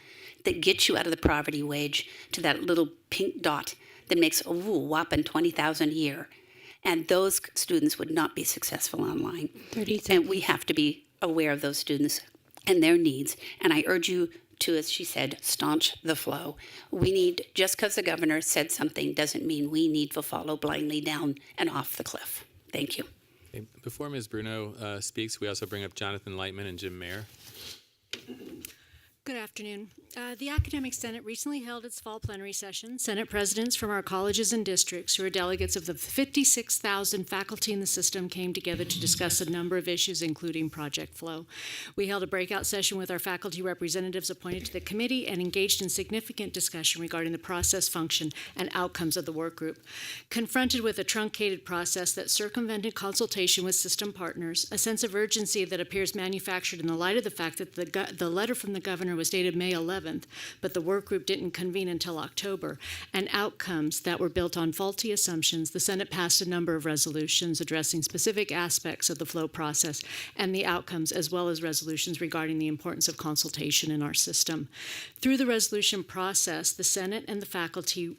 that gets you out of the poverty wage to that little pink dot that makes a whopping $20,000 a year. And those students would not be successful online. 30 seconds. And we have to be aware of those students. and their needs. And I urge you to, as she said, staunch the flow. We need, just because the governor said something doesn't mean we need to follow blindly down and off the cliff. Thank you. Okay, before Ms. Bruno speaks, we also bring up Jonathan Lightman and Jim Mayer. Good afternoon. The Academic Senate recently held its fall plenary session. Senate presidents from our colleges and districts, who are delegates of the 56,000 faculty in the system, came together to discuss a number of issues, including Project Flow. We held a breakout session with our faculty representatives appointed to the committee and engaged in significant discussion regarding the process, function, and outcomes of the work group. Confronted with a truncated process that circumvented consultation with system partners, a sense of urgency that appears manufactured in the light of the fact that the letter from the governor was dated May 11th, but the work group didn't convene until October, and outcomes that were built on faulty assumptions, the Senate passed a number of resolutions addressing specific aspects of the flow process and the outcomes, as well as resolutions regarding the importance of consultation in our system. Through the resolution process, the Senate and the faculty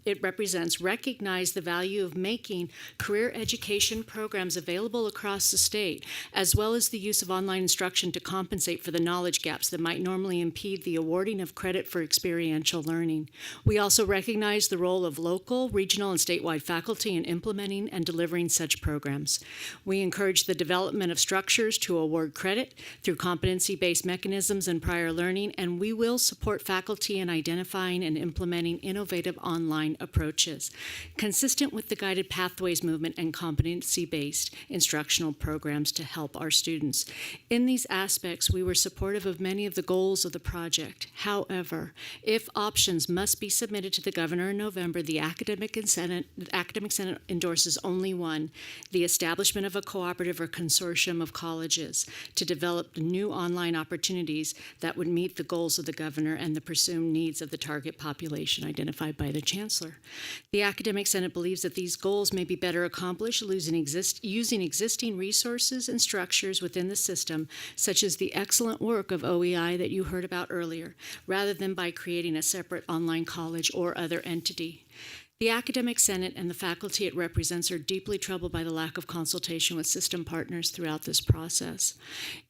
it represents recognize the value of making career education programs available across the state, as well as the use of online instruction to compensate for the knowledge gaps that might normally impede the awarding of credit for experiential learning. We also recognize the role of local, regional, and statewide faculty in implementing and delivering such programs. We encourage the development of structures to award credit through competency-based mechanisms and prior learning, and we will support faculty in identifying and implementing innovative online approaches, consistent with the guided pathways movement and competency-based instructional programs to help our students. In these aspects, we were supportive of many of the goals of the project. However, if options must be submitted to the governor in November, the Academic Senate endorses only one: the establishment of a cooperative or consortium of colleges to develop new online opportunities that would meet the goals of the governor and the presumed needs of the target population identified by the chancellor. The Academic Senate believes that these goals may be better accomplished using existing resources and structures within the system, such as the excellent work of OEI that you heard about earlier, rather than by creating a separate online college or other entity. The Academic Senate and the faculty it represents are deeply troubled by the lack of consultation with system partners throughout this process.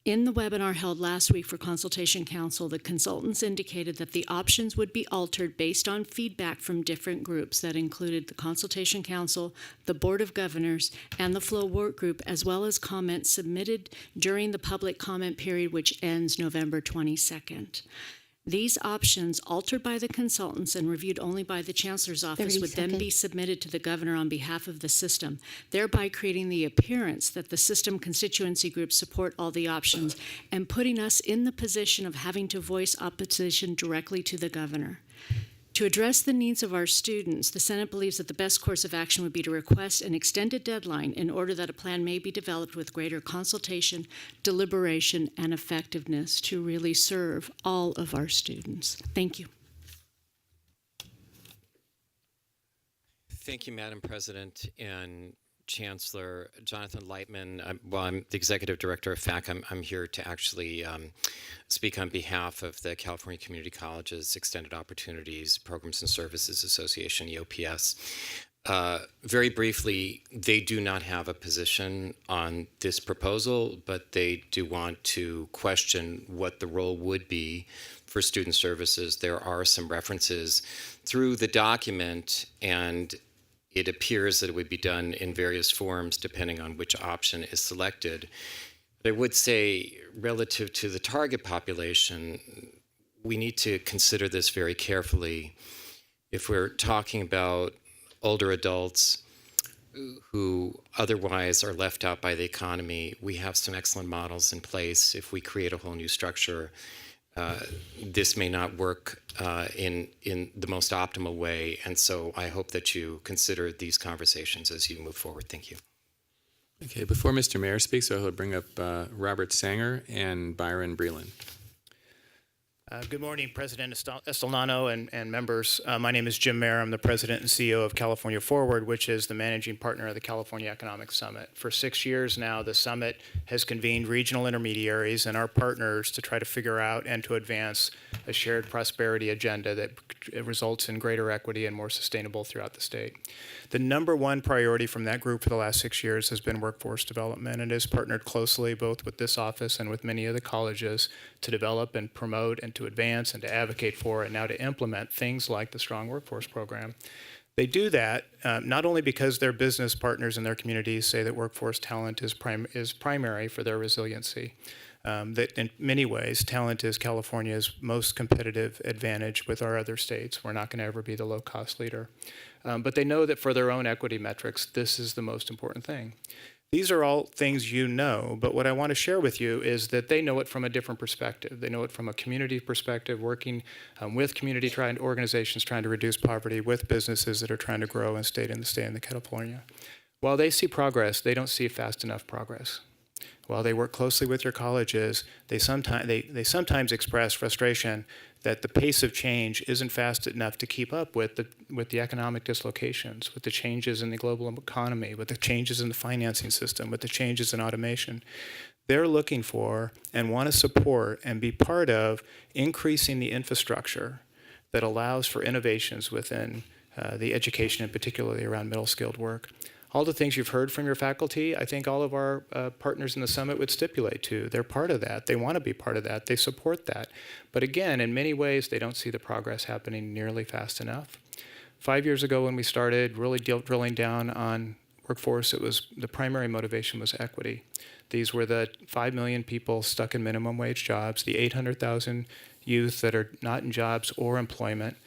In the webinar held last week for Consultation Council, the consultants indicated that the options would be altered based on feedback from different groups that included the Consultation Council, the Board of Governors, and the Flow Work Group, as well as comments submitted during the public comment period, which ends November 22nd. These options, altered by the consultants and reviewed only by the Chancellor's office, would then be submitted to the governor on behalf of the system, thereby creating the appearance that the system constituency groups support all the options and putting us in the position of having to voice opposition directly to the governor. To address the needs of our students, the Senate believes that the best course of action would be to request an extended deadline in order that a plan may be developed with greater consultation, deliberation, and effectiveness to really serve all of our students. Thank you. Thank you, Madam President and Chancellor. Jonathan Lightman, I'm the Executive Director of FAC. I'm here to actually speak on behalf of the California Community Colleges Extended Opportunities Programs and Services Association, EOPS. Very briefly, they do not have a position on this proposal, but they do want to question what the role would be for student services. There are some references through the document, and it appears that it would be done in various forms depending on which option is selected. But I would say, relative to the target population, we need to consider this very carefully. If we're talking about older adults who otherwise are left out by the economy, we have some excellent models in place. If we create a whole new structure, this may not work in the most optimal way, and so I hope that you consider these conversations as you move forward. Thank you. Okay, before Mr. Mayor speaks, I'll bring up Robert Sanger and Byron Breland. Good morning, President Estolano and members. My name is Jim Mayer. I'm the President and CEO of California Forward, which is the managing partner of the California Economic Summit. For 6 years now, the summit has convened regional intermediaries and our partners to try to figure out and to advance a shared prosperity agenda that results in greater equity and more sustainable throughout the state. The number one priority from that group for the last 6 years has been workforce development, and has partnered closely both with this office and with many of the colleges to develop and promote and to advance and to advocate for and now to implement things like the Strong Workforce Program. They do that not only because their business partners in their communities say that workforce talent is primary for their resiliency, that in many ways talent is California's most competitive advantage with our other states. We're not going to ever be the low-cost leader. But they know that for their own equity metrics, this is the most important thing. These are all things you know, but what I want to share with you is that they know it from a different perspective. They know it from a community perspective, working with community organizations trying to reduce poverty, with businesses that are trying to grow and stay in the California. While they see progress, they don't see fast enough progress. While they work closely with your colleges, they sometimes express frustration that the pace of change isn't fast enough to keep up with the economic dislocations, with the changes in the global economy, with the changes in the financing system, with the changes in automation. They're looking for and want to support and be part of increasing the infrastructure that allows for innovations within the education, and particularly around middle-skilled work. All the things you've heard from your faculty, I think all of our partners in the summit would stipulate to. They're part of that. They want to be part of that. They support that. But again, in many ways, they don't see the progress happening nearly fast enough. 5 years ago when we started really drilling down on workforce, it was the primary motivation was equity. These were the 5 million people stuck in minimum wage jobs, the 800,000 youth that are not in jobs or employment.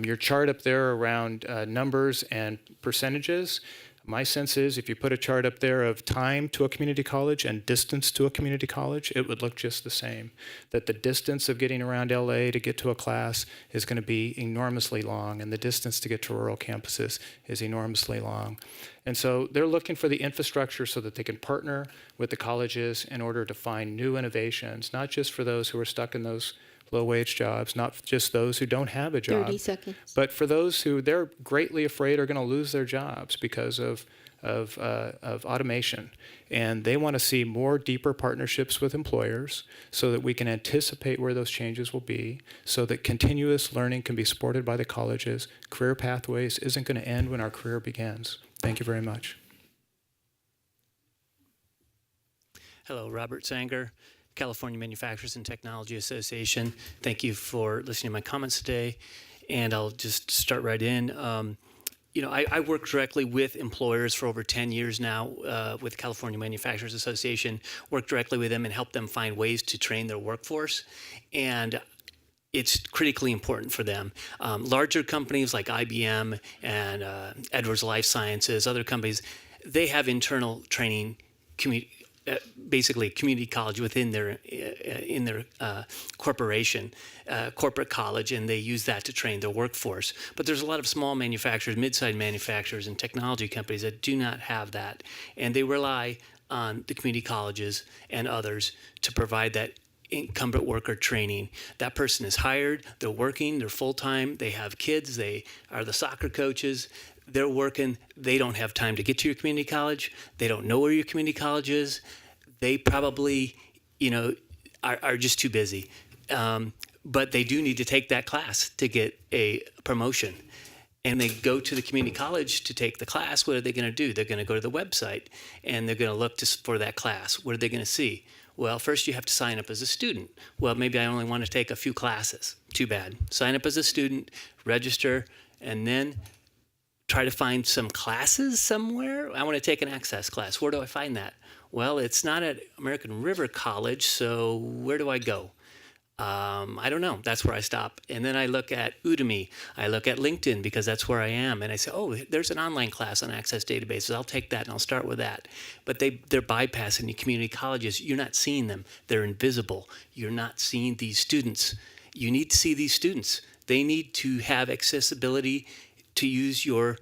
Your chart up there around numbers and percentages, my sense is if you put a chart up there of time to a community college and distance to a community college, it would look just the same. That the distance of getting around LA to get to a class is going to be enormously long, and the distance to get to rural campuses is enormously long. And so they're looking for the infrastructure so that they can partner with the colleges in order to find new innovations, not just for those who are stuck in those low-wage jobs, not just those who don't have a job, 30 seconds. but for those who they're greatly afraid are going to lose their jobs because of automation. And they want to see more deeper partnerships with employers so that we can anticipate where those changes will be, so that continuous learning can be supported by the colleges. Career pathways isn't going to end when our career begins. Thank you very much. Hello, Robert Sanger, California Manufacturers and Technology Association. Thank you for listening to my comments today. And I'll just start right in. I work directly with employers for over 10 years now with California Manufacturers Association, work directly with them and help them find ways to train their workforce. And it's critically important for them. Larger companies like IBM and Edwards Life Sciences, other companies, they have internal training basically community college within their corporation, corporate college, and they use that to train their workforce. But there's a lot of small manufacturers, mid-sized manufacturers, and technology companies that do not have that, and they rely on the community colleges and others to provide that incumbent worker training. That person is hired, they're working, they're full-time, they have kids, they are the soccer coaches, they're working, they don't have time to get to your community college, they don't know where your community college is, they probably, are just too busy. But they do need to take that class to get a promotion. And they go to the community college to take the class. What are they going to do? They're going to go to the website and they're going to look for that class. What are they going to see? Well, first you have to sign up as a student. Well, maybe I only want to take a few classes. Too bad. Sign up as a student, register, and then try to find some classes somewhere. I want to take an access class. Where do I find that? Well, it's not at American River College, so where do I go? I don't know. That's where I stop. And then I look at Udemy. I look at LinkedIn because that's where I am. And I say, oh, there's an online class on Access Databases. I'll take that and I'll start with that. But they're bypassing the community colleges. You're not seeing them. They're invisible. You're not seeing these students. You need to see these students. They need to have accessibility to use your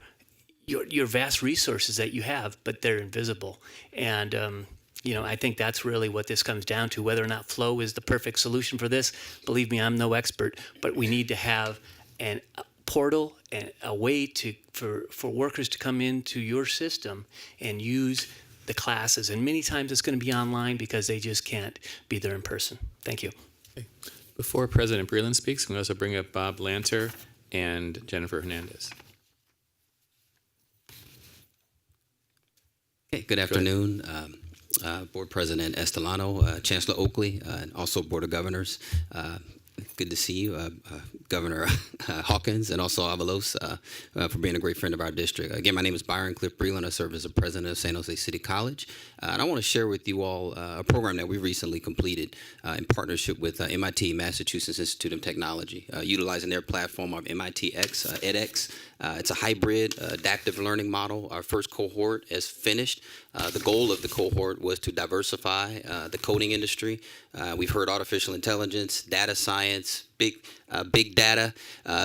vast resources that you have, but they're invisible. And I think that's really what this comes down to. Whether or not flow is the perfect solution for this, believe me, I'm no expert, but we need to have a portal and a way for workers to come into your system and use the classes. And many times it's going to be online because they just can't be there in person. Thank you. Before President Breland speaks, we also bring up Bob Lanter and Jennifer Hernandez. Okay, good afternoon, Board President Estolano, Chancellor Oakley, and also Board of Governors. Good to see you, Governor Hawkins, and also Avalos for being a great friend of our district. Again, my name is Byron Cliff Breland. I serve as the president of San Jose City College. And I want to share with you all a program that we recently completed in partnership with MIT, Massachusetts Institute of Technology, utilizing their platform of MIT X, edX. It's a hybrid adaptive learning model. Our first cohort is finished. The goal of the cohort was to diversify the coding industry. We've heard artificial intelligence, data science, big data.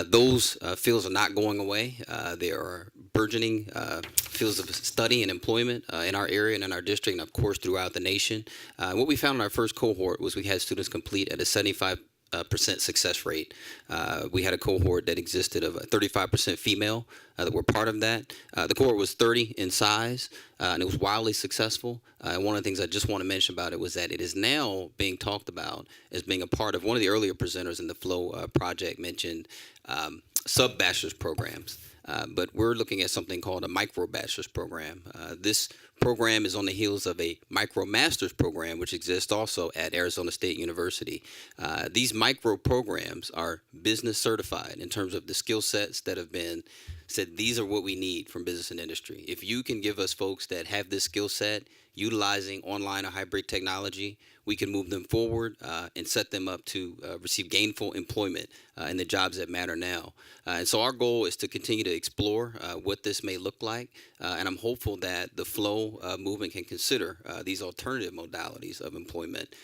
Those fields are not going away. There are burgeoning fields of study and employment in our area and in our district, and of course throughout the nation. What we found in our first cohort was we had students complete at a 75% success rate. We had a cohort that existed of 35% female that were part of that. The cohort was 30 in size, and it was wildly successful. And one of the things I just want to mention about it was that it is now being talked about as being a part of one of the earlier presenters in the Flow project mentioned sub-bachelor's programs. But we're looking at something called a micro-bachelor's program. This program is on the heels of a micro-master's program, which exists also at Arizona State University. These micro programs are business certified in terms of the skill sets that have been said, these are what we need from business and industry. If you can give us folks that have this skill set utilizing online or hybrid technology, we can move them forward and set them up to receive gainful employment in the jobs that matter now. And so our goal is to continue to explore what this may look like. And I'm hopeful that the Flow movement can consider these alternative modalities of employment.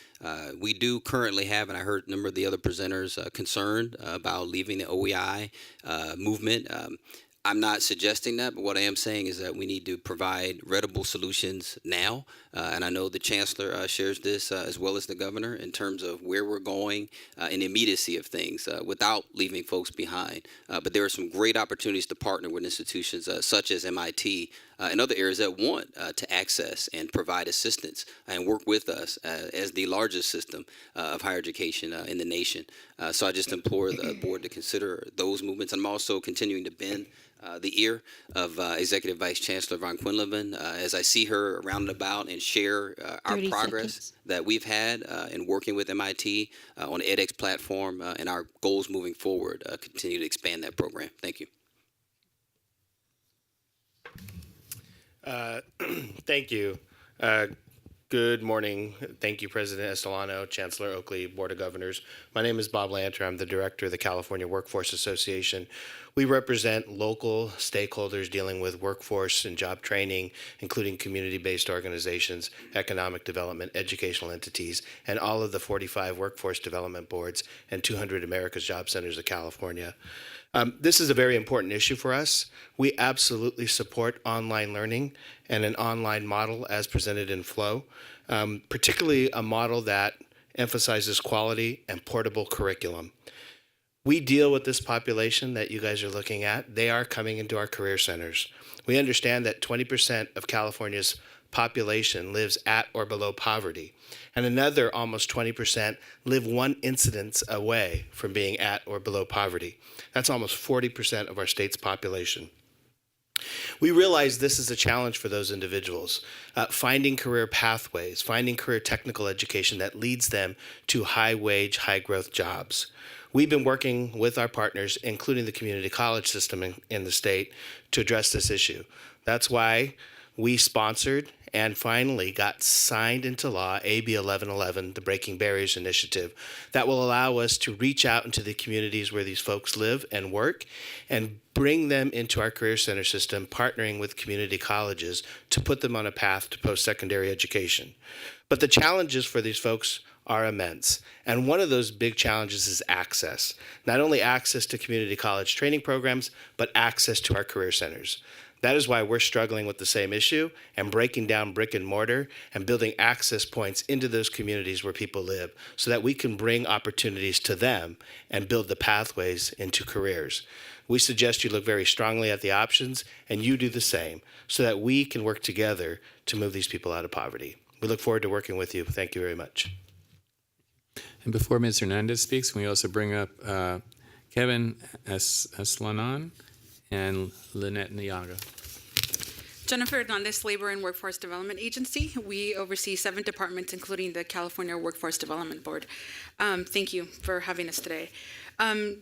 We do currently have, and I heard a number of the other presenters concerned about leaving the OEI movement. I'm not suggesting that, but what I am saying is that we need to provide readable solutions now. And I know the Chancellor shares this as well as the Governor in terms of where we're going in the immediacy of things without leaving folks behind. But there are some great opportunities to partner with institutions such as MIT and other areas that want to access and provide assistance and work with us as the largest system of higher education in the nation. So I just implore the board to consider those movements. I'm also continuing to bend the ear of Executive Vice Chancellor Von Quinlivan as I see her around and about and share our progress that we've had in working with MIT on the edX platform and our goals moving forward, continue to expand that program. Thank you. Thank you. Good morning. Thank you, President Estolano, Chancellor Oakley, Board of Governors. My name is Bob Lanter. I'm the Director of the California Workforce Association. We represent local stakeholders dealing with workforce and job training, including community-based organizations, economic development, educational entities, and all of the 45 workforce development boards and 200 America's Job Centers of California. This is a very important issue for us. We absolutely support online learning and an online model as presented in Flow, particularly a model that emphasizes quality and portable curriculum. We deal with this population that you guys are looking at. They are coming into our career centers. We understand that 20% of California's population lives at or below poverty, and another almost 20% live one incidence away from being at or below poverty. That's almost 40% of our state's population. We realize this is a challenge for those individuals, finding career pathways, finding career technical education that leads them to high-wage, high-growth jobs. We've been working with our partners, including the community college system in the state, to address this issue. That's why we sponsored and finally got signed into law AB 1111, the Breaking Barriers Initiative, that will allow us to reach out into the communities where these folks live and work and bring them into our career center system, partnering with community colleges to put them on a path to post-secondary education. But the challenges for these folks are immense. And one of those big challenges is access. Not only access to community college training programs, but access to our career centers. That is why we're struggling with the same issue and breaking down brick and mortar and building access points into those communities where people live so that we can bring opportunities to them and build the pathways into careers. We suggest you look very strongly at the options and you do the same so that we can work together to move these people out of poverty. We look forward to working with you. Thank you very much. And before Ms. Hernandez speaks, we also bring up Kevin Eslanon and Lynette Niaga. Jennifer Hernandez, Labor and Workforce Development Agency. We oversee 7 departments, including the California Workforce Development Board. Thank you for having us today.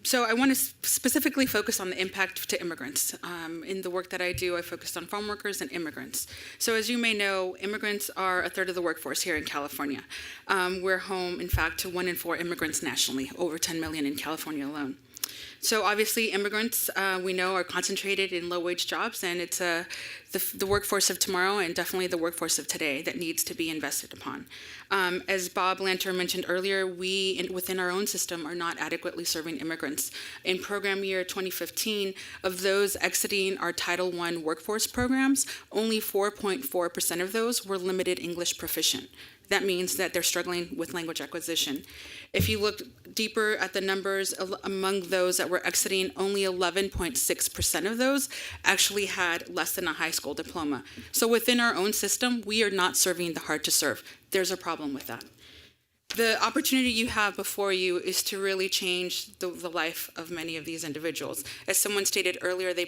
So I want to specifically focus on the impact to immigrants. In the work that I do, I focused on farm workers and immigrants. So as you may know, immigrants are a third of the workforce here in California. We're home, in fact, to 1 in 4 immigrants nationally, over 10 million in California alone. So obviously immigrants, we know, are concentrated in low-wage jobs, and it's the workforce of tomorrow and definitely the workforce of today that needs to be invested upon. As Bob Lanter mentioned earlier, we, within our own system, are not adequately serving immigrants. In program year 2015, of those exiting our Title I workforce programs, only 4.4% of those were limited English proficient. That means that they're struggling with language acquisition. If you look deeper at the numbers among those that were exiting, only 11.6% of those actually had less than a high school diploma. So within our own system, we are not serving the hard to serve. There's a problem with that. The opportunity you have before you is to really change the life of many of these individuals. As someone stated earlier, their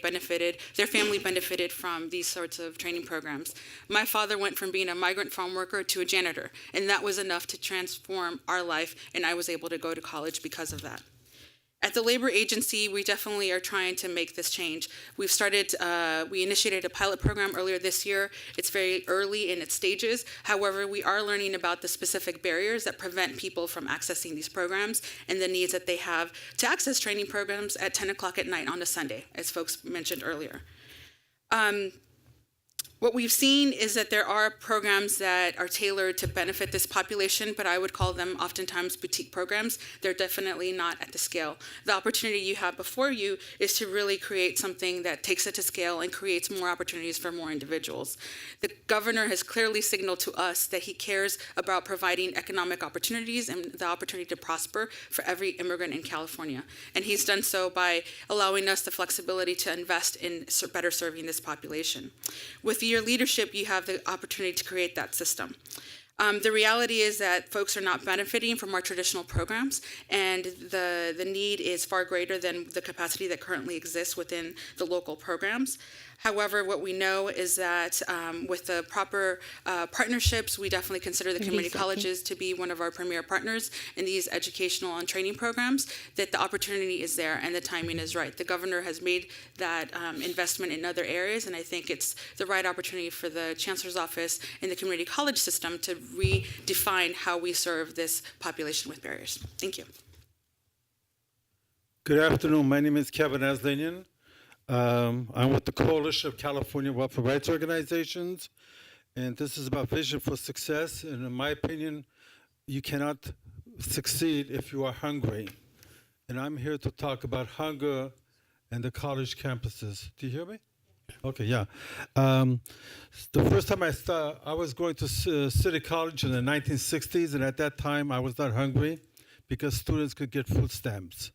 family benefited from these sorts of training programs. My father went from being a migrant farm worker to a janitor, and that was enough to transform our life, and I was able to go to college because of that. At the labor agency, we definitely are trying to make this change. We initiated a pilot program earlier this year. It's very early in its stages. However, we are learning about the specific barriers that prevent people from accessing these programs and the needs that they have to access training programs at 10 o'clock at night on a Sunday, as folks mentioned earlier. What we've seen is that there are programs that are tailored to benefit this population, but I would call them oftentimes boutique programs. They're definitely not at the scale. The opportunity you have before you is to really create something that takes it to scale and creates more opportunities for more individuals. The governor has clearly signaled to us that he cares about providing economic opportunities and the opportunity to prosper for every immigrant in California. And he's done so by allowing us the flexibility to invest in better serving this population. With your leadership, you have the opportunity to create that system. The reality is that folks are not benefiting from our traditional programs, and the need is far greater than the capacity that currently exists within the local programs. However, what we know is that with the proper partnerships, we definitely consider the community colleges to be one of our premier partners in these educational and training programs, that the opportunity is there and the timing is right. The governor has made that investment in other areas, and I think it's the right opportunity for the chancellor's office and the community college system to redefine how we serve this population with barriers. Thank you. Good afternoon. My name is Kevin Aslanian. I'm with the Coalition of California Welfare Rights Organizations, and this is about vision for success. And in my opinion, you cannot succeed if you are hungry. And I'm here to talk about hunger and the college campuses. Do you hear me? Okay, yeah. The first time I was going to City College in the 1960s, and at that time I was not hungry because students could get food stamps.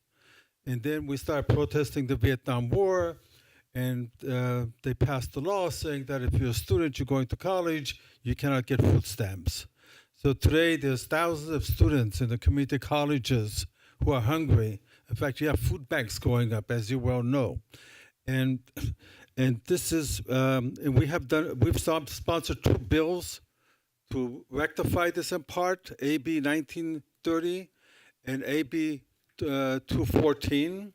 And then we started protesting the Vietnam War, and they passed a law saying that if you're a student, you're going to college, you cannot get food stamps. So today, there's thousands of students in the community colleges who are hungry. In fact, you have food banks going up, as you well know. And this is, and we've sponsored 2 bills to rectify this in part, AB 1930 and AB 214,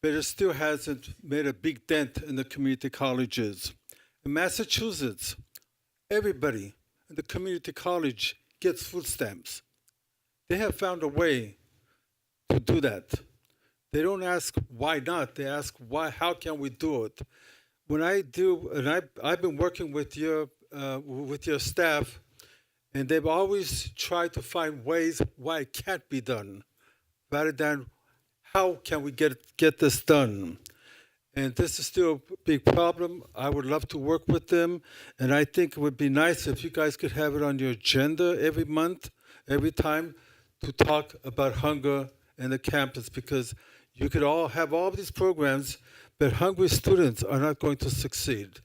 but it still hasn't made a big dent in the community colleges. In Massachusetts, everybody in the community college gets food stamps. They have found a way to do that. They don't ask why not, they ask why, how can we do it? When I do, and I've been working with your staff, and they've always tried to find ways why it can't be done, rather than how can we get this done. And this is still a big problem. I would love to work with them. And I think it would be nice if you guys could have it on your agenda every month, every time, to talk about hunger in the campus, because you could all have all these programs, but hungry students are not going to succeed.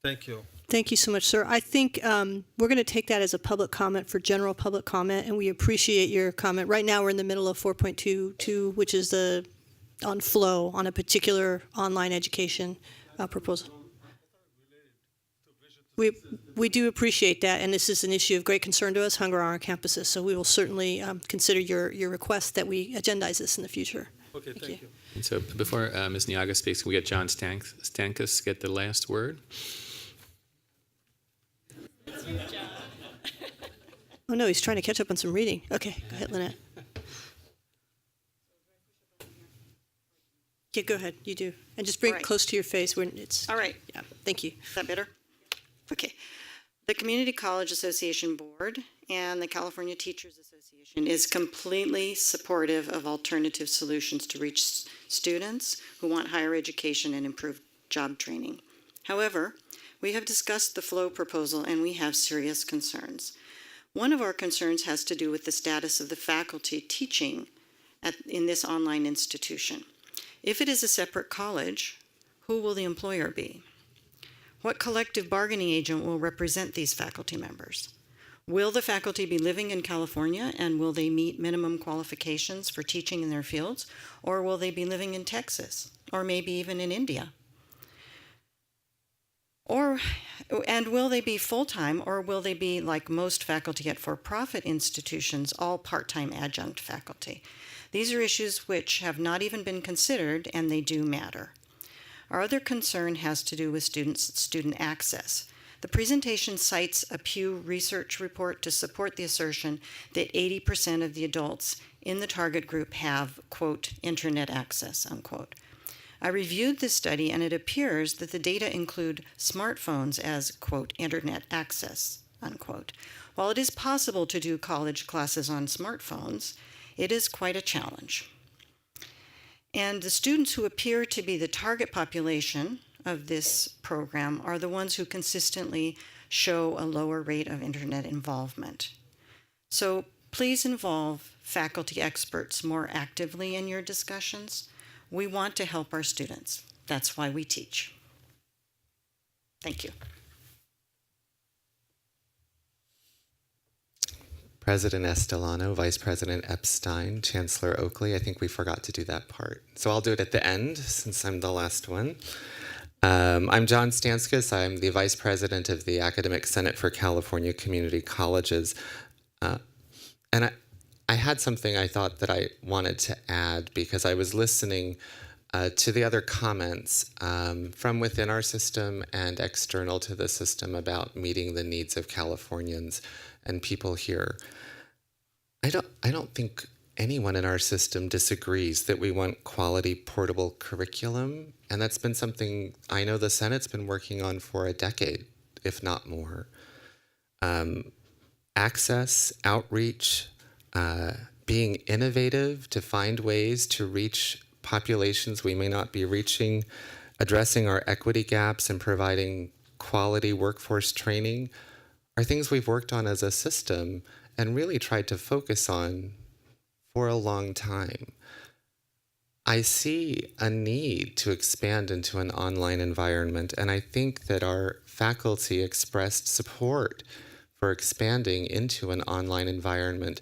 Thank you. Thank you so much, sir. I think we're going to take that as a public comment for general public comment, and we appreciate your comment. Right now, we're in the middle of 4.22, which is on flow on a particular online education proposal. We do appreciate that, and this is an issue of great concern to us, hunger on our campuses. So we will certainly consider your request that we agendize this in the future. Okay, thank you. And so before Ms. Niaga speaks, we get John Stankus get the last word. Oh no, he's trying to catch up on some reading. Okay, go ahead, Lynette. Yeah, go ahead. You do, and just bring it close to your face when it's. All right. Yeah. Thank you. Is that better? Okay. The Community College Association Board and the California Teachers Association is completely supportive of alternative solutions to reach students who want higher education and improved job training. However, we have discussed the flow proposal and we have serious concerns. One of our concerns has to do with the status of the faculty teaching in this online institution. If it is a separate college, who will the employer be? What collective bargaining agent will represent these faculty members? Will the faculty be living in California and will they meet minimum qualifications for teaching in their fields? Or will they be living in Texas or maybe even in India? And will they be full-time or will they be, like most faculty at for-profit institutions, all part-time adjunct faculty? These are issues which have not even been considered and they do matter. Our other concern has to do with student access. The presentation cites a Pew Research report to support the assertion that 80% of the adults in the target group have, quote, internet access, unquote. I reviewed this study and it appears that the data include smartphones as, quote, internet access, unquote. While it is possible to do college classes on smartphones, it is quite a challenge. And the students who appear to be the target population of this program are the ones who consistently show a lower rate of internet involvement. So please involve faculty experts more actively in your discussions. We want to help our students. That's why we teach. Thank you. President Estelano, Vice President Epstein, Chancellor Oakley. I think we forgot to do that part. So I'll do it at the end since I'm the last one. I'm John Stanskis. I'm the Vice President of the Academic Senate for California Community Colleges. And I had something I thought that I wanted to add because I was listening to the other comments from within our system and external to the system about meeting the needs of Californians and people here. I don't think anyone in our system disagrees that we want quality portable curriculum, and that's been something I know the Senate's been working on for a decade, if not more. Access, outreach, being innovative to find ways to reach populations we may not be reaching, addressing our equity gaps and providing quality workforce training are things we've worked on as a system and really tried to focus on for a long time. I see a need to expand into an online environment, and I think that our faculty expressed support for expanding into an online environment.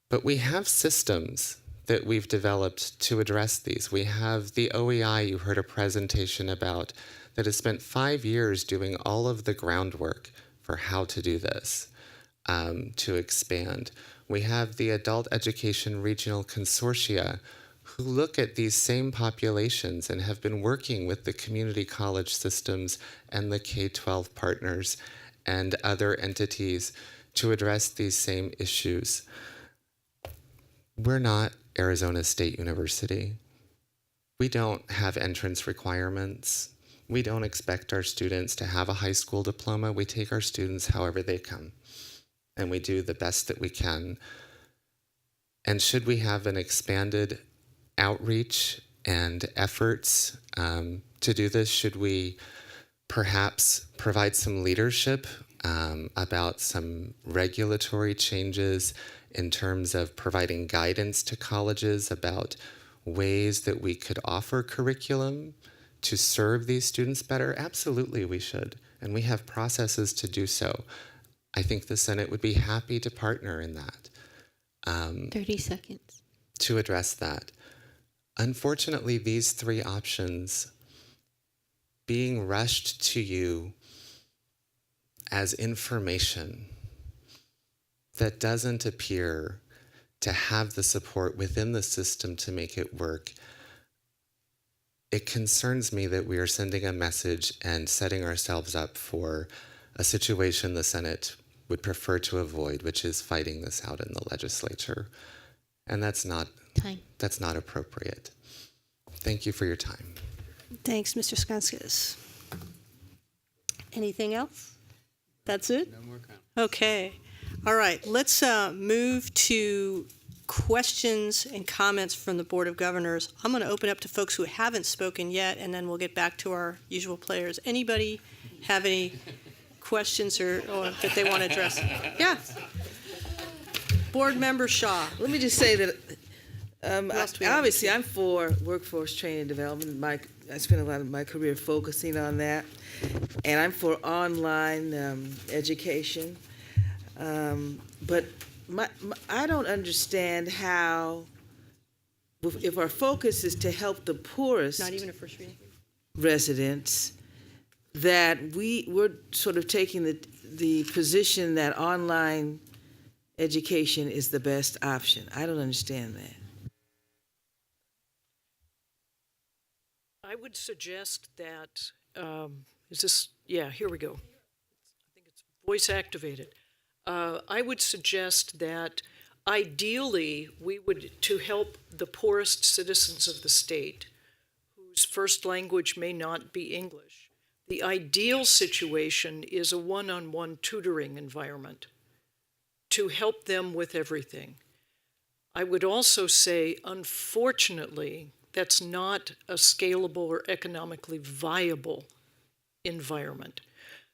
But we have systems that we've developed to address these. We have the OEI you heard a presentation about that has spent 5 years doing all of the groundwork for how to do this, to expand. We have the Adult Education Regional Consortia who look at these same populations and have been working with the community college systems and the K-12 partners and other entities to address these same issues. We're not Arizona State University. We don't have entrance requirements. We don't expect our students to have a high school diploma. We take our students however they come, and we do the best that we can. And should we have an expanded outreach and efforts to do this? Should we perhaps provide some leadership about some regulatory changes in terms of providing guidance to colleges about ways that we could offer curriculum to serve these students better? Absolutely, we should. And we have processes to do so. I think the Senate would be happy to partner in that. 30 seconds. To address that. Unfortunately, these three options being rushed to you as information that doesn't appear to have the support within the system to make it work, it concerns me that we are sending a message and setting ourselves up for a situation the Senate would prefer to avoid, which is fighting this out in the legislature. And that's not appropriate. Thank you for your time. Thanks, Mr. Skanskis. Anything else? That's it? No more comments. Okay. All right. Let's move to questions and comments from the Board of Governors. I'm going to open up to folks who haven't spoken yet, and then we'll get back to our usual players. Anybody have any questions or that they want to address? Yeah. Board Member Shaw. Let me just say that obviously I'm for workforce training and development. I spent a lot of my career focusing on that, and I'm for online education. But I don't understand how, if our focus is to help the poorest, Not even a first reading? residents, that we're sort of taking the position that online education is the best option. I don't understand that. I would suggest that, here we go. I think it's voice activated. I would suggest that ideally we would, to help the poorest citizens of the state, whose first language may not be English, the ideal situation is a one-on-one tutoring environment to help them with everything. I would also say, unfortunately, that's not a scalable or economically viable environment.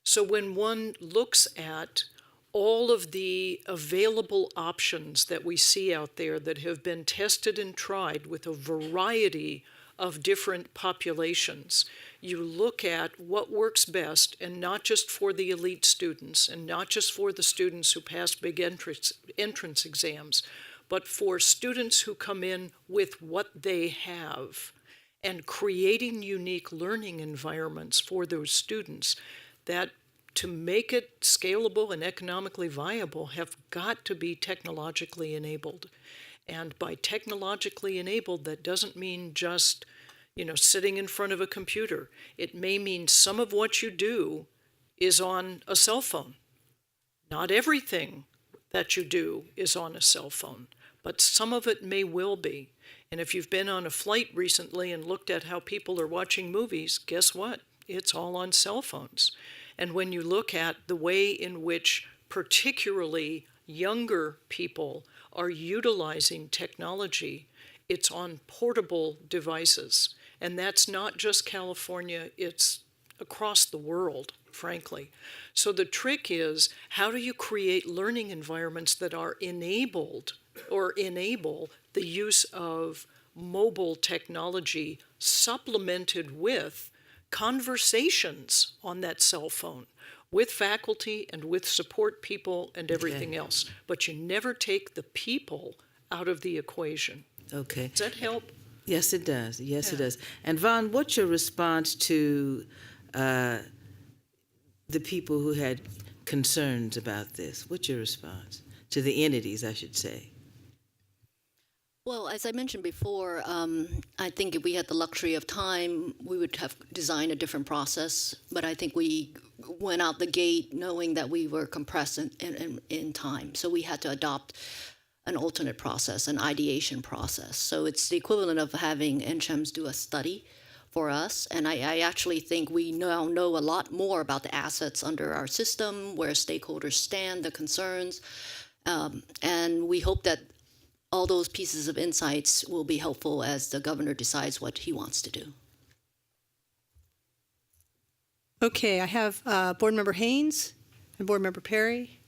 So when one looks at all of the available options that we see out there that have been tested and tried with a variety of different populations, you look at what works best, and not just for the elite students and not just for the students who pass big entrance exams, but for students who come in with what they have, and creating unique learning environments for those students that, to make it scalable and economically viable, have got to be technologically enabled. And by technologically enabled, that doesn't mean just, sitting in front of a computer. It may mean some of what you do is on a cell phone. Not everything that you do is on a cell phone, but some of it may well be. And if you've been on a flight recently and looked at how people are watching movies, guess what? It's all on cell phones. And when you look at the way in which particularly younger people are utilizing technology, it's on portable devices. And that's not just California, it's across the world, frankly. So the trick is, how do you create learning environments that are enabled or enable the use of mobile technology supplemented with conversations on that cell phone with faculty and with support people and everything else. But you never take the people out of the equation. Okay. Does that help? Yes, it does. Yes, it does. And Vaughn, what's your response to the people who had concerns about this? What's your response to the entities, I should say? Well, as I mentioned before, I think if we had the luxury of time, we would have designed a different process. But I think we went out the gate knowing that we were compressed in time. So we had to adopt an alternate process, an ideation process. So it's the equivalent of having NCHEMS do a study for us. And I actually think we now know a lot more about the assets under our system, where stakeholders stand, the concerns. And we hope that all those pieces of insights will be helpful as the governor decides what he wants to do. Okay, I have Board Member Haynes and Board Member Perry.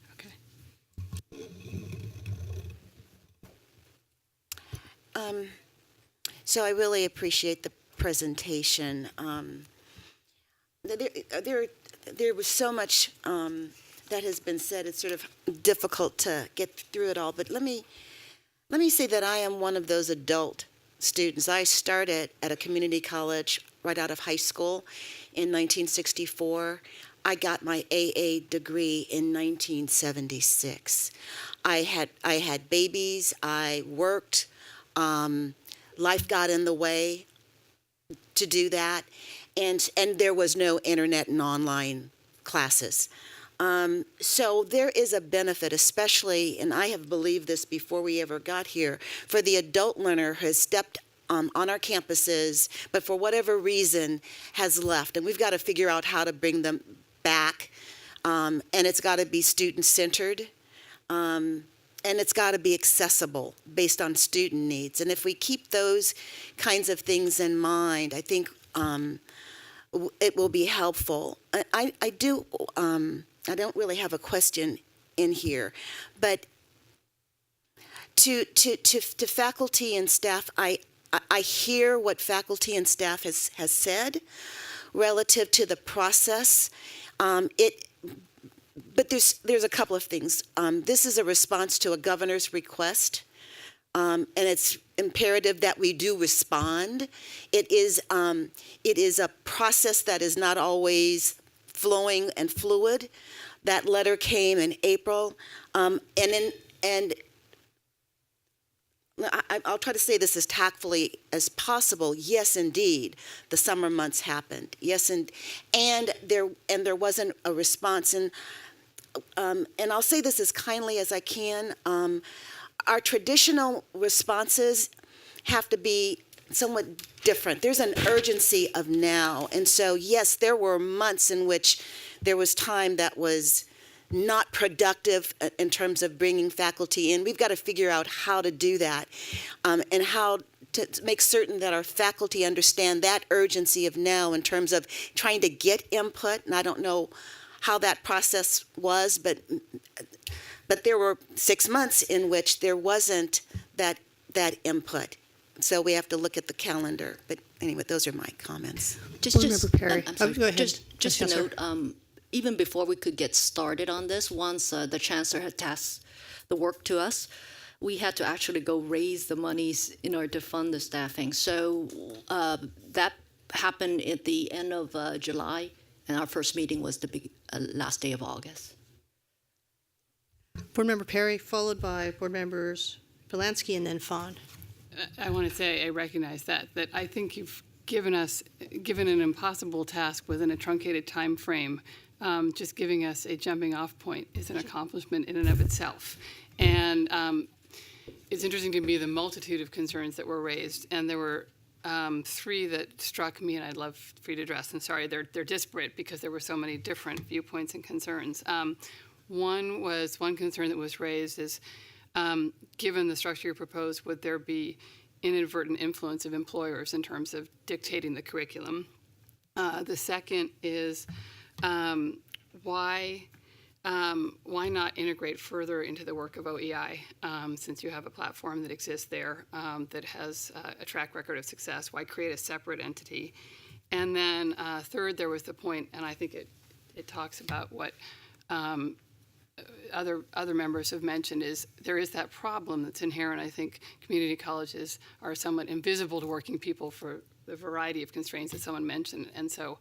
So I really appreciate the presentation. There was so much that has been said. It's sort of difficult to get through it all. But let me say that I am one of those adult students. I started at a community college right out of high school in 1964. I got my AA degree in 1976. I had babies. I worked. Life got in the way to do that, and there was no internet and online classes. So there is a benefit, especially, and I have believed this before we ever got here, for the adult learner who has stepped on our campuses, but for whatever reason has left, and we've got to figure out how to bring them back, and it's got to be student-centered. And it's got to be accessible based on student needs. And if we keep those kinds of things in mind, I think it will be helpful. I don't really have a question in here, but to faculty and staff, I hear what faculty and staff has said relative to the process. But there's a couple of things. This is a response to a governor's request, and it's imperative that we do respond. It is a process that is not always flowing and fluid. That letter came in April, and I'll try to say this as tactfully as possible. Yes, indeed, the summer months happened. Yes, and there wasn't a response. And I'll say this as kindly as I can. Our traditional responses have to be somewhat different. There's an urgency of now. And so, yes, there were months in which there was time that was not productive in terms of bringing faculty in. We've got to figure out how to do that, and how to make certain that our faculty understand that urgency of now in terms of trying to get input. And I don't know how that process was, but there were 6 months in which there wasn't that input. So we have to look at the calendar. But anyway, those are my comments. Board Member Perry. I'm sorry, Go ahead. just a note, even before we could get started on this, once the chancellor had tasked the work to us, we had to actually go raise the monies in order to fund the staffing. So that happened at the end of July, and our first meeting was the last day of August. Board Member Perry, followed by Board Members Belansky and then Fawn. I want to say I recognize that I think you've given an impossible task within a truncated time frame. Just giving us a jumping off point is an accomplishment in and of itself. And it's interesting to me the multitude of concerns that were raised, and there were 3 that struck me, and I'd love for you to address. And sorry, they're disparate because there were so many different viewpoints and concerns. One concern that was raised is, given the structure you proposed, would there be inadvertent influence of employers in terms of dictating the curriculum? The second is why not integrate further into the work of OEI, since you have a platform that exists there that has a track record of success? Why create a separate entity? And then third, there was the point, and I think it talks about what other members have mentioned, is there is that problem that's inherent. I think community colleges are somewhat invisible to working people for the variety of constraints that someone mentioned. And so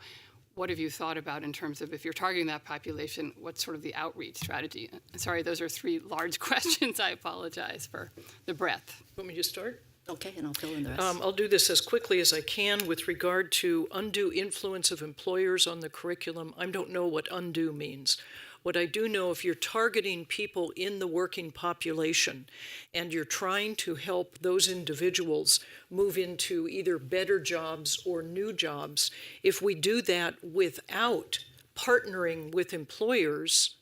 what have you thought about in terms of, if you're targeting that population, what's sort of the outreach strategy? Sorry, those are 3 large questions. I apologize for the breadth. Want me to start? Okay, and I'll fill in the rest. I'll do this as quickly as I can with regard to undue influence of employers on the curriculum. I don't know what undue means. What I do know, if you're targeting people in the working population and you're trying to help those individuals move into either better jobs or new jobs, if we do that without partnering with employers,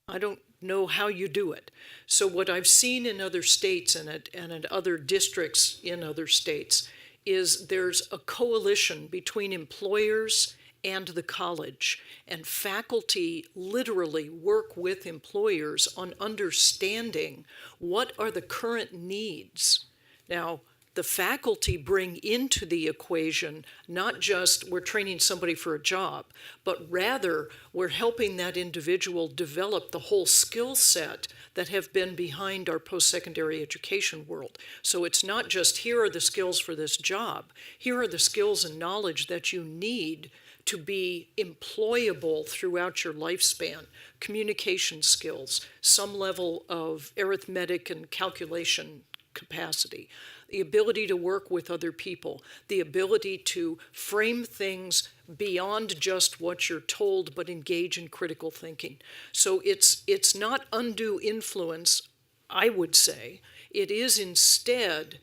I don't know how you do it. So what I've seen in other states and in other districts in other states is there's a coalition between employers and the college, and faculty literally work with employers on understanding what are the current needs. Now, the faculty bring into the equation not just we're training somebody for a job, but rather we're helping that individual develop the whole skill set that have been behind our post-secondary education world. So it's not just here are the skills for this job, here are the skills and knowledge that you need to be employable throughout your lifespan. Communication skills, some level of arithmetic and calculation capacity, the ability to work with other people, the ability to frame things beyond just what you're told, but engage in critical thinking. So it's not undue influence, I would say. It is instead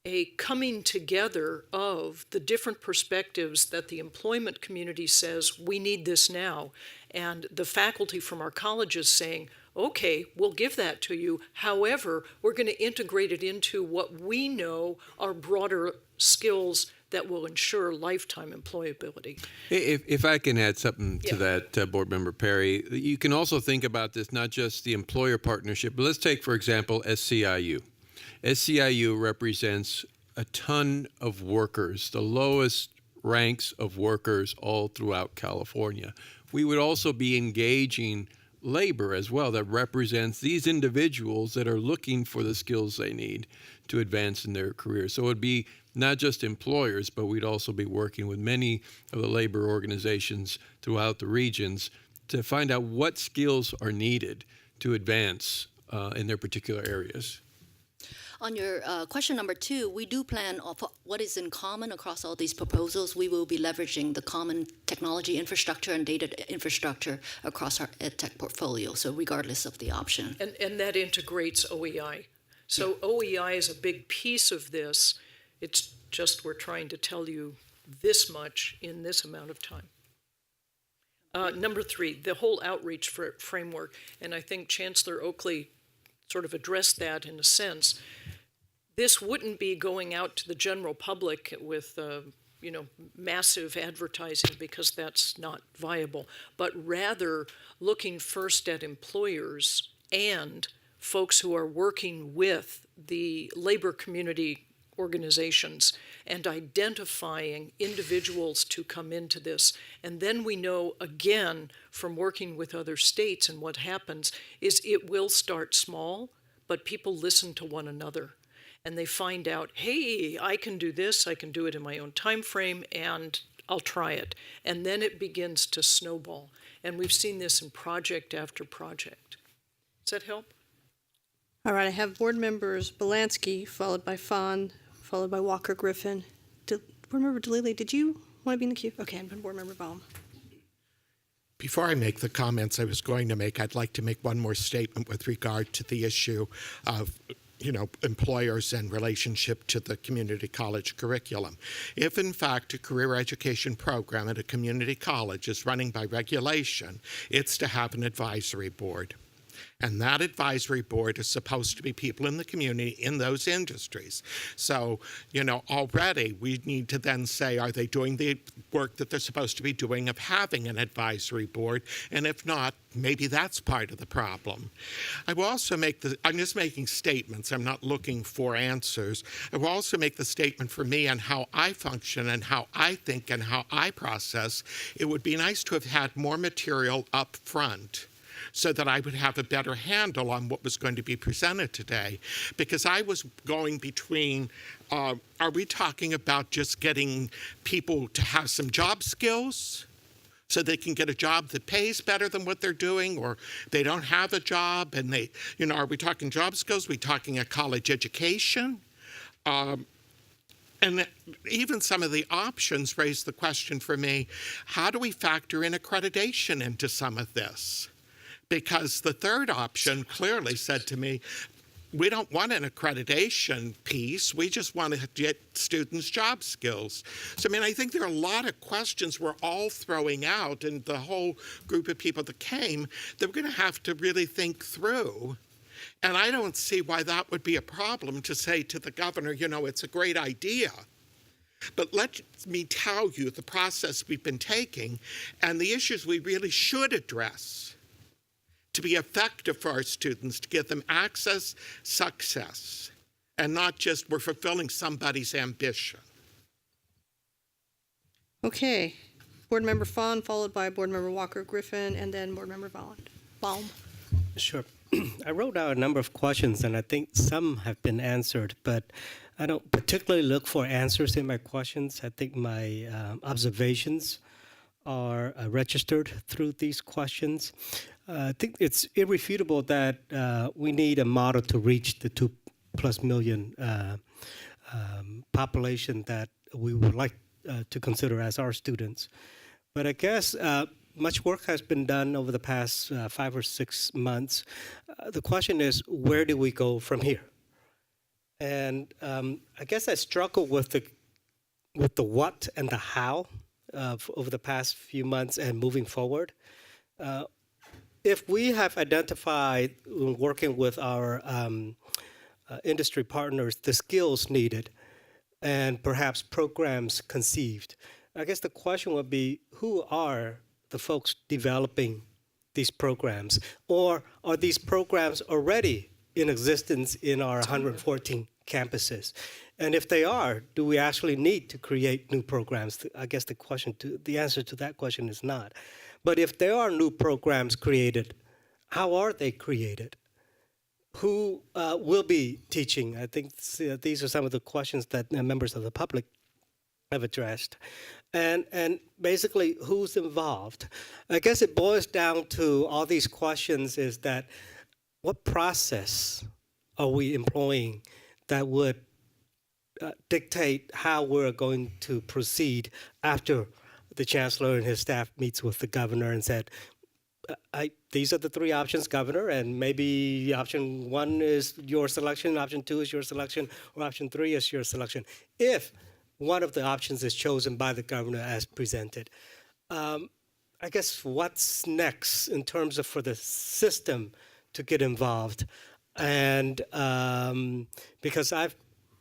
a coming together of the different perspectives that the employment community says, we need this now, and the faculty from our colleges saying, okay, we'll give that to you. However, we're going to integrate it into what we know are broader skills that will ensure lifetime employability. If I can add something to that, Board Member Perry, you can also think about this, not just the employer partnership, but let's take, for example, SCIU. SCIU represents a ton of workers, the lowest ranks of workers all throughout California. We would also be engaging labor as well that represents these individuals that are looking for the skills they need to advance in their career. So it would be not just employers, but we'd also be working with many of the labor organizations throughout the regions to find out what skills are needed to advance in their particular areas. On your question number 2, we do plan for what is in common across all these proposals. We will be leveraging the common technology infrastructure and data infrastructure across our EdTech portfolio, so regardless of the option. And that integrates OEI. So OEI is a big piece of this. It's just we're trying to tell you this much in this amount of time. Number 3, the whole outreach framework, and I think Chancellor Oakley sort of addressed that in a sense. This wouldn't be going out to the general public with, massive advertising because that's not viable, but rather looking first at employers and folks who are working with the labor community organizations and identifying individuals to come into this. And then we know, again, from working with other states, and what happens is it will start small, but people listen to one another. And they find out, hey, I can do this, I can do it in my own time frame, and I'll try it. And then it begins to snowball. And we've seen this in project after project. Does that help? All right, I have board members Belansky, followed by Fawn, followed by Walker Griffin. Board member DeLilly, did you want to be in the queue? Okay, and board member Baum. Before I make the comments I was going to make, I'd like to make one more statement with regard to the issue of employers and relationship to the community college curriculum. If, in fact, a career education program at a community college is running by regulation, it's to have an advisory board. And that advisory board is supposed to be people in the community in those industries. So, already we need to then say, are they doing the work that they're supposed to be doing of having an advisory board? And if not, maybe that's part of the problem. I will also I'm just making statements. I'm not looking for answers. I will also make the statement for me and how I function and how I think and how I process. It would be nice to have had more material up front, so that I would have a better handle on what was going to be presented today. Because I was going between, are we talking about just getting people to have some job skills so they can get a job that pays better than what they're doing, or they don't have a job and they, are we talking job skills? Are we talking a college education? And even some of the options raise the question for me, how do we factor in accreditation into some of this? Because the third option clearly said to me, we don't want an accreditation piece. We just want to get students job skills. So, I mean, I think there are a lot of questions we're all throwing out, and the whole group of people that came, that we're going to have to really think through. And I don't see why that would be a problem to say to the governor, you know, it's a great idea. But let me tell you the process we've been taking and the issues we really should address to be effective for our students, to give them access, success, and not just we're fulfilling somebody's ambition. Okay. Board Member Fawn, followed by Board Member Walker-Griffin, and then Board Member Baum. Sure. I wrote out a number of questions, and I think some have been answered, but I don't particularly look for answers in my questions. I think my observations are registered through these questions. I think it's irrefutable that we need a model to reach the 2+ million population that we would like to consider as our students. But I guess much work has been done over the past 5 or 6 months. The question is, where do we go from here? And I guess I struggle with the what and the how over the past few months and moving forward. If we have identified, working with our industry partners, the skills needed and perhaps programs conceived, I guess the question would be, who are the folks developing these programs? Or are these programs already in existence in our 114 campuses? And if they are, do we actually need to create new programs? I guess the answer to that question is not. But if there are new programs created, how are they created? Who will be teaching? I think these are some of the questions that members of the public have addressed. And basically, who's involved? I guess it boils down to all these questions is that what process are we employing that would dictate how we're going to proceed after the chancellor and his staff meets with the governor and said, these are the 3 options, Governor, and maybe option 1 is your selection, option 2 is your selection, or option 3 is your selection. If one of the options is chosen by the governor as presented, I guess what's next in terms of for the system to get involved? And because I've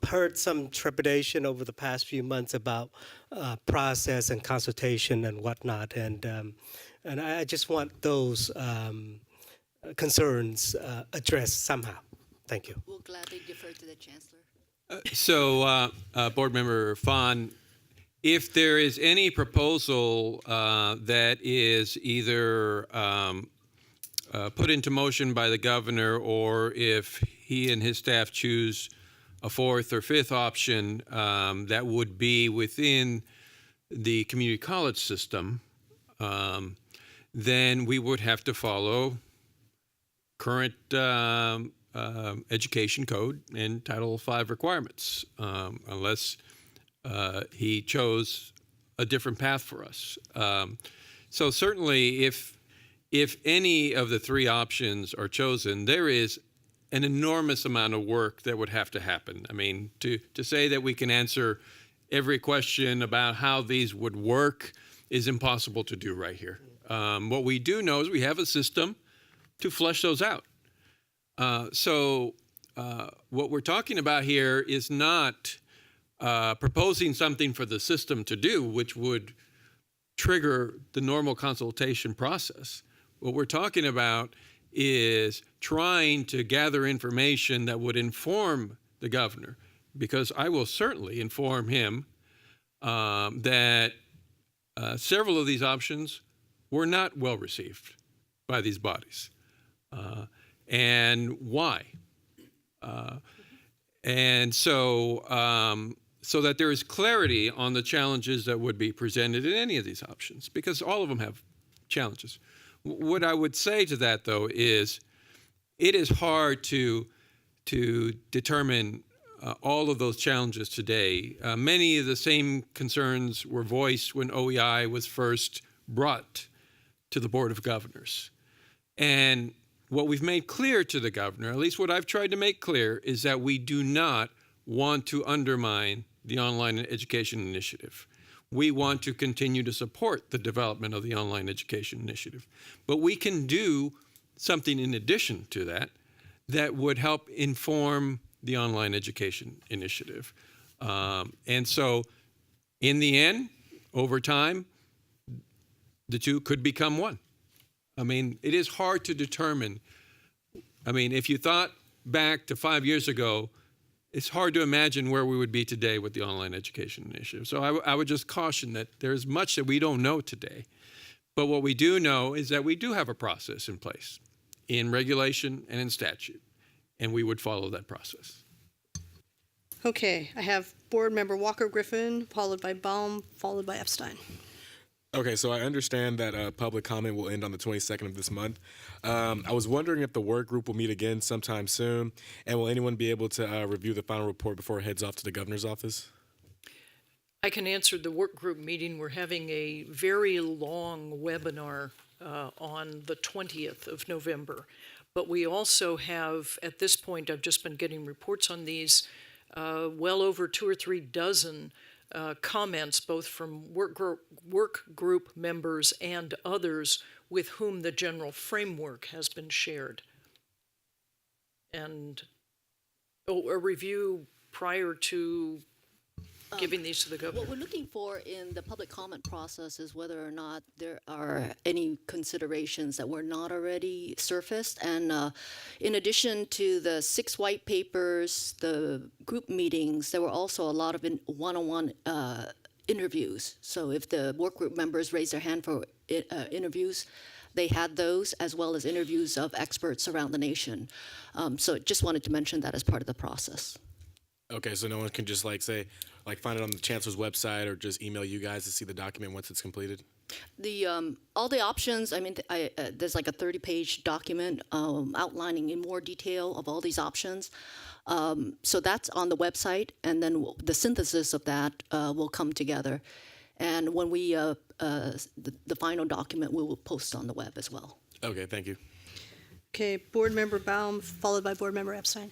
heard some trepidation over the past few months about process and consultation and whatnot, and I just want those concerns addressed somehow. Thank you. We'll gladly defer to the chancellor. So, Board Member Fawn, if there is any proposal that is either put into motion by the governor, or if he and his staff choose a 4th or 5th option that would be within the community college system, then we would have to follow current education code and Title V requirements, unless he chose a different path for us. So certainly, if any of the 3 options are chosen, there is an enormous amount of work that would have to happen. I mean, to say that we can answer every question about how these would work is impossible to do right here. What we do know is we have a system to flesh those out. So what we're talking about here is not proposing something for the system to do, which would trigger the normal consultation process. What we're talking about is trying to gather information that would inform the governor, because I will certainly inform him that several of these options were not well received by these bodies, and why. And so that there is clarity on the challenges that would be presented in any of these options, because all of them have challenges. What I would say to that, though, is it is hard to determine all of those challenges today. Many of the same concerns were voiced when OEI was first brought to the Board of Governors. And what we've made clear to the governor, at least what I've tried to make clear, is that we do not want to undermine the online education initiative. We want to continue to support the development of the online education initiative. But we can do something in addition to that that would help inform the online education initiative. And so in the end, over time, the two could become one. I mean, it is hard to determine. I mean, if you thought back to 5 years ago, it's hard to imagine where we would be today with the online education initiative. So I would just caution that there's much that we don't know today. But what we do know is that we do have a process in place in regulation and in statute, and we would follow that process. Okay, I have Board Member Walker-Griffin, followed by Baum, followed by Epstein. Okay, so I understand that public comment will end on the 22nd of this month. I was wondering if the work group will meet again sometime soon, and will anyone be able to review the final report before it heads off to the governor's office? I can answer the work group meeting. We're having a very long webinar on the 20th of November. But we also have, at this point, I've just been getting reports on these, well over 2 or 3 dozen comments, both from work group members and others with whom the general framework has been shared. And a review prior to giving these to the governor. What we're looking for in the public comment process is whether or not there are any considerations that were not already surfaced. And in addition to the 6 white papers, the group meetings, there were also a lot of one-on-one interviews. So if the work group members raised their hand for interviews, they had those, as well as interviews of experts around the nation. So just wanted to mention that as part of the process. Okay, so no one can just find it on the chancellor's website or just email you guys to see the document once it's completed? The all the options. I mean, there's like a 30-page document outlining in more detail of all these options. So that's on the website, and then the synthesis of that will come together. And when we the final document, we will post on the web as well. Okay, thank you. Okay, Board Member Baum, followed by Board Member Epstein.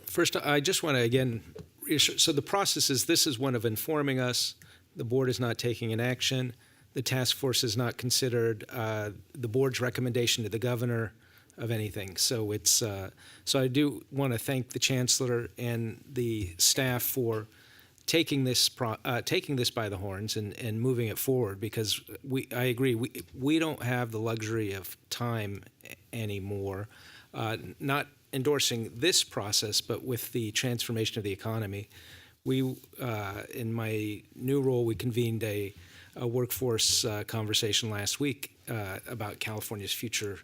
First, I just want to again reassure, so the process is, this is one of informing us. The board is not taking an action. The task force is not considered the board's recommendation to the governor of anything. So it's so I do want to thank the chancellor and the staff for taking this by the horns and moving it forward, because I agree, we don't have the luxury of time anymore. Not endorsing this process, but with the transformation of the economy, we in my new role, we convened a workforce conversation last week about California's future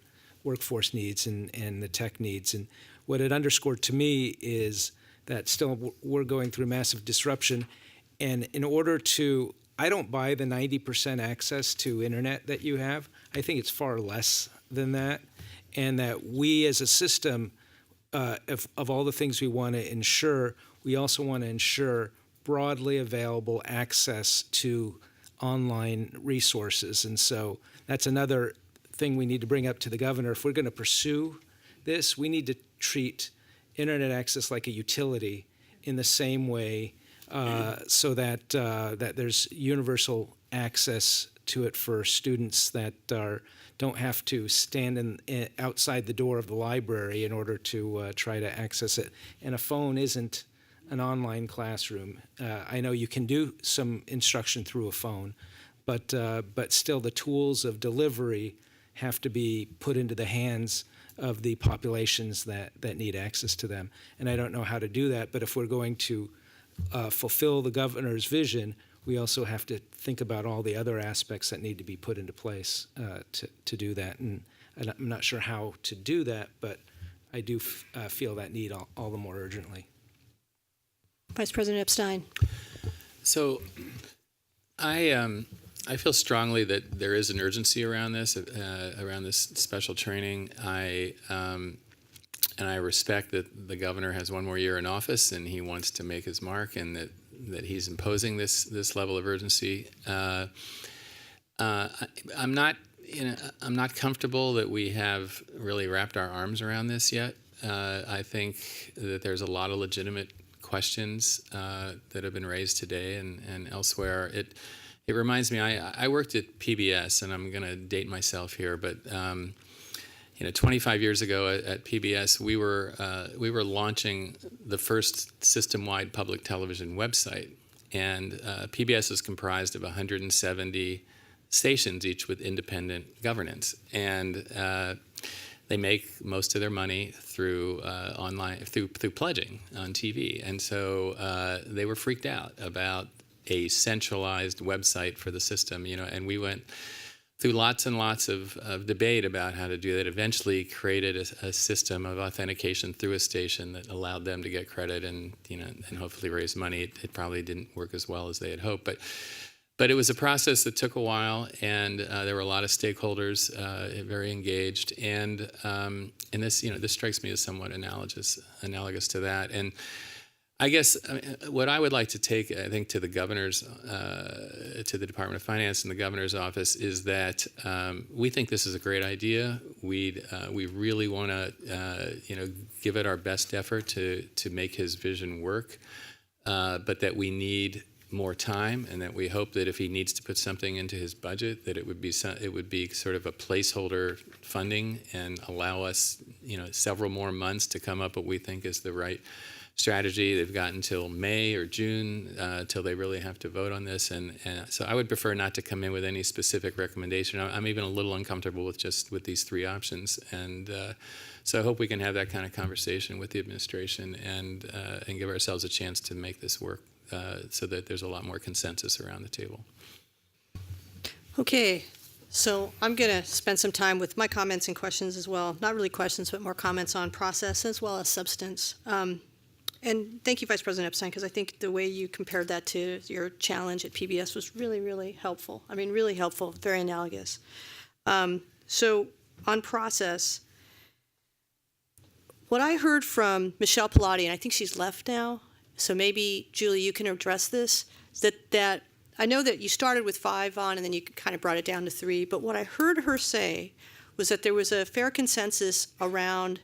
workforce needs and the tech needs. And what it underscored to me is that still we're going through massive disruption. And in order to, I don't buy the 90% access to internet that you have. I think it's far less than that. And that we as a system, of all the things we want to ensure, we also want to ensure broadly available access to online resources. And so that's another thing we need to bring up to the governor. If we're going to pursue this, we need to treat internet access like a utility in the same way, so that that there's universal access to it for students that don't have to stand outside the door of the library in order to try to access it. And a phone isn't an online classroom. I know you can do some instruction through a phone, but still the tools of delivery have to be put into the hands of the populations that need access to them. And I don't know how to do that, but if we're going to fulfill the governor's vision, we also have to think about all the other aspects that need to be put into place to do that. And I'm not sure how to do that, but I do feel that need all the more urgently. Vice President Epstein. So I feel strongly that there is an urgency around this special training. And I respect that the governor has 1 more year in office and he wants to make his mark, and that he's imposing this level of urgency. I'm not I'm not comfortable that we have really wrapped our arms around this yet. I think that there's a lot of legitimate questions that have been raised today and elsewhere. It reminds me, I worked at PBS, and I'm going to date myself here, but 25 years ago at PBS, we were launching the first system-wide public television website, and PBS is comprised of 170 stations, each with independent governance, and they make most of their money through online, through pledging on TV, and so they were freaked out about a centralized website for the system, and we went through lots and lots of debate about how to do that. Eventually created a system of authentication through a station that allowed them to get credit and and hopefully raise money. It probably didn't work as well as they had hoped, but it was a process that took a while, and there were a lot of stakeholders very engaged, and this this strikes me as somewhat analogous to that. And I guess what I would like to take, I think, to the governor's, to the Department of Finance and the governor's office is that we think this is a great idea. We really want to, give it our best effort to make his vision work, but that we need more time, and that we hope that if he needs to put something into his budget, that it would be sort of a placeholder funding and allow us, several more months to come up with what we think is the right strategy. They've got until May or June till they really have to vote on this, and so I would prefer not to come in with any specific recommendation. I'm even a little uncomfortable with these three options, and so I hope we can have that kind of conversation with the administration and give ourselves a chance to make this work so that there's a lot more consensus around the table. Okay, so I'm going to spend some time with my comments and questions as well. Not really questions, but more comments on process as well as substance. And thank you, Vice President Epstein, because I think the way you compared that to your challenge at PBS was really, really helpful. I mean, really helpful, very analogous. So on process, what I heard from Michelle Pilati, and I think she's left now, so maybe, Julie, you can address this, that I know that you started with 5 on and then you kind of brought it down to 3, but what I heard her say was that there was a fair consensus around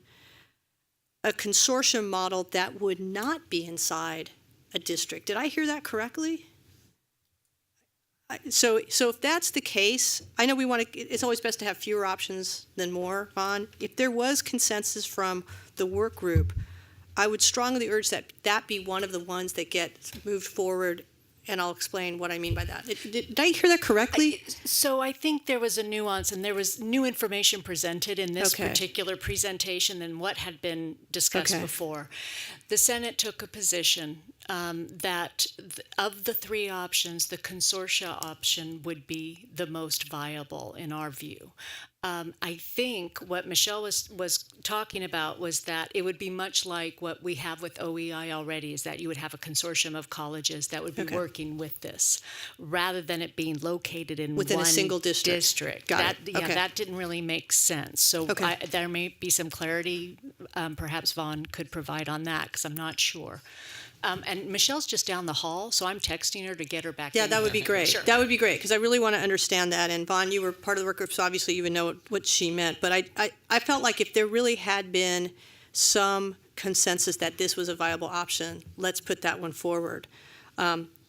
a consortium model that would not be inside a district. Did I hear that correctly? So if that's the case, I know it's always best to have fewer options than more, Vaughn. If there was consensus from the work group, I would strongly urge that be one of the ones that get moved forward, and I'll explain what I mean by that. Did I hear that correctly? So I think there was a nuance, and there was new information presented in this particular presentation than what had been discussed before. The Senate took a position that of the 3 options, the consortia option would be the most viable in our view. I think what Michelle was talking about was that it would be much like what we have with OEI already, is that you would have a consortium of colleges that would be working with this, rather than it being located in within one a single district. Got it. That didn't really make sense. So there may be some clarity perhaps Vaughn could provide on that, because I'm not sure. And Michelle's just down the hall, so I'm texting her to get her back in. Yeah, that would be great. Sure. That would be great, because I really want to understand that. And Vaughn, you were part of the work group, so obviously you would know what she meant. But I felt like if there really had been some consensus that this was a viable option, let's put that one forward.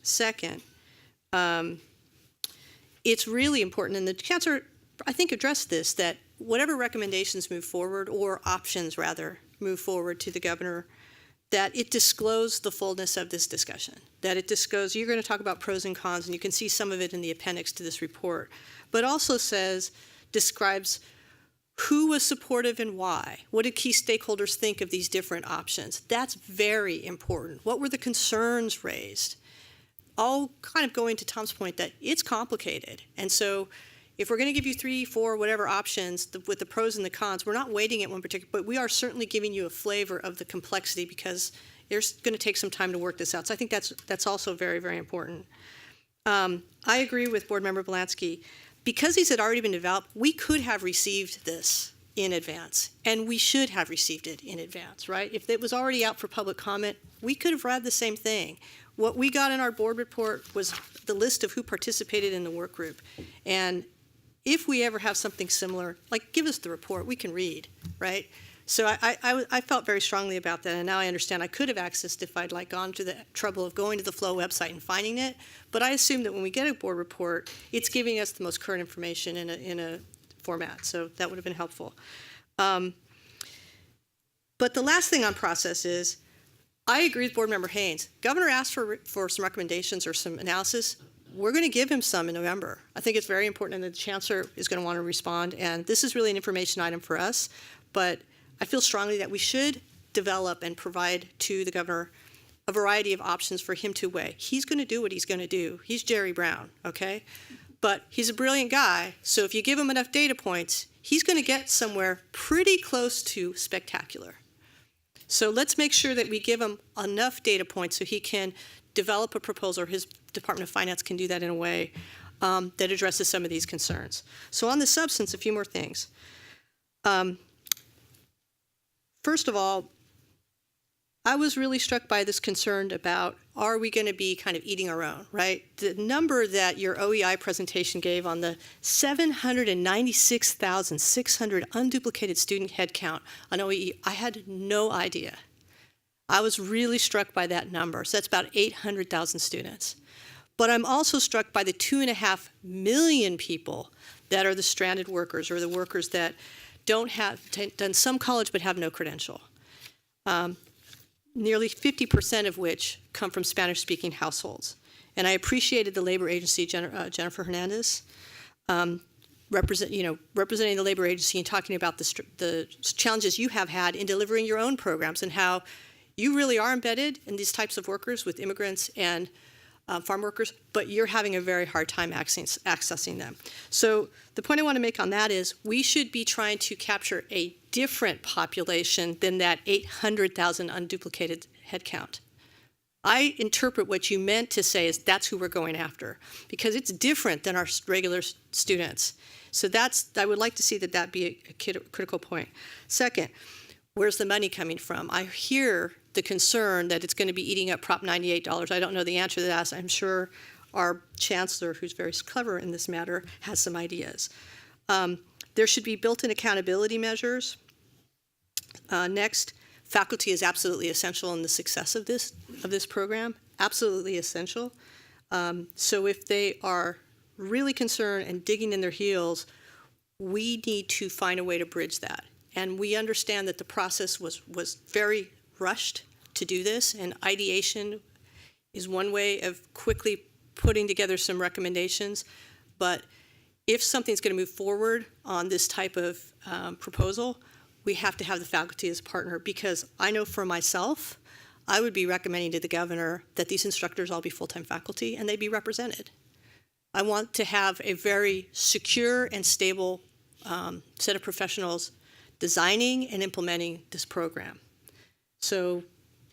Second, it's really important, and the chancellor, I think, addressed this, that whatever recommendations move forward, or options rather, move forward to the governor, that it disclose the fullness of this discussion, that it disclose, you're going to talk about pros and cons, and you can see some of it in the appendix to this report, but also describes who was supportive and why. What did key stakeholders think of these different options? That's very important. What were the concerns raised? All kind of going to Tom's point that it's complicated, and so if we're going to give you 3, 4, whatever options with the pros and the cons, we're not weighting it one particular, but we are certainly giving you a flavor of the complexity, because there's going to take some time to work this out. So I think that's also very, very important. I agree with Board Member Belansky. Because these had already been developed, we could have received this in advance, and we should have received it in advance, right? If it was already out for public comment, we could have read the same thing. What we got in our board report was the list of who participated in the work group, and if we ever have something similar, like give us the report, we can read, right? So I felt very strongly about that, and now I understand I could have accessed if I'd like gone to the trouble of going to the Flow website and finding it. But I assume that when we get a board report, it's giving us the most current information in a format. So that would have been helpful. But the last thing on process is, I agree with Board Member Haynes. Governor asked for some recommendations or some analysis. We're going to give him some in November. I think it's very important, and the Chancellor is going to want to respond. And this is really an information item for us, but I feel strongly that we should develop and provide to the governor a variety of options for him to weigh. He's going to do what he's going to do. He's Jerry Brown, okay? But he's a brilliant guy, so if you give him enough data points, he's going to get somewhere pretty close to spectacular. So let's make sure that we give him enough data points so he can develop a proposal, or his Department of Finance can do that in a way that addresses some of these concerns. So on the substance, a few more things. First of all, I was really struck by this concern about, are we going to be kind of eating our own, right? The number that your OEI presentation gave on the 796,600 unduplicated student headcount on OEE, I had no idea. I was really struck by that number. So that's about 800,000 students. But I'm also struck by the 2.5 million people that are the stranded workers, or the workers that don't have done some college but have no credential. Nearly 50% of which come from Spanish-speaking households. And I appreciated the labor agency, Jennifer Hernandez, representing the labor agency and talking about the challenges you have had in delivering your own programs, and how you really are embedded in these types of workers with immigrants and farm workers, but you're having a very hard time accessing them. So the point I want to make on that is, we should be trying to capture a different population than that 800,000 unduplicated headcount. I interpret what you meant to say is that's who we're going after, because it's different than our regular students. So I would like to see that be a critical point. Second, where's the money coming from? I hear the concern that it's going to be eating up Prop 98 dollars. I don't know the answer to that. I'm sure our Chancellor, who's very clever in this matter, has some ideas. There should be built-in accountability measures. Next, faculty is absolutely essential in the success of this program. Absolutely essential. So if they are really concerned and digging in their heels, we need to find a way to bridge that. And we understand that the process was very rushed to do this, and ideation is one way of quickly putting together some recommendations. But if something's going to move forward on this type of proposal, we have to have the faculty as a partner, because I know for myself, I would be recommending to the governor that these instructors all be full-time faculty and they be represented. I want to have a very secure and stable set of professionals designing and implementing this program. So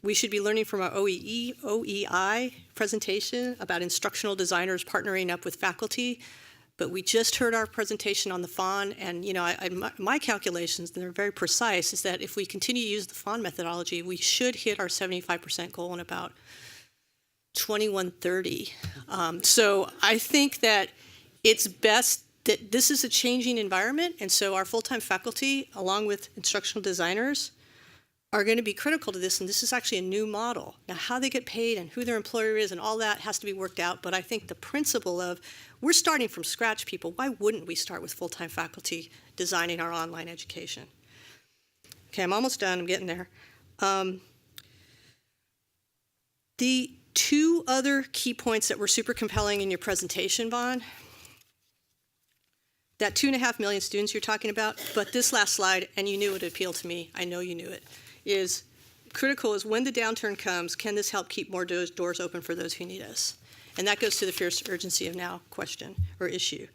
we should be learning from our OEI presentation about instructional designers partnering up with faculty. But we just heard our presentation on the FON, and my calculations, and they're very precise, is that if we continue to use the FON methodology, we should hit our 75% goal in about 2130. So I think that it's best that this is a changing environment, and so our full-time faculty, along with instructional designers, are going to be critical to this, and this is actually a new model. Now, how they get paid and who their employer is and all that has to be worked out, but I think the principle of, we're starting from scratch, people. Why wouldn't we start with full-time faculty designing our online education? Okay, I'm almost done. I'm getting there. The two other key points that were super compelling in your presentation, Vaughn, that 2.5 million students you're talking about, but this last slide, and you knew it appealed to me, I know you knew it, is critical is when the downturn comes, can this help keep more doors open for those who need us? And that goes to the fierce urgency of now question or issue.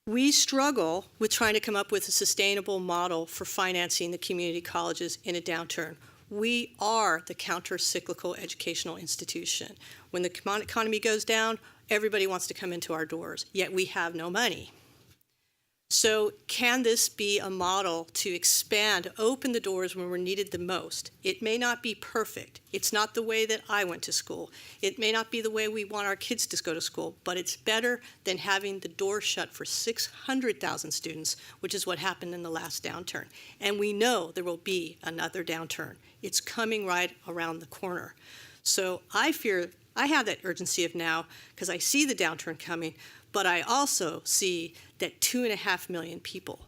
We struggle with trying to come up with a sustainable model for financing the community colleges in a downturn. We are the counter-cyclical educational institution. When the economy goes down, everybody wants to come into our doors, yet we have no money. So can this be a model to expand, open the doors when we're needed the most? It may not be perfect. It's not the way that I went to school. It may not be the way we want our kids to go to school, but it's better than having the door shut for 600,000 students, which is what happened in the last downturn. And we know there will be another downturn. It's coming right around the corner. So I fear, I have that urgency of now because I see the downturn coming, but I also see that 2.5 million people,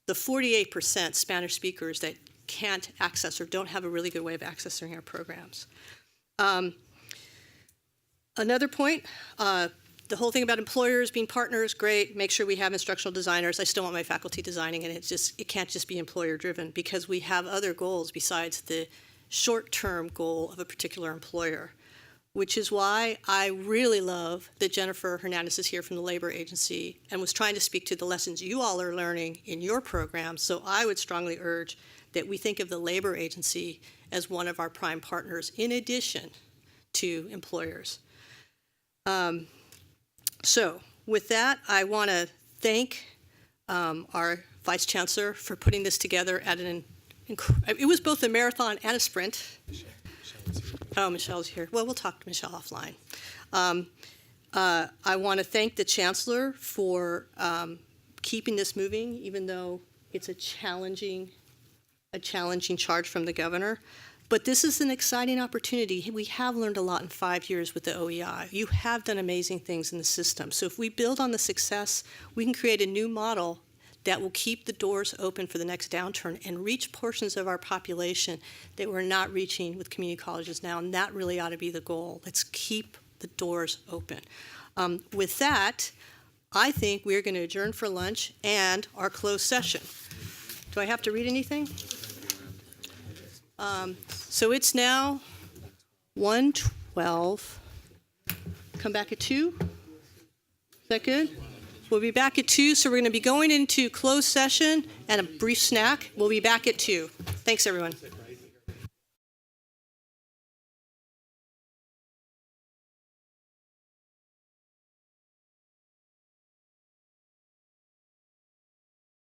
the 48% Spanish speakers that can't access or don't have a really good way of accessing our programs. Another point, the whole thing about employers being partners, great, make sure we have instructional designers. I still want my faculty designing, and it can't just be employer driven because we have other goals besides the short-term goal of a particular employer, which is why I really love that Jennifer Hernandez is here from the Labor Agency and was trying to speak to the lessons you all are learning in your program. So I would strongly urge that we think of the Labor Agency as one of our prime partners in addition to employers. So with that, I want to thank our Vice Chancellor for putting this together at it was both a marathon and a sprint. Oh, Michelle's here. Well, we'll talk to Michelle offline. I want to thank the Chancellor for keeping this moving, even though it's a challenging charge from the Governor. But this is an exciting opportunity. We have learned a lot in 5 years with the OEI. You have done amazing things in the system. So if we build on the success, we can create a new model that will keep the doors open for the next downturn and reach portions of our population that we're not reaching with community colleges now, and that really ought to be the goal. Let's keep the doors open. With that, I think we're going to adjourn for lunch and our closed session. Do I have to read anything? So it's now 1:12. Come back at 2? Is that good? We'll be back at 2, so we're going to be going into closed session and a brief snack. We'll be back at 2. Thanks, everyone.